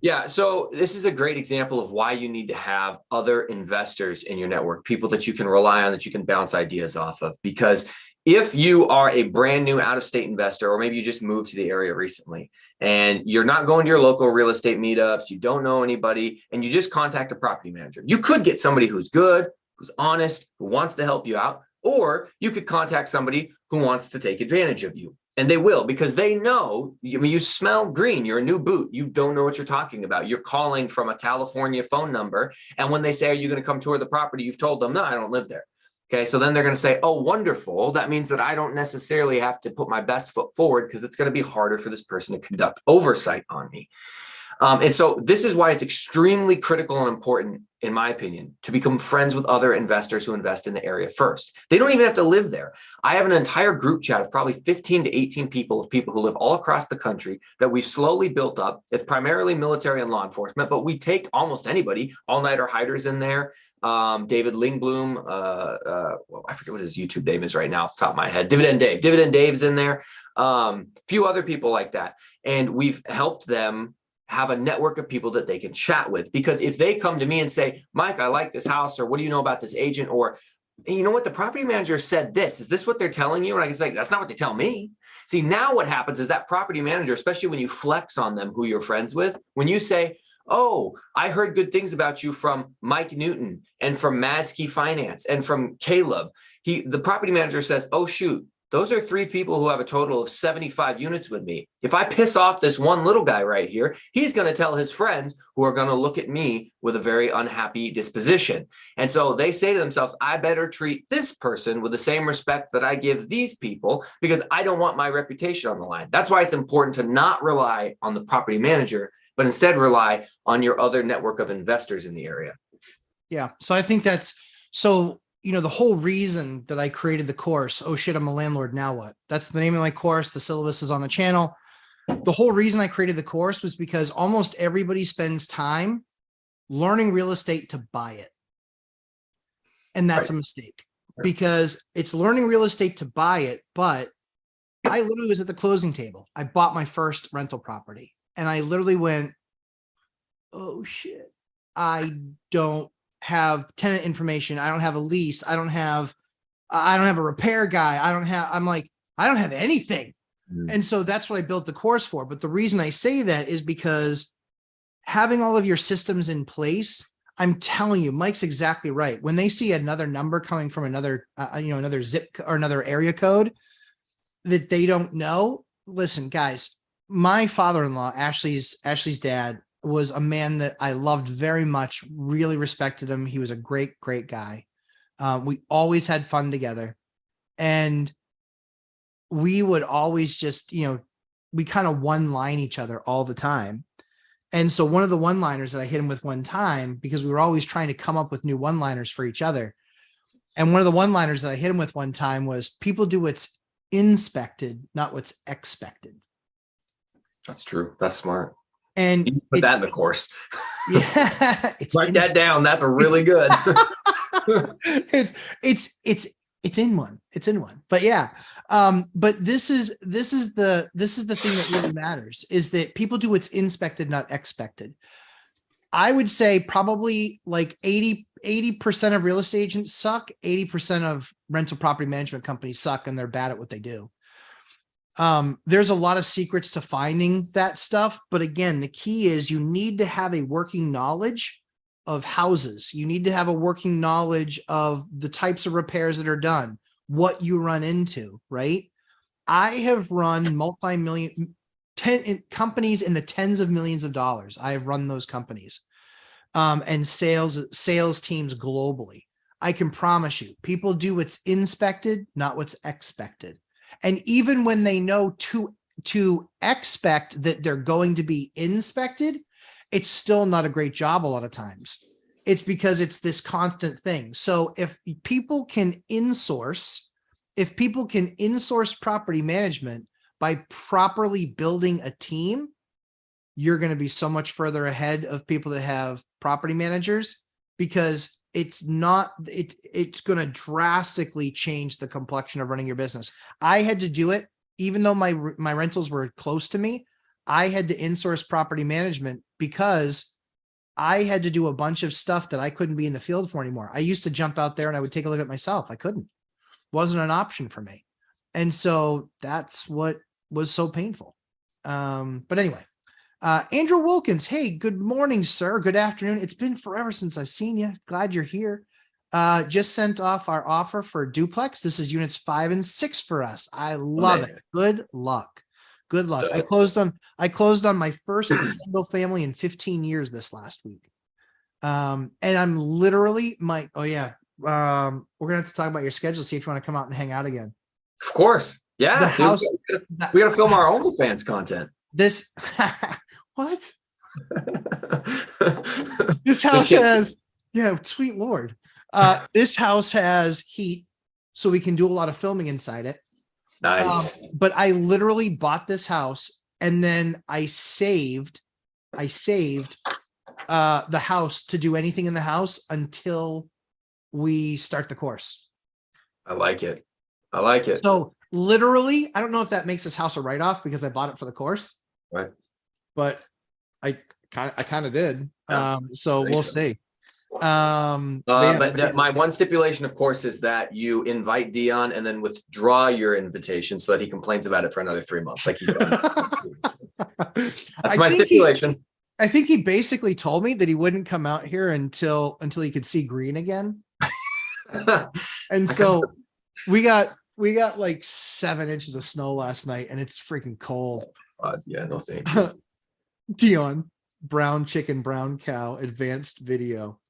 Yeah. So this is a great example of why you need to have other investors in your network, people that you can rely on, that you can bounce ideas off of. Because if you are a brand new out-of-state investor, or maybe you just moved to the area recently and you're not going to your local real estate meetups, you don't know anybody, and you just contact a property manager, you could get somebody who's good, who's honest, who wants to help you out. Or you could contact somebody who wants to take advantage of you, and they will, because they know, I mean, you smell green, you're a new boot, you don't know what you're talking about. You're calling from a California phone number. And when they say, are you going to come tour the property? You've told them, no, I don't live there. Okay. So then they're going to say, oh, wonderful. That means that I don't necessarily have to put my best foot forward, because it's going to be harder for this person to conduct oversight on me. And so this is why it's extremely critical and important, in my opinion, to become friends with other investors who invest in the area first. They don't even have to live there. I have an entire group chat of probably 15 to 18 people who live all across the country that we've slowly built up. It's primarily military and law enforcement, but we take almost anybody. All-nighter hiders in there. David Lingblom, well, I forget what his YouTube name is right now off the top of my head. Dividend Dave's in there. Few other people like that. And we've helped them have a network of people that they can chat with. Because if they come to me and say, Mike, I like this house, or what do you know about this agent? Or, hey, you know what, the property manager said this. Is this what they're telling you? And I can say, that's not what they tell me. See, now what happens is that property manager, especially when you flex on them who you're friends with, when you say, oh, I heard good things about you from Mike Newton and from Maskey Finance and from Caleb. The property manager says, oh, shoot, those are 3 people who have a total of 75 units with me. If I piss off this one little guy right here, he's going to tell his friends, who are going to look at me with a very unhappy disposition. And so they say to themselves, I better treat this person with the same respect that I give these people, because I don't want my reputation on the line. That's why it's important to not rely on the property manager, but instead rely on your other network of investors in the area. Yeah. So I think that's so. The whole reason that I created the course, oh shit, I'm a landlord, now what? That's the name of my course. The syllabus is on the channel. The whole reason I created the course was because almost everybody spends time learning real estate to buy it. And that's a mistake, because it's learning real estate to buy it. But I literally was at the closing table. I bought my first rental property, and I literally went, oh shit, I don't have tenant information. I don't have a lease. I don't have a repair guy. I don't have anything. And so that's what I built the course for. But the reason I say that is because having all of your systems in place, I'm telling you, Mike's exactly right. When they see another number coming from another, another zip or another area code that they don't know, listen, guys, my father-in-law, Ashley's dad, was a man that I loved very much, really respected him. He was a great, great guy. We always had fun together. And we would always just, we kind of one line each other all the time. And so one of the one-liners that I hit him with one time, because we were always trying to come up with new one-liners for each other. And one of the one-liners that I hit him with one time was, people do what's inspected, not what's expected. That's true. That's smart. And you put that in the course. Yeah. Write that down. That's a really good. It's in one. It's in one. But yeah. But this is the thing that really matters, is that people do what's inspected, not expected. I would say probably like 80% of real estate agents suck. 80% of rental property management companies suck, and they're bad at what they do. There's a lot of secrets to finding that stuff. But again, the key is you need to have a working knowledge of houses. You need to have a working knowledge of the types of repairs that are done, what you run into, right? I have run multi-million companies in the tens of millions of dollars. I have run those companies, and sales teams globally. I can promise you, people do what's inspected, not what's expected. And even when they know to expect that they're going to be inspected, it's still not a great job a lot of times. It's because it's this constant thing. So if people can insource property management by properly building a team, you're going to be so much further ahead of people that have property managers, because it's going to drastically change the complexion of running your business. I had to do it, even though my rentals were close to me. I had to insource property management because I had to do a bunch of stuff that I couldn't be in the field for anymore. I used to jump out there and I would take a look at myself. I couldn't. Wasn't an option for me. And so that's what was so painful. But anyway, Andrew Wilkins, hey, good morning, sir. Good afternoon. It's been forever since I've seen you. Glad you're here. Just sent off our offer for duplex. This is units 5 and 6 for us. I love it. Good luck. Good luck. I closed on my first single family in 15 years this last week. And I'm literally we're gonna have to talk about your schedule, see if you want to come out and hang out again. Of course. Yeah. The house, we gotta film our OnlyFans content. This what? This house has, sweet Lord. This house has heat, so we can do a lot of filming inside it. Nice. But I literally bought this house, and then I saved the house to do anything in the house until we start the course. I like it. I like it. So literally, I don't know if that makes this house a write-off because I bought it for the course. Right. But I kind of did. Yeah, so we'll see. But my one stipulation, of course, is that you invite Dion and then withdraw your invitation so that he complains about it for another 3 months. Like he's done. That's my stipulation. I think he basically told me that he wouldn't come out here until he could see green again. And so we got like 7 inches of snow last night, and it's freaking cold. Yeah, no thank you. Dion, brown chicken, brown cow, advanced video.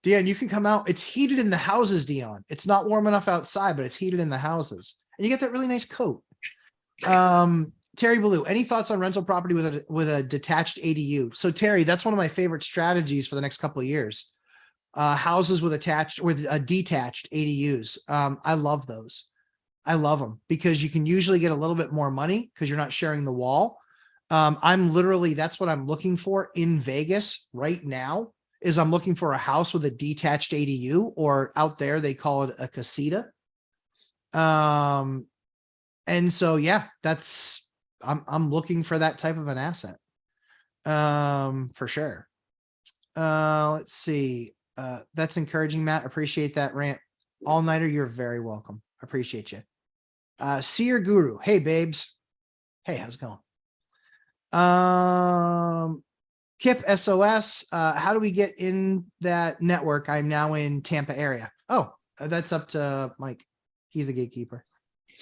Dion, you can come out. It's heated in the houses, Dion. It's not warm enough outside, but it's heated in the houses. And you get that really nice coat. Terry Ballou, any thoughts on rental property with a detached ADU? So Terry, that's one of my favorite strategies for the next couple of years. Houses with detached ADUs. I love those. I love them because you can usually get a little bit more money because you're not sharing the wall. That's what I'm looking for in Vegas right now. Is I'm looking for a house with a detached ADU, or out there they call it a casita. And so I'm looking for that type of an asset. For sure. Let's see. That's encouraging, Matt. Appreciate that rant. All-nighter, you're very welcome. Appreciate you. Seer Guru. Hey, babes. Hey, how's it going? Kip SOS. How do we get in that network? I'm now in Tampa area. Oh, that's up to Mike. He's the gatekeeper.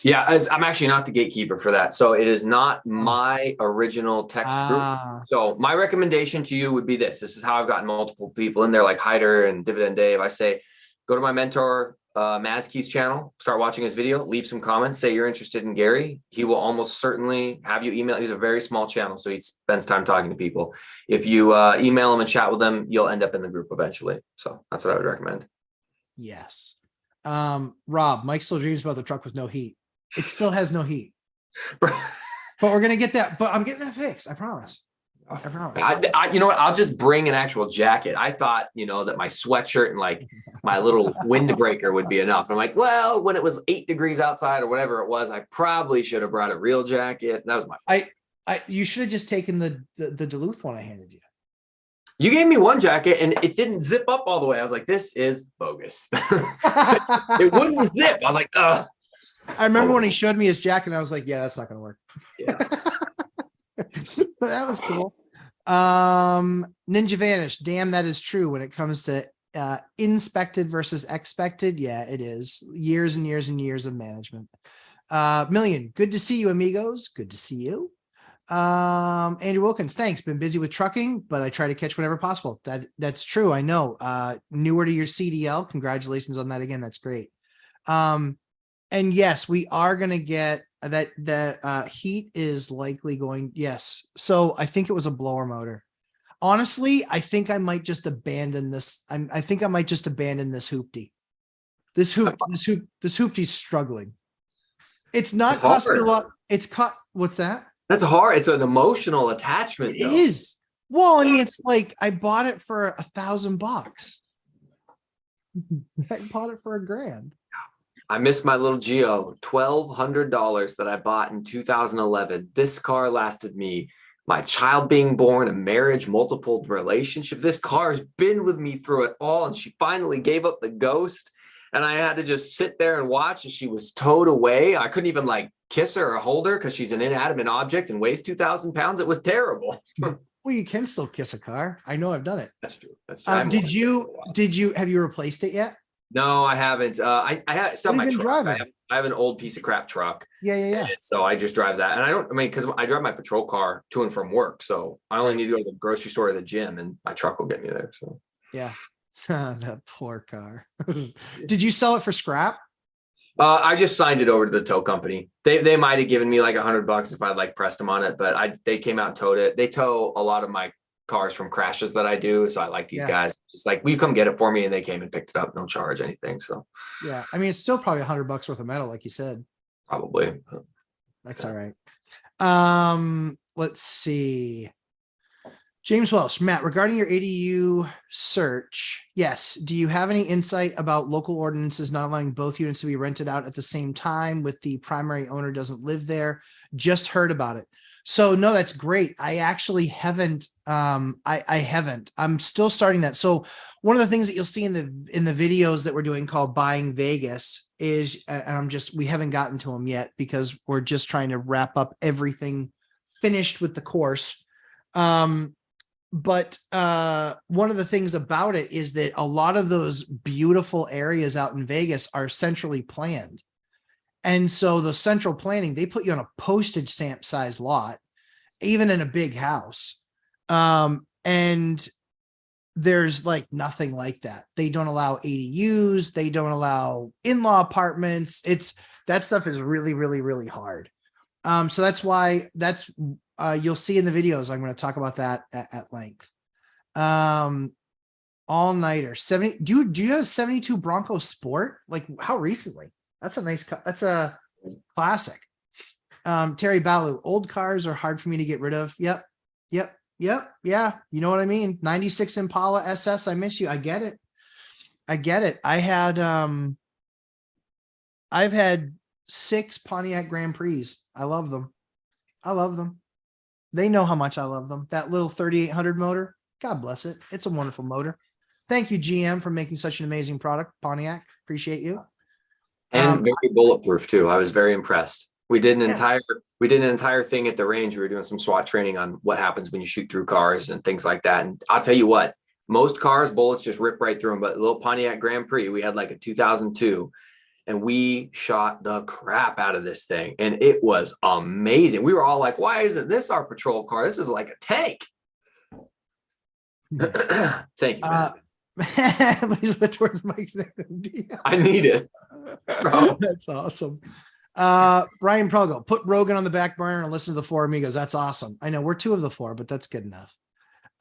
Yeah, I'm actually not the gatekeeper for that. So it is not my original text group. So my recommendation to you would be this. This is how I've gotten multiple people in there, like Hyder and Dividend Dave. I say, go to my mentor Mazkey's channel, start watching his video, leave some comments, say you're interested in Gary. He will almost certainly have you email. He's a very small channel, so he spends time talking to people. If you email him and chat with them, you'll end up in the group eventually. So that's what I would recommend. Yes. Rob, Mike still dreams about the truck with no heat. It still has no heat. But we're gonna get that. But I'm getting that fixed. I promise. I promise. You know what? I'll just bring an actual jacket. I thought, that my sweatshirt and like my little windbreaker would be enough. I'm like, well, when it was 8 degrees outside or whatever it was, I probably should have brought a real jacket. That was my fault. You should have just taken the Duluth one I handed you. You gave me one jacket and it didn't zip up all the way. I was like, this is bogus. It wouldn't zip. I was like, ugh. I remember when he showed me his jacket and I was like, yeah, that's not gonna work. Yeah. But that was cool. Ninja Vanish. Damn, that is true when it comes to inspected versus expected. Yeah, it is. Years and years and years of management. Million. Good to see you, amigos. Good to see you. Andrew Wilkins, thanks. Been busy with trucking, but I try to catch whenever possible. That's true. I know. Newer to your CDL. Congratulations on that again. That's great. And yes, we are going to get that heat is likely going. Yes. So I think it was a blower motor. Honestly, I think I might just abandon this. I think I might just abandon this hoopty. This hoopty's struggling. It's not cost me a lot. It's cut. What's that? That's hard. It's an emotional attachment. It is. Well, I mean, it's like I bought it for $1,000. I bought it for $1,000. I missed my little Geo, $1,200 that I bought in 2011. This car lasted me, my child being born, a marriage, multiple relationship. This car has been with me through it all. And she finally gave up the ghost. And I had to just sit there and watch as she was towed away. I couldn't even like kiss her or hold her because she's an inanimate object and weighs 2,000 pounds. It was terrible. Well, you can still kiss a car. I know I've done it. That's true. That's true. Have you replaced it yet? No, I haven't. I had still my truck. I have an old piece of crap truck. Yeah. So I just drive that. And because I drive my patrol car to and from work. So I only need to go to the grocery store or the gym and my truck will get me there. So yeah. That poor car. Did you sell it for scrap? I just signed it over to the tow company. They might have given me like $100 if I like pressed them on it, but they came out and towed it. They tow a lot of my cars from crashes that I do. So I like these guys. Just like, will you come get it for me? And they came and picked it up. No charge anything. So yeah, I mean, it's still probably $100 worth of metal, like you said. Probably. That's all right. Let's see. James Welsh, Matt, regarding your ADU search, yes. Do you have any insight about local ordinances not allowing both units to be rented out at the same time with the primary owner doesn't live there? Just heard about it. So no, that's great. I actually haven't. I haven't. I'm still starting that. So one of the things that you'll see in the videos that we're doing called Buying Vegas is, and we haven't gotten to them yet because we're just trying to wrap up everything finished with the course. But one of the things about it is that a lot of those beautiful areas out in Vegas are centrally planned. And so the central planning, they put you on a postage stamp size lot, even in a big house. And there's like nothing like that. They don't allow ADUs. They don't allow in-law apartments. That stuff is really, really, really hard. So that's why you'll see in the videos, I'm going to talk about that at length. All nighter 70. Do you have a 72 Bronco Sport? Like how recently? That's a classic. Terry Balu, old cars are hard for me to get rid of. Yep. Yeah. You know what I mean? 96 Impala SS. I miss you. I get it. I've had 6 Pontiac Grand Prix. I love them. They know how much I love them. That little 3800 motor. God bless it. It's a wonderful motor. Thank you, GM, for making such an amazing product. Pontiac. Appreciate you. And very bulletproof too. I was very impressed. We did an entire thing at the range. We were doing some SWAT training on what happens when you shoot through cars and things like that. And I'll tell you what, most cars, bullets just rip right through them. But the little Pontiac Grand Prix, we had like a 2002 and we shot the crap out of this thing. And it was amazing. We were all like, why isn't this our patrol car? This is like a tank. Thank you, man. Please look towards Mike's neck. I need it. Bro. That's awesome. Brian Progo, put Rogan on the back burner and listen to the Four Amigos. That's awesome. I know we're two of the four, but that's good enough.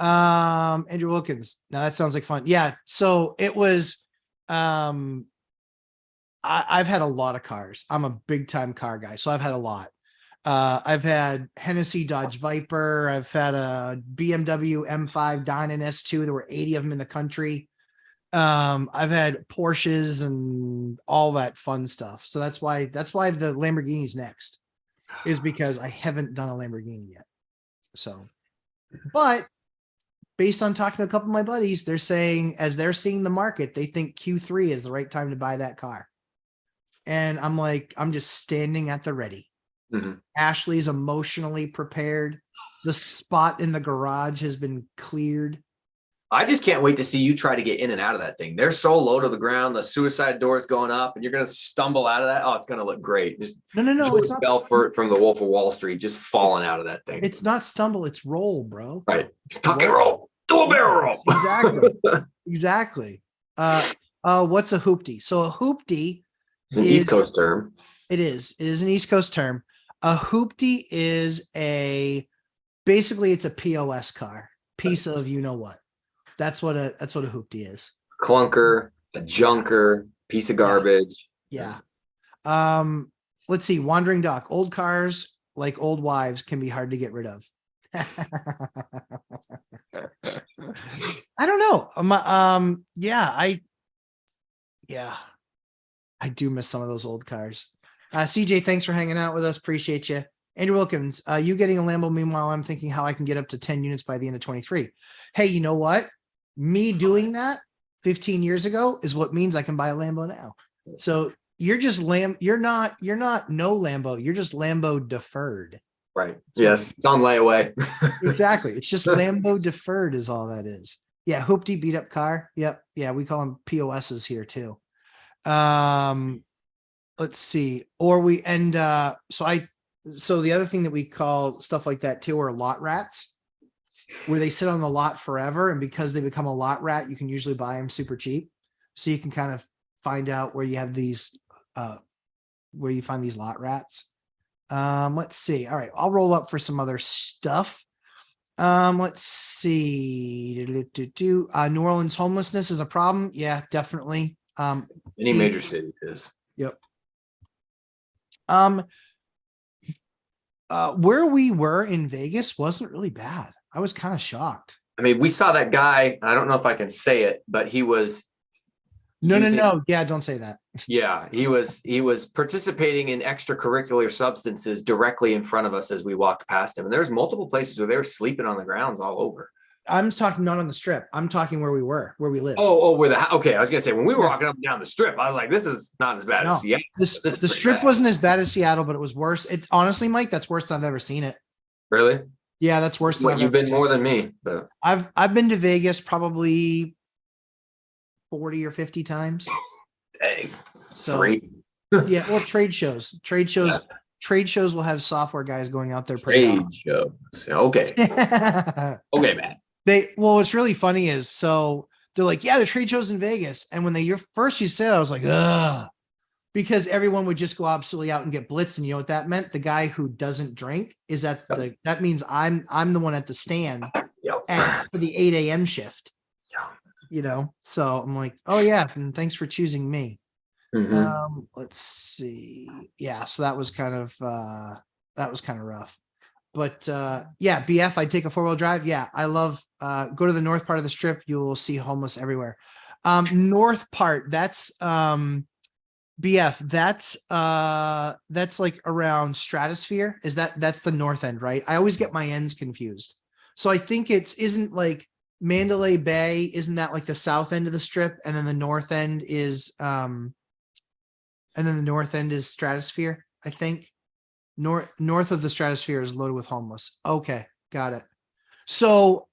Andrew Wilkins. Now that sounds like fun. Yeah. So it was, I've had a lot of cars. I'm a big time car guy. So I've had a lot. I've had Hennessy Dodge Viper. I've had a BMW M5 Dyna S2. There were 80 of them in the country. I've had Porsches and all that fun stuff. So that's why the Lamborghini's next, is because I haven't done a Lamborghini yet. So, but based on talking to a couple of my buddies, they're saying, as they're seeing the market, they think Q3 is the right time to buy that car. And I'm like, I'm just standing at the ready. Mm-hmm. Ashley's emotionally prepared. The spot in the garage has been cleared. I just can't wait to see you try to get in and out of that thing. They're so low to the ground. The suicide door is going up and you're going to stumble out of that. Oh, it's going to look great. Just No, it's not. Belfort from the Wolf of Wall Street, just falling out of that thing. It's not stumble. It's roll, bro. Right. Tuck and roll. Do a barrel roll. Exactly. Exactly. What's a hoopty? So a hoopty It's an East Coast term. It is an East Coast term. A hoopty is basically it's a POS car, piece of you know what. That's what a hoopty is. Clunker, a junker, piece of garbage. Yeah. Let's see. Wandering Duck. Old cars, like old wives, can be hard to get rid of. I don't know. I do miss some of those old cars. CJ, thanks for hanging out with us. Appreciate you. Andrew Wilkins, you getting a Lambo. Meanwhile, I'm thinking how I can get up to 10 units by the end of 23. Hey, you know what? Me doing that 15 years ago is what means I can buy a Lambo now. So you're just you're not no Lambo. You're just Lambo deferred. Right. Yes. It's on layaway. Exactly. It's just Lambo deferred is all that is. Yeah. Hoopty beat up car. Yep. Yeah. We call them POSs here too. Let's see. So the other thing that we call stuff like that too are lot rats, where they sit on the lot forever. And because they become a lot rat, you can usually buy them super cheap. So you can kind of find out where you have these, where you find these lot rats. Let's see. All right. I'll roll up for some other stuff. Let's see. New Orleans homelessness is a problem. Yeah, definitely. Any major city is. Yep. Where we were in Vegas wasn't really bad. I was kind of shocked. I mean, we saw that guy. I don't know if I can say it, but he was. No. Yeah, don't say that. Yeah, he was participating in extracurricular substances directly in front of us as we walked past him. And there's multiple places where they were sleeping on the grounds all over. I'm talking not on the strip. I'm talking where we lived. Okay. I was gonna say when we were walking up and down the strip, I was like, this is not as bad as Seattle. The strip wasn't as bad as Seattle, but it was worse. It honestly, Mike, that's worse than I've ever seen it. Really? Yeah, that's worse than you've been more than me. But I've been to Vegas probably 40 or 50 times. Dang. So 3. Yeah, well, trade shows will have software guys going out there. Trade shows. Okay. Okay, man. What's really funny is, so they're like, yeah, the trade shows in Vegas. And when you said, I was like, ugh, because everyone would just go absolutely out and get blitzed. And you know what that meant? The guy who doesn't drink is that means I'm the one at the stand for the 8 a.m. shift. So I'm like, oh yeah, and thanks for choosing me. Mm-hmm. Let's see. Yeah, so that was kind of rough. But yeah, BF, I'd take a 4-wheel drive. Yeah, I love go to the north part of the strip, you will see homeless everywhere. North part, that's BF, that's like around Stratosphere. That's the north end, right? I always get my ends confused. So I think isn't like Mandalay Bay, isn't that like the south end of the strip? And then the north end is Stratosphere, I think. North of the Stratosphere is loaded with homeless. Okay, got it. So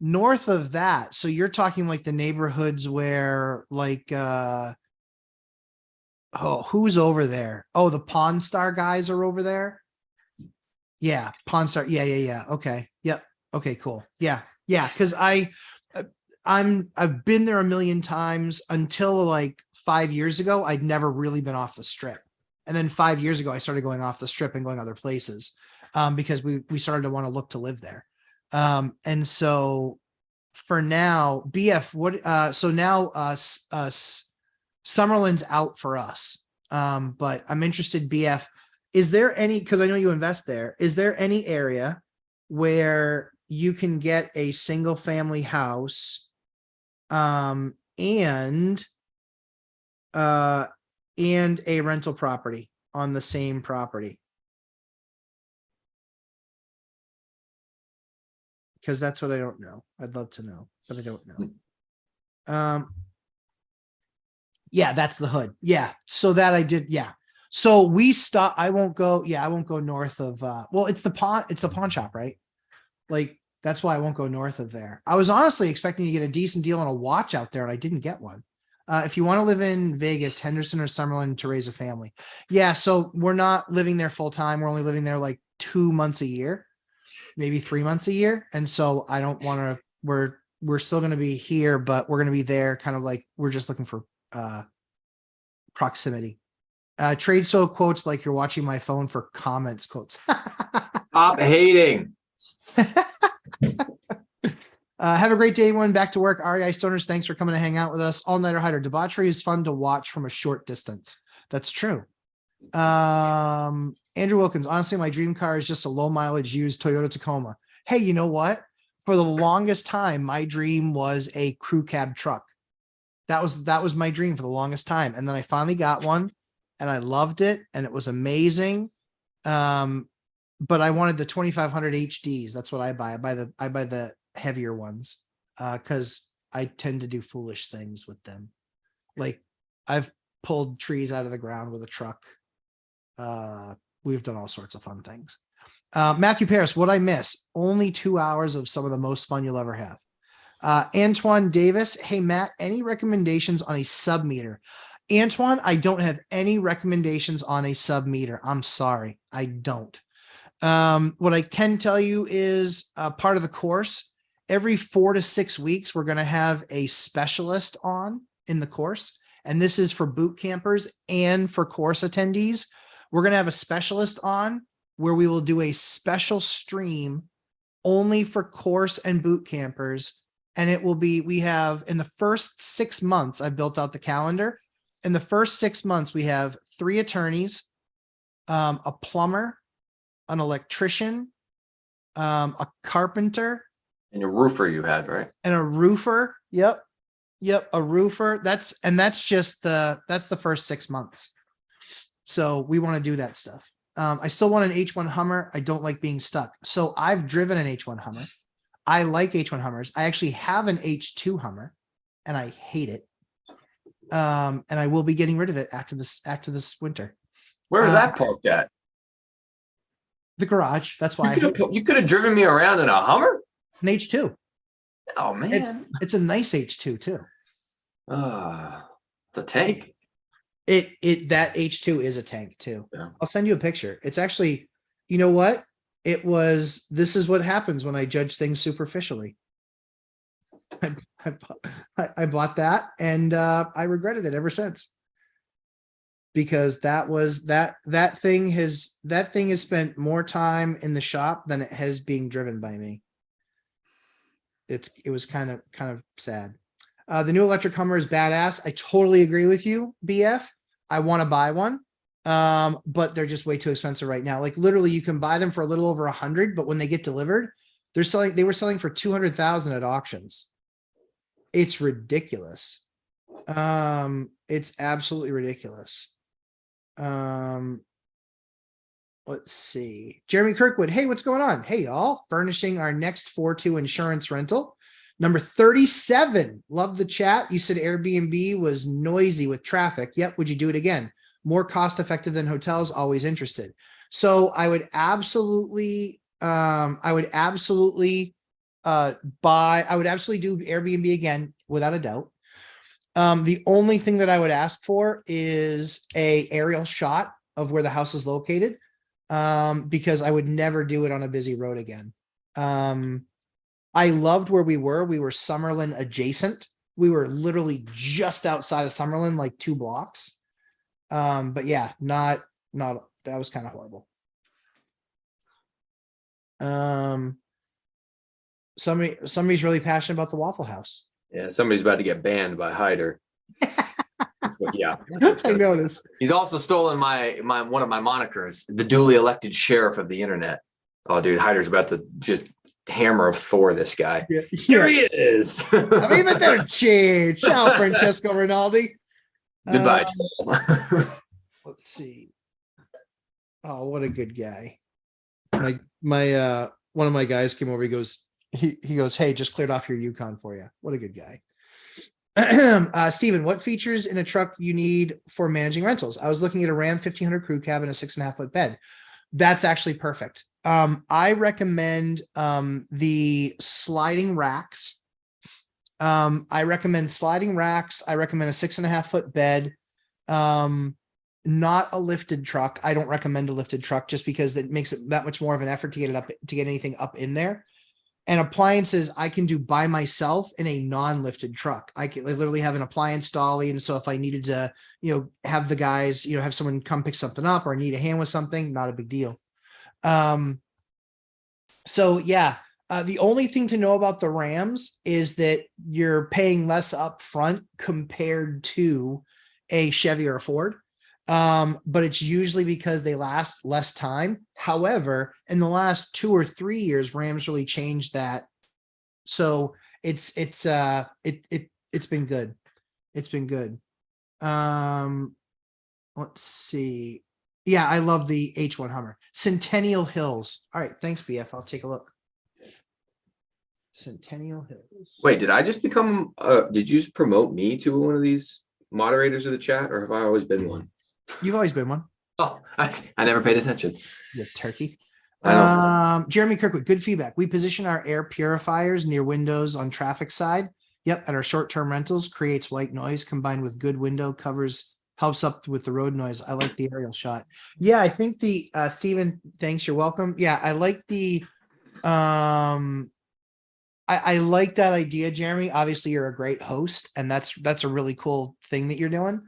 north of that, so you're talking like the neighborhoods where like who's over there? Oh, the Pawn Star guys are over there. Yeah, Pawn Star. Yeah. Okay. Yep. Okay, cool. Yeah. Because I I've been there a million times until like 5 years ago. I'd never really been off the strip. And then 5 years ago, I started going off the strip and going other places because we started to want to look to live there. And so for now, BF, so now Summerlin's out for us. But I'm interested, BF, is there any, because I know you invest there, is there any area where you can get a single family house and a rental property on the same property? Because that's what I don't know. I'd love to know, but I don't know. Yeah, that's the hood. Yeah. So that I did. Yeah. So we stop. I won't go north of well, it's the pawn shop, right? Like that's why I won't go north of there. I was honestly expecting to get a decent deal on a watch out there, and I didn't get one. If you want to live in Vegas, Henderson or Summerlin to raise a family. Yeah. So we're not living there full time. We're only living there like 2 months a year, maybe 3 months a year. And so I don't want to, we're still going to be here, but we're going to be there kind of like, we're just looking for proximity. Trade so quotes like you're watching my phone for comments quotes. Stop hating. Have a great day, everyone. Back to work. REI Stoners, thanks for coming to hang out with us. All Nighter Hider. Debauchery is fun to watch from a short distance. That's true. Andrew Wilkins, honestly, my dream car is just a low mileage used Toyota Tacoma. Hey, you know what? For the longest time, my dream was a crew cab truck. That was my dream for the longest time. And then I finally got one and I loved it and it was amazing. But I wanted the 2500 HDs. That's what I buy. I buy the heavier ones because I tend to do foolish things with them. Like I've pulled trees out of the ground with a truck. We've done all sorts of fun things. Matthew Paris, what I miss? Only 2 hours of some of the most fun you'll ever have. Antoine Davis, hey Matt, any recommendations on a sub meter? Antoine, I don't have any recommendations on a sub meter. I'm sorry, I don't. What I can tell you is part of the course, every 4 to 6 weeks, we're going to have a specialist on in the course. And this is for boot campers and for course attendees. We're going to have a specialist on where we will do a special stream only for course and boot campers. And it will be, we have in the first 6 months, I built out the calendar. In the first 6 months, we have 3 attorneys, a plumber, an electrician, a carpenter. And a roofer you had, right? And a roofer. Yep. A roofer. That's just that's the first 6 months. So we want to do that stuff. I still want an H1 Hummer. I don't like being stuck. So I've driven an H1 Hummer. I like H1 Hummers. I actually have an H2 Hummer and I hate it. And I will be getting rid of it after this winter. Where is that parked at? The garage. That's why you could have driven me around in a Hummer. An H2. Oh man, it's a nice H2 too. It's a tank. That H2 is a tank too. Yeah. I'll send you a picture. It's actually, you know what? This is what happens when I judge things superficially. I bought that and I regretted it ever since. Because that thing has spent more time in the shop than it has being driven by me. It was kind of sad. The new electric Hummer is badass. I totally agree with you, BF. I want to buy one. But they're just way too expensive right now. Like literally you can buy them for a little over 100, but when they get delivered, they were selling for 200,000 at auctions. It's ridiculous. It's absolutely ridiculous. Let's see. Jeremy Kirkwood. Hey, what's going on? Hey, y'all. Furnishing our next 4-2 insurance rental. Number 37. Love the chat. You said Airbnb was noisy with traffic. Yep. Would you do it again? More cost effective than hotels. Always interested. So I would absolutely do Airbnb again, without a doubt. The only thing that I would ask for is a aerial shot of where the house is located, because I would never do it on a busy road again. I loved where we were. We were Summerlin adjacent. We were literally just outside of Summerlin, like 2 blocks. But yeah, not that was kind of horrible. Somebody's really passionate about the Waffle House. Yeah, somebody's about to get banned by Hyder. Yeah, I noticed. he's also stolen my one of my monikers, the duly elected sheriff of the internet. Oh, dude, Hyder's about to just hammer of Thor this guy. Yeah. Here he is. Arrivederci. Ciao, Francesco Rinaldi. Goodbye. Let's see. Oh, what a good guy. My one of my guys came over. He goes, hey, just cleared off your Yukon for you. What a good guy. Steven, what features in a truck you need for managing rentals? I was looking at a Ram 1500 crew cab and a 6.5 foot bed. That's actually perfect. I recommend the sliding racks. I recommend sliding racks. I recommend a 6.5 foot bed. Not a lifted truck. I don't recommend a lifted truck just because it makes it that much more of an effort to get it up, to get anything up in there. And appliances I can do by myself in a non-lifted truck. I literally have an appliance dolly. And so if I needed to, have the guys, have someone come pick something up or need a hand with something, not a big deal. So yeah, the only thing to know about the Rams is that you're paying less up front compared to a Chevy or a Ford. But it's usually because they last less time. However, in the last 2 or 3 years, Rams really changed that. So it's been good. It's been good. Let's see. Yeah, I love the H1 Hummer. Centennial Hills. All right, thanks, BF. I'll take a look. Centennial Hills. Wait, did I just become did you just promote me to one of these moderators of the chat, or have I always been one? You've always been one. Oh, I never paid attention. You turkey. I Jeremy Kirkwood, good feedback. We position our air purifiers near windows on traffic side. Yep, at our short-term rentals, creates white noise combined with good window covers, helps up with the road noise. I like the aerial shot. Yeah, I think the Stephen, thanks, you're welcome. Yeah, I like the I like that idea, Jeremy. Obviously, you're a great host, and that's a really cool thing that you're doing.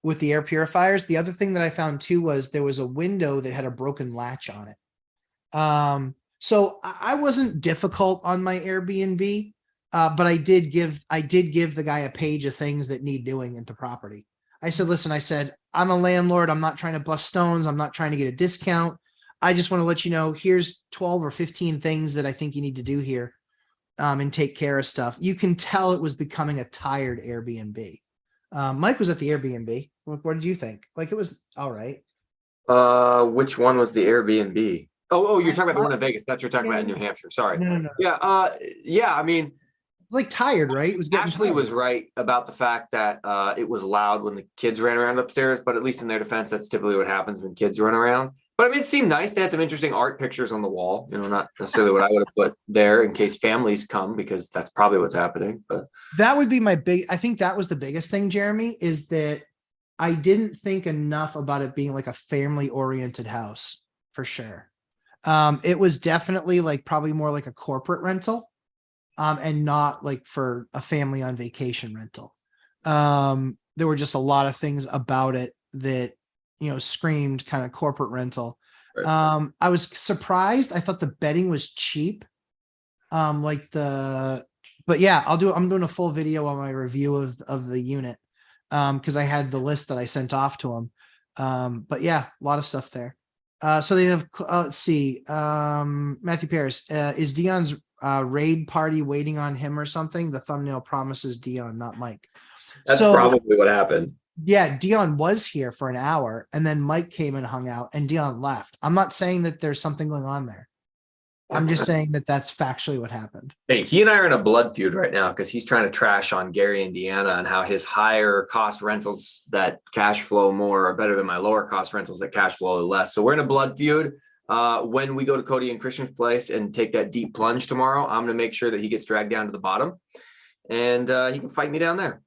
With the air purifiers. The other thing that I found too was there was a window that had a broken latch on it. So I wasn't difficult on my Airbnb, but I did give the guy a page of things that need doing at the property. I said, listen, I said, I'm a landlord. I'm not trying to bust stones. I'm not trying to get a discount. I just want to let you know, here's 12 or 15 things that I think you need to do here, and take care of stuff. You can tell it was becoming a tired Airbnb. Mike was at the Airbnb. What did you think? Like, it was all right. Which one was the Airbnb? Oh, you're talking about the one in Vegas. That's you're talking about in New Hampshire. Sorry. No. Yeah. I mean, It's like tired, right? It was getting Ashley tired. was right about the fact that it was loud when the kids ran around upstairs, but at least in their defense, that's typically what happens when kids run around. But I mean, it seemed nice. They had some interesting art pictures on the wall, not necessarily what I would have put there in case families come, because that's probably what's happening. But That would be I think that was the biggest thing, Jeremy, is that I didn't think enough about it being like a family oriented house for sure. It was definitely like probably more like a corporate rental, and not like for a family on vacation rental. There were just a lot of things about it that, screamed kind of corporate rental. Right. I was surprised. I thought the bedding was cheap. But yeah, I'm doing a full video on my review of the unit. Cause I had the list that I sent off to him. But yeah, a lot of stuff there. So they have, let's see, Matthew Paris, is Dion's raid party waiting on him or something? The thumbnail promises Dion, not Mike. that's So, probably what happened. yeah, Dion was here for an hour and then Mike came and hung out and Dion left. I'm not saying that there's something going on there. I'm just saying that that's factually what happened. Hey, he and I are in a blood feud right now because he's trying to trash on Gary, Indiana, and how his higher cost rentals that cash flow more are better than my lower cost rentals that cash flow less. So we're in a blood feud. When we go to Cody and Christian's place and take that deep plunge tomorrow, I'm going to make sure that he gets dragged down to the bottom, and he can fight me down there.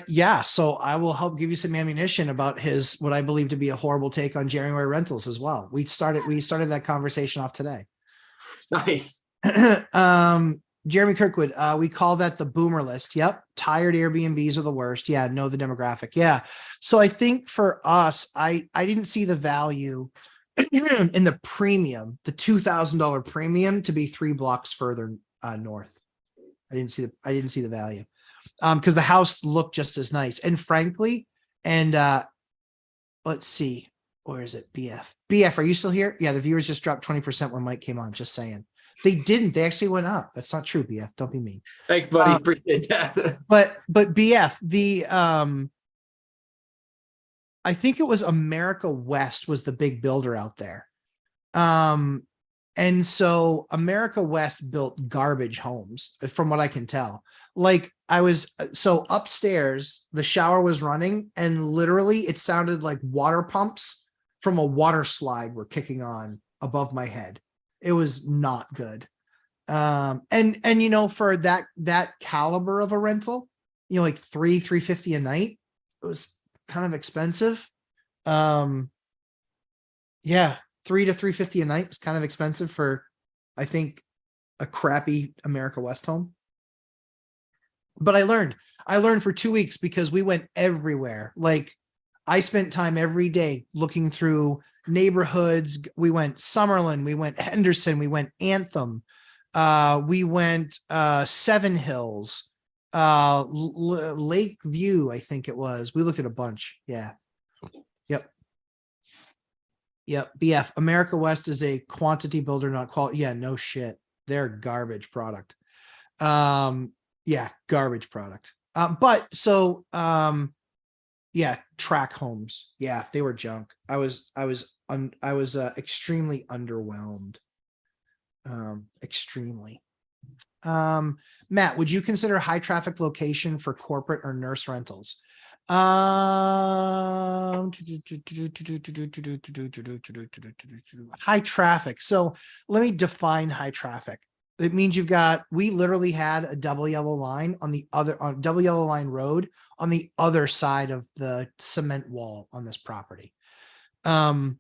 Yeah, so I will help give you some ammunition about his, what I believe to be a horrible take on January rentals as well. We started that conversation off today. Nice. Jeremy Kirkwood, we call that the boomer list. Yep. Tired Airbnbs are the worst. Yeah. Know the demographic. Yeah. So I think for us, I didn't see the value in the premium, the $2,000 premium to be 3 blocks further north. I didn't see the value. Because the house looked just as nice. And frankly, and let's see, where is it? BF, are you still here? Yeah, the viewers just dropped 20% when Mike came on, just saying. They didn't, they actually went up. That's not true, BF. Don't be mean. Thanks, buddy. Appreciate that. But BF, the I think it was America West was the big builder out there. And so America West built garbage homes, from what I can tell. Like so upstairs, the shower was running and literally it sounded like water pumps from a water slide were kicking on above my head. It was not good. And you know, for that caliber of a rental, you know, like $350 a night, it was kind of expensive. Yeah, $300 to $350 a night was kind of expensive for, I think, a crappy America West home. But I learned for 2 weeks because we went everywhere. Like I spent time every day looking through neighborhoods. We went Summerlin, we went Henderson, we went Anthem, we went Seven Hills, Lakeview, I think it was. We looked at a bunch. Yeah. Yep. BF, America West is a quantity builder, not quality. Yeah, no shit. They're garbage product. Yeah, garbage product. But so yeah, track homes. Yeah, they were junk. I was extremely underwhelmed. Extremely. Matt, would you consider high traffic location for corporate or nurse rentals? High traffic. So let me define high traffic. It means we literally had a double yellow line on double yellow line road on the other side of the cement wall on this property. One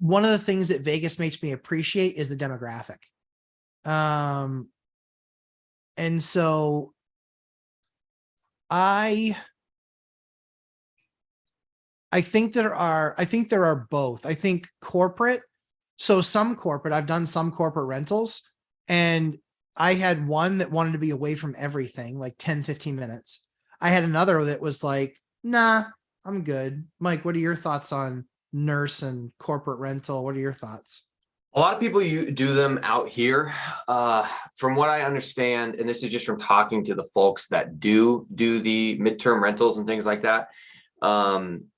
of the things that Vegas makes me appreciate is the demographic. And so I think there are both. I think corporate. So I've done some corporate rentals and I had one that wanted to be away from everything, like 10, 15 minutes. I had another that was like, nah, I'm good. Mike, what are your thoughts on nurse and corporate rental? What are your thoughts? A lot of people do them out here. From what I understand, and this is just from talking to the folks that do the midterm rentals and things like that.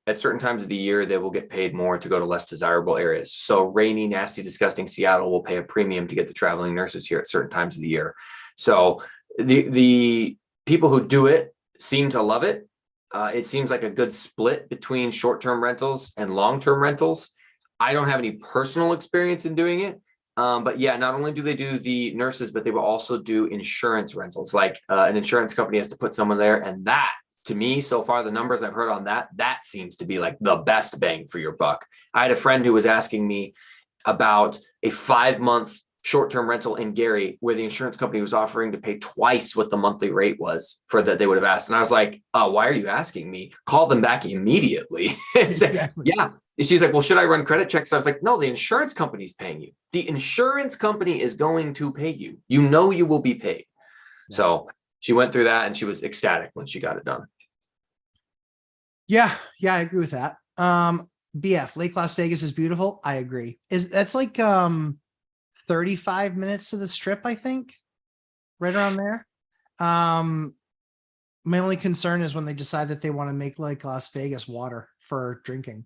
At certain times of the year, they will get paid more to go to less desirable areas. So rainy, nasty, disgusting Seattle will pay a premium to get the traveling nurses here at certain times of the year. So the people who do it seem to love it. It seems like a good split between short-term rentals and long-term rentals. I don't have any personal experience in doing it. But yeah, not only do they do the nurses, but they will also do insurance rentals. Like an insurance company has to put someone there. And that, to me, so far, the numbers I've heard on that seems to be like the best bang for your buck. I had a friend who was asking me about a 5-month short-term rental in Gary, where the insurance company was offering to pay twice what the monthly rate was for that they would have asked. And I was like, why are you asking me? Call them back immediately. Exactly. Yeah. She's like, well, should I run credit checks? I was like, no, the insurance company's paying you. The insurance company is going to pay you. You know, you will be paid. Yeah. So she went through that and she was ecstatic when she got it done. Yeah. Yeah. I agree with that. BF, Lake Las Vegas is beautiful. I agree. That's like, 35 minutes to the strip, I think, right around there. My only concern is when they decide that they want to make like Las Vegas water for drinking,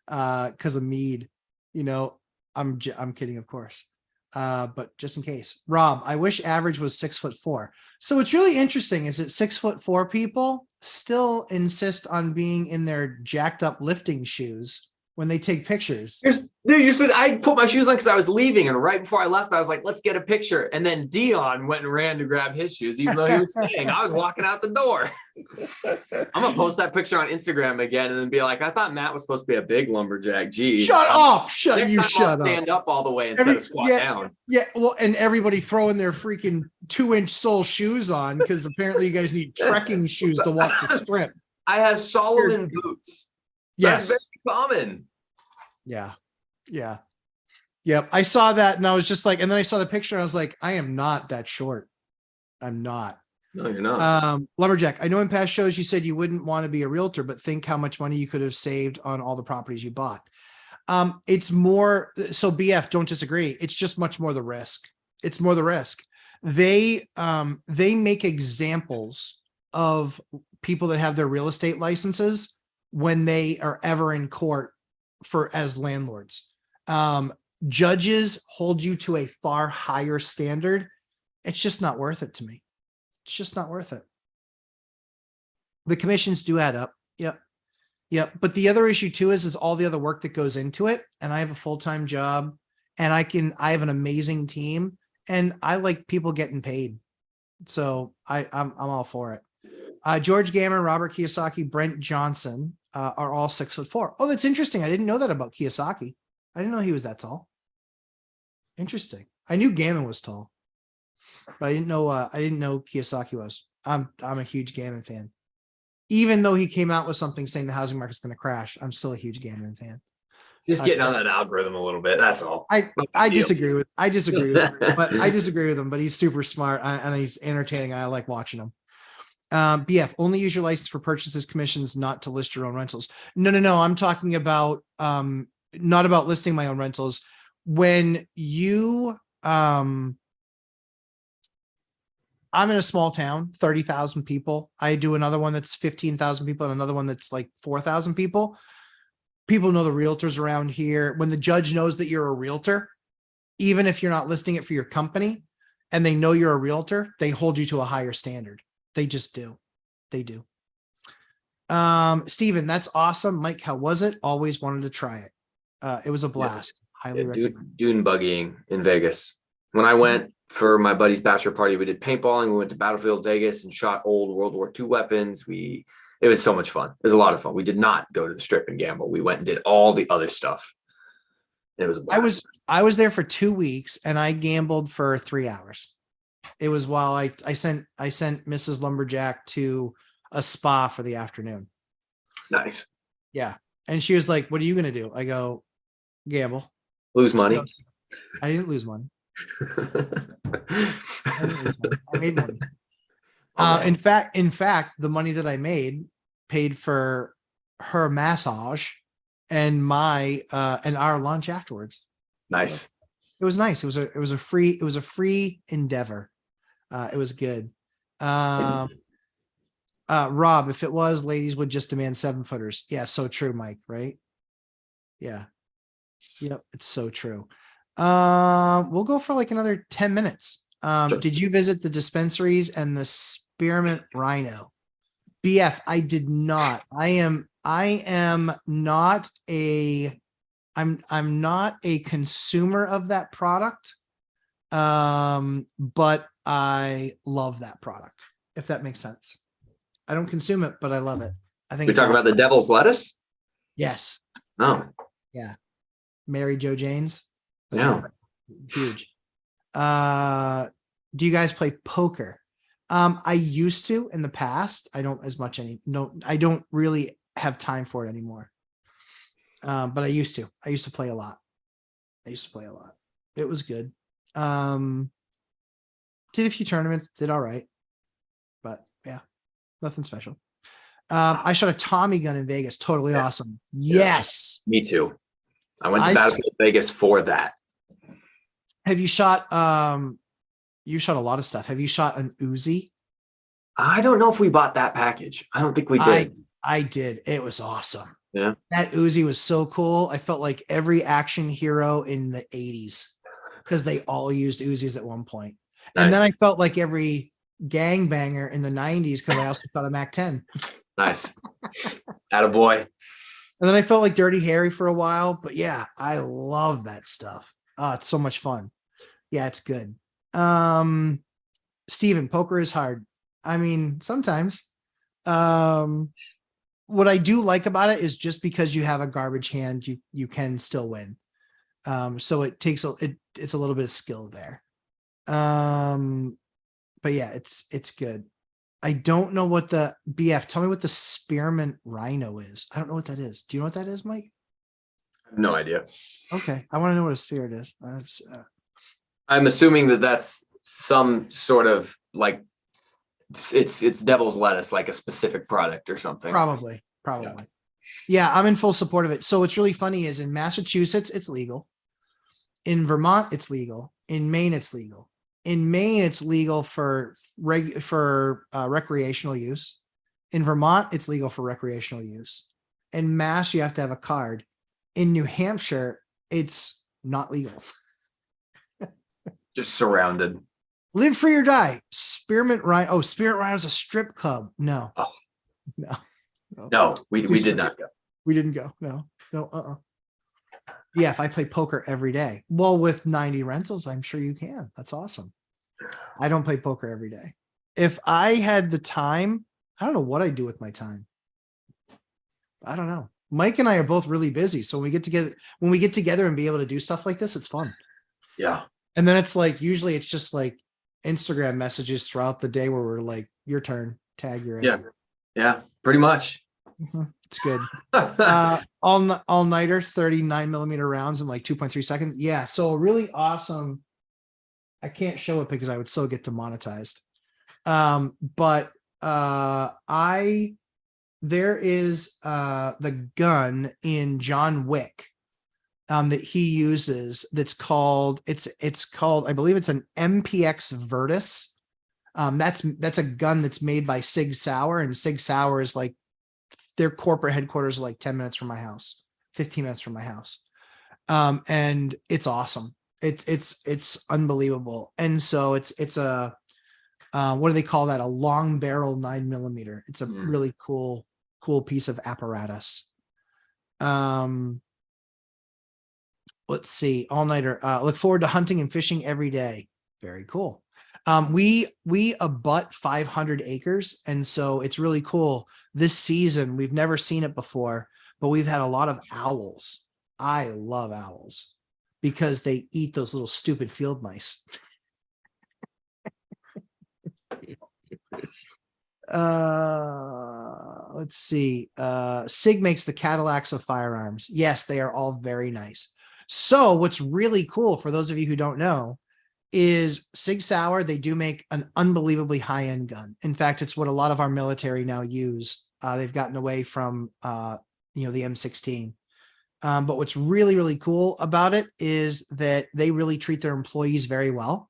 because of mead. You know, I'm kidding, of course. But just in case. Rob, I wish average was 6'4". So what's really interesting is that 6'4" people still insist on being in their jacked up lifting shoes when they take pictures. Dude, you said I put my shoes on because I was leaving, and right before I left, I was like, "Let's get a picture." And then Dion went and ran to grab his shoes, even though he was staying. I was walking out the door. I'm gonna post that picture on Instagram again, and then be like, "I thought Matt was supposed to be a big lumberjack." Jeez, Shut up! Next Shut time I'll up! stand up all the way instead of squat down. Yeah, well, and everybody throwing their freaking 2-inch sole shoes on because apparently you guys need trekking shoes to walk the strip. I have Solomon boots. Yes, That's very common. Yeah. Yep. I saw that and I was just like, and then I saw the picture and I was like, I am not that short. I'm not. No, you're not. Lumberjack, I know in past shows you said you wouldn't want to be a realtor, but think how much money you could have saved on all the properties you bought. It's more, so BF, don't disagree. It's just much more the risk. It's more the risk. They make examples of people that have their real estate licenses when they are ever in court as landlords. Judges hold you to a far higher standard. It's just not worth it to me. It's just not worth it. The commissions do add up. Yep. But the other issue too is all the other work that goes into it. And I have a full-time job and I have an amazing team and I like people getting paid. So I'm all for it. George Gamer, Robert Kiyosaki, Brent Johnson are all 6'4". Oh, that's interesting. I didn't know that about Kiyosaki. I didn't know he was that tall. Interesting. I knew Gammon was tall, but I didn't know Kiyosaki was. I'm a huge Gammon fan. Even though he came out with something saying the housing market's going to crash, I'm still a huge Gammon fan. Just getting on that algorithm a little bit. That's all. I disagree with him, but he's super smart and he's entertaining. I like watching him. BF, only use your license for purchases, commissions, not to list your own rentals. No. I'm talking about not about listing my own rentals. When you I'm in a small town, 30,000 people. I do another one that's 15,000 people and another one that's like 4,000 people. People know the realtors around here. When the judge knows that you're a realtor, even if you're not listing it for your company and they know you're a realtor, they hold you to a higher standard. They just do. They do. Steven, that's awesome. Mike, how was it? Always wanted to try it. It was a blast. Highly recommend. Dune buggying in Vegas. When I went for my buddy's bachelor party, we did paintballing. We went to Battlefield Vegas and shot old World War II weapons. It was so much fun. It was a lot of fun. We did not go to the strip and gamble. We went and did all the other stuff. And it was a blast. I was there for 2 weeks and I gambled for 3 hours. It was while I sent Mrs. Lumberjack to a spa for the afternoon. Nice. Yeah. And she was like, what are you going to do? I go, gamble. Lose money. I didn't lose money. I made money. In fact, the money that I made paid for her massage and our lunch afterwards. Nice. It was nice. It was a free endeavor. It was good. Rob, if it was, ladies would just demand 7-footers. Yeah, so true, Mike, right? Yeah. Yep, it's so true. We'll go for like another 10 minutes. Sure. Did you visit the dispensaries and the Spearmint Rhino? BF, I did not. I'm not a consumer of that product. But I love that product, if that makes sense. I don't consume it, but I love it. I think we talking about the devil's lettuce. Yes. Oh, yeah. Mary Jo Janes. Yeah. Huge. Do you guys play poker? I used to in the past. I don't as much I don't really have time for it anymore. But I used to play a lot. It was good. Did a few tournaments, did all right. But yeah, nothing special. I shot a Tommy gun in Vegas. Totally awesome. Yes. Me too. I went to Battlefield Vegas for that. Have you shot you shot a lot of stuff. Have you shot an Uzi? I don't know if we bought that package. I don't think we did. I did. It was awesome. Yeah. That Uzi was so cool. I felt like every action hero in the 80s because they all used Uzis at one point. Nice. And then I felt like every gangbanger in the 90s because I also shot a Mac 10. Nice. Attaboy. And then I felt like Dirty Harry for a while, but yeah, I love that stuff. Oh, it's so much fun. Yeah, it's good. Steven, poker is hard. I mean, sometimes. What I do like about it is just because you have a garbage hand, you can still win. So it takes it's a little bit of skill there. But yeah, it's good. I don't know what the BF. Tell me what the spearmint rhino is. I don't know what that is. Do you know what that is, Mike? No idea. Okay, I want to know what a spirit is. I'm assuming that that's some sort of like it's devil's lettuce, like a specific product or something. Probably. Yeah, I'm in full support of it. So what's really funny is in Massachusetts, it's legal. In Vermont, it's legal. In Maine, it's legal. In Maine, it's legal for recreational use. In Vermont, it's legal for recreational use. In Mass, you have to have a card. In New Hampshire, it's not legal. Just surrounded. Live free or die. Spearmint Rhino. Oh, Spirit Rhino's a strip club. No. Oh. No, we did not go. We didn't go. No. Yeah, if I play poker every day, well, with 90 rentals, I'm sure you can. That's awesome. I don't play poker every day. If I had the time, I don't know what I'd do with my time. I don't know. Mike and I are both really busy. So when we get together and be able to do stuff like this, it's fun. Yeah. And then it's like, usually it's just like Instagram messages throughout the day where we're like, your turn, tag your. Yeah, pretty much. It's good. All nighter, 39mm rounds in like 2.3 seconds. Yeah. So really awesome. I can't show it because I would still get demonetized. But there is the gun in John Wick that he uses that's called, it's called, I believe it's an MPX Virtus. That's a gun that's made by Sig Sauer, and Sig Sauer is like their corporate headquarters are like 10 minutes from my house, 15 minutes from my house. And it's awesome. It's unbelievable. And so it's a, what do they call that? A long barrel 9mm. It's a really cool piece of apparatus. Let's see, all nighter. Look forward to hunting and fishing every day. Very cool. We abut 500 acres. And so it's really cool. This season, we've never seen it before, but we've had a lot of owls. I love owls because they eat those little stupid field mice. Let's see. Sig makes the Cadillacs of firearms. Yes, they are all very nice. So what's really cool for those of you who don't know is Sig Sauer, they do make an unbelievably high-end gun. In fact, it's what a lot of our military now use. They've gotten away from, the M16. But what's really, really cool about it is that they really treat their employees very well.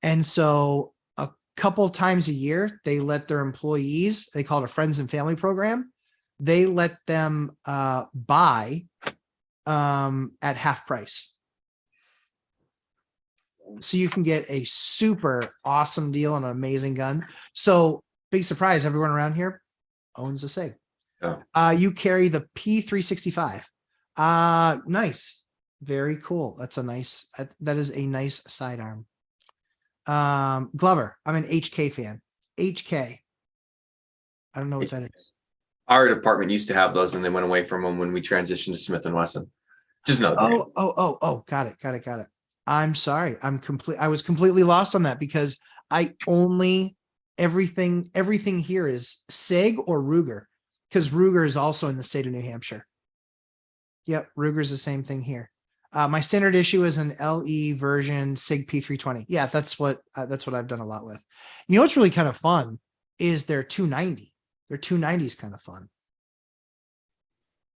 And so a couple times a year, they let their employees, they call it a friends and family program. They let them buy at half price. So you can get a super awesome deal on an amazing gun. So big surprise, everyone around here owns a Sig. Yeah. You carry the P365. Nice. Very cool. That's a nice, that is a nice sidearm. Glover, I'm an HK fan. HK. I don't know what that is. Our department used to have those and they went away from them when we transitioned to Smith & Wesson. Just another brand. Oh, got it. I'm sorry. I was completely lost on that because everything here is Sig or Ruger, because Ruger is also in the state of New Hampshire. Yep. Ruger's the same thing here. My standard issue is an LE version Sig P320. Yeah, that's what I've done a lot with. You know, what's really kind of fun is their 290. Their 290 is kind of fun.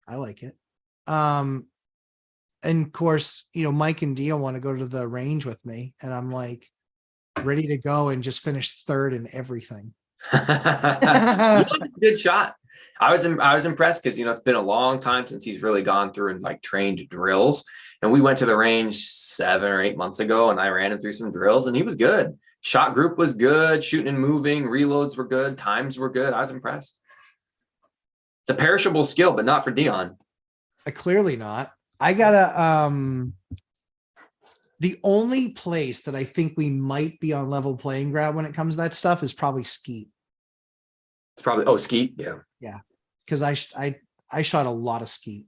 I like it. And of course, Mike and Dio want to go to the range with me, and I'm like ready to go and just finish third in everything. Good shot. I was impressed because it's been a long time since he's really gone through and like trained drills. And we went to the range 7 or 8 months ago, and I ran him through some drills, and he was good. Shot group was good, shooting and moving, reloads were good, times were good. I was impressed. It's a perishable skill, but not for Dion. Clearly not. I gotta, the only place that I think we might be on level playing ground when it comes to that stuff is probably Skeet. It's probably, oh, Skeet, yeah. Cause I shot a lot of Skeet.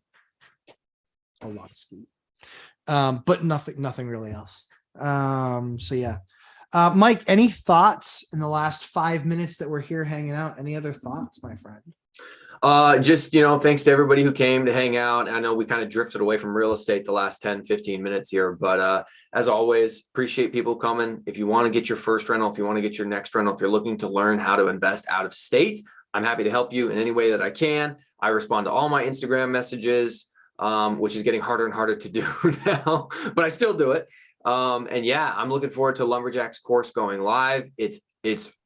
But nothing really else. So yeah. Mike, any thoughts in the last 5 minutes that we're here hanging out? Any other thoughts, my friend? Just, thanks to everybody who came to hang out. I know we kind of drifted away from real estate the last 10, 15 minutes here, but as always, appreciate people coming. If you want to get your first rental, if you want to get your next rental, if you're looking to learn how to invest out of state, I'm happy to help you in any way that I can. I respond to all my Instagram messages, which is getting harder and harder to do now, but I still do it. And yeah, I'm looking forward to Lumberjack's course going live. It's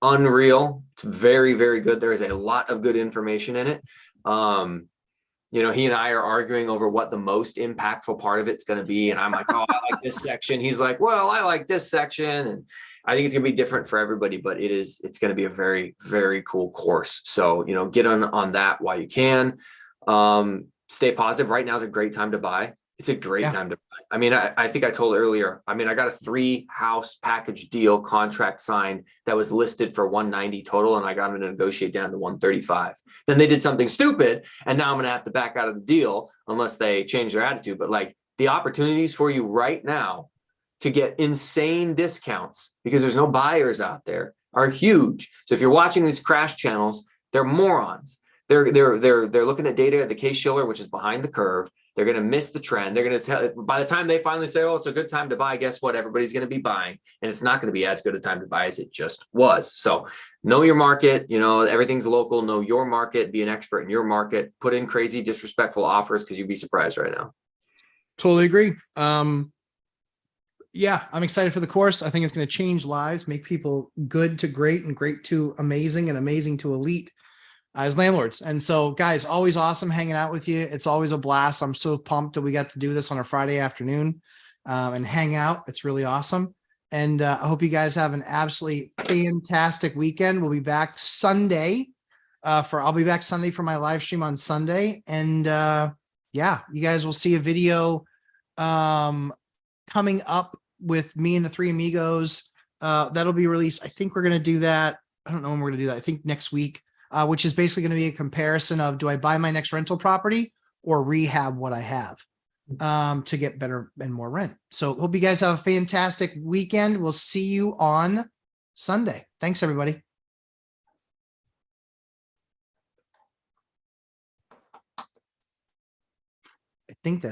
unreal. It's very, very good. There is a lot of good information in it. He and I are arguing over what the most impactful part of it's going to be. And I'm like, oh, I like this section. He's like, well, I like this section. And I think it's going to be different for everybody, but it's going to be a very, very cool course. So, get on that while you can. Stay positive. Right now is a great time to buy. It's a great time to buy. I mean, I think I told earlier, I got a 3-house package deal contract signed that was listed for 190 total, and I got them to negotiate down to 135. Then they did something stupid, and now I'm going to have to back out of the deal unless they change their attitude. But like, the opportunities for you right now to get insane discounts because there's no buyers out there are huge. So if you're watching these crash channels, they're morons. They're looking at data at the Case-Shiller, which is behind the curve. They're going to miss the trend. They're going to tell, by the time they finally say, oh, it's a good time to buy, guess what? Everybody's going to be buying, and it's not going to be as good a time to buy as it just was. So know your market, everything's local, know your market, be an expert in your market, put in crazy disrespectful offers because you'd be surprised right now. Totally agree. Yeah, I'm excited for the course. I think it's going to change lives, make people good to great and great to amazing and amazing to elite as landlords. And so guys, always awesome hanging out with you. It's always a blast. I'm so pumped that we got to do this on a Friday afternoon and hang out. It's really awesome. And I hope you guys have an absolutely fantastic weekend. We'll be back Sunday I'll be back Sunday for my live stream on Sunday. And yeah, you guys will see a video coming up with me and the 3 amigos. That'll be released. I think we're going to do that. I don't know when we're going to do that. I think next week. Which is basically going to be a comparison of, do I buy my next rental property or rehab what I have to get better and more rent? So hope you guys have a fantastic weekend. We'll see you on Sunday. Thanks, everybody. I think that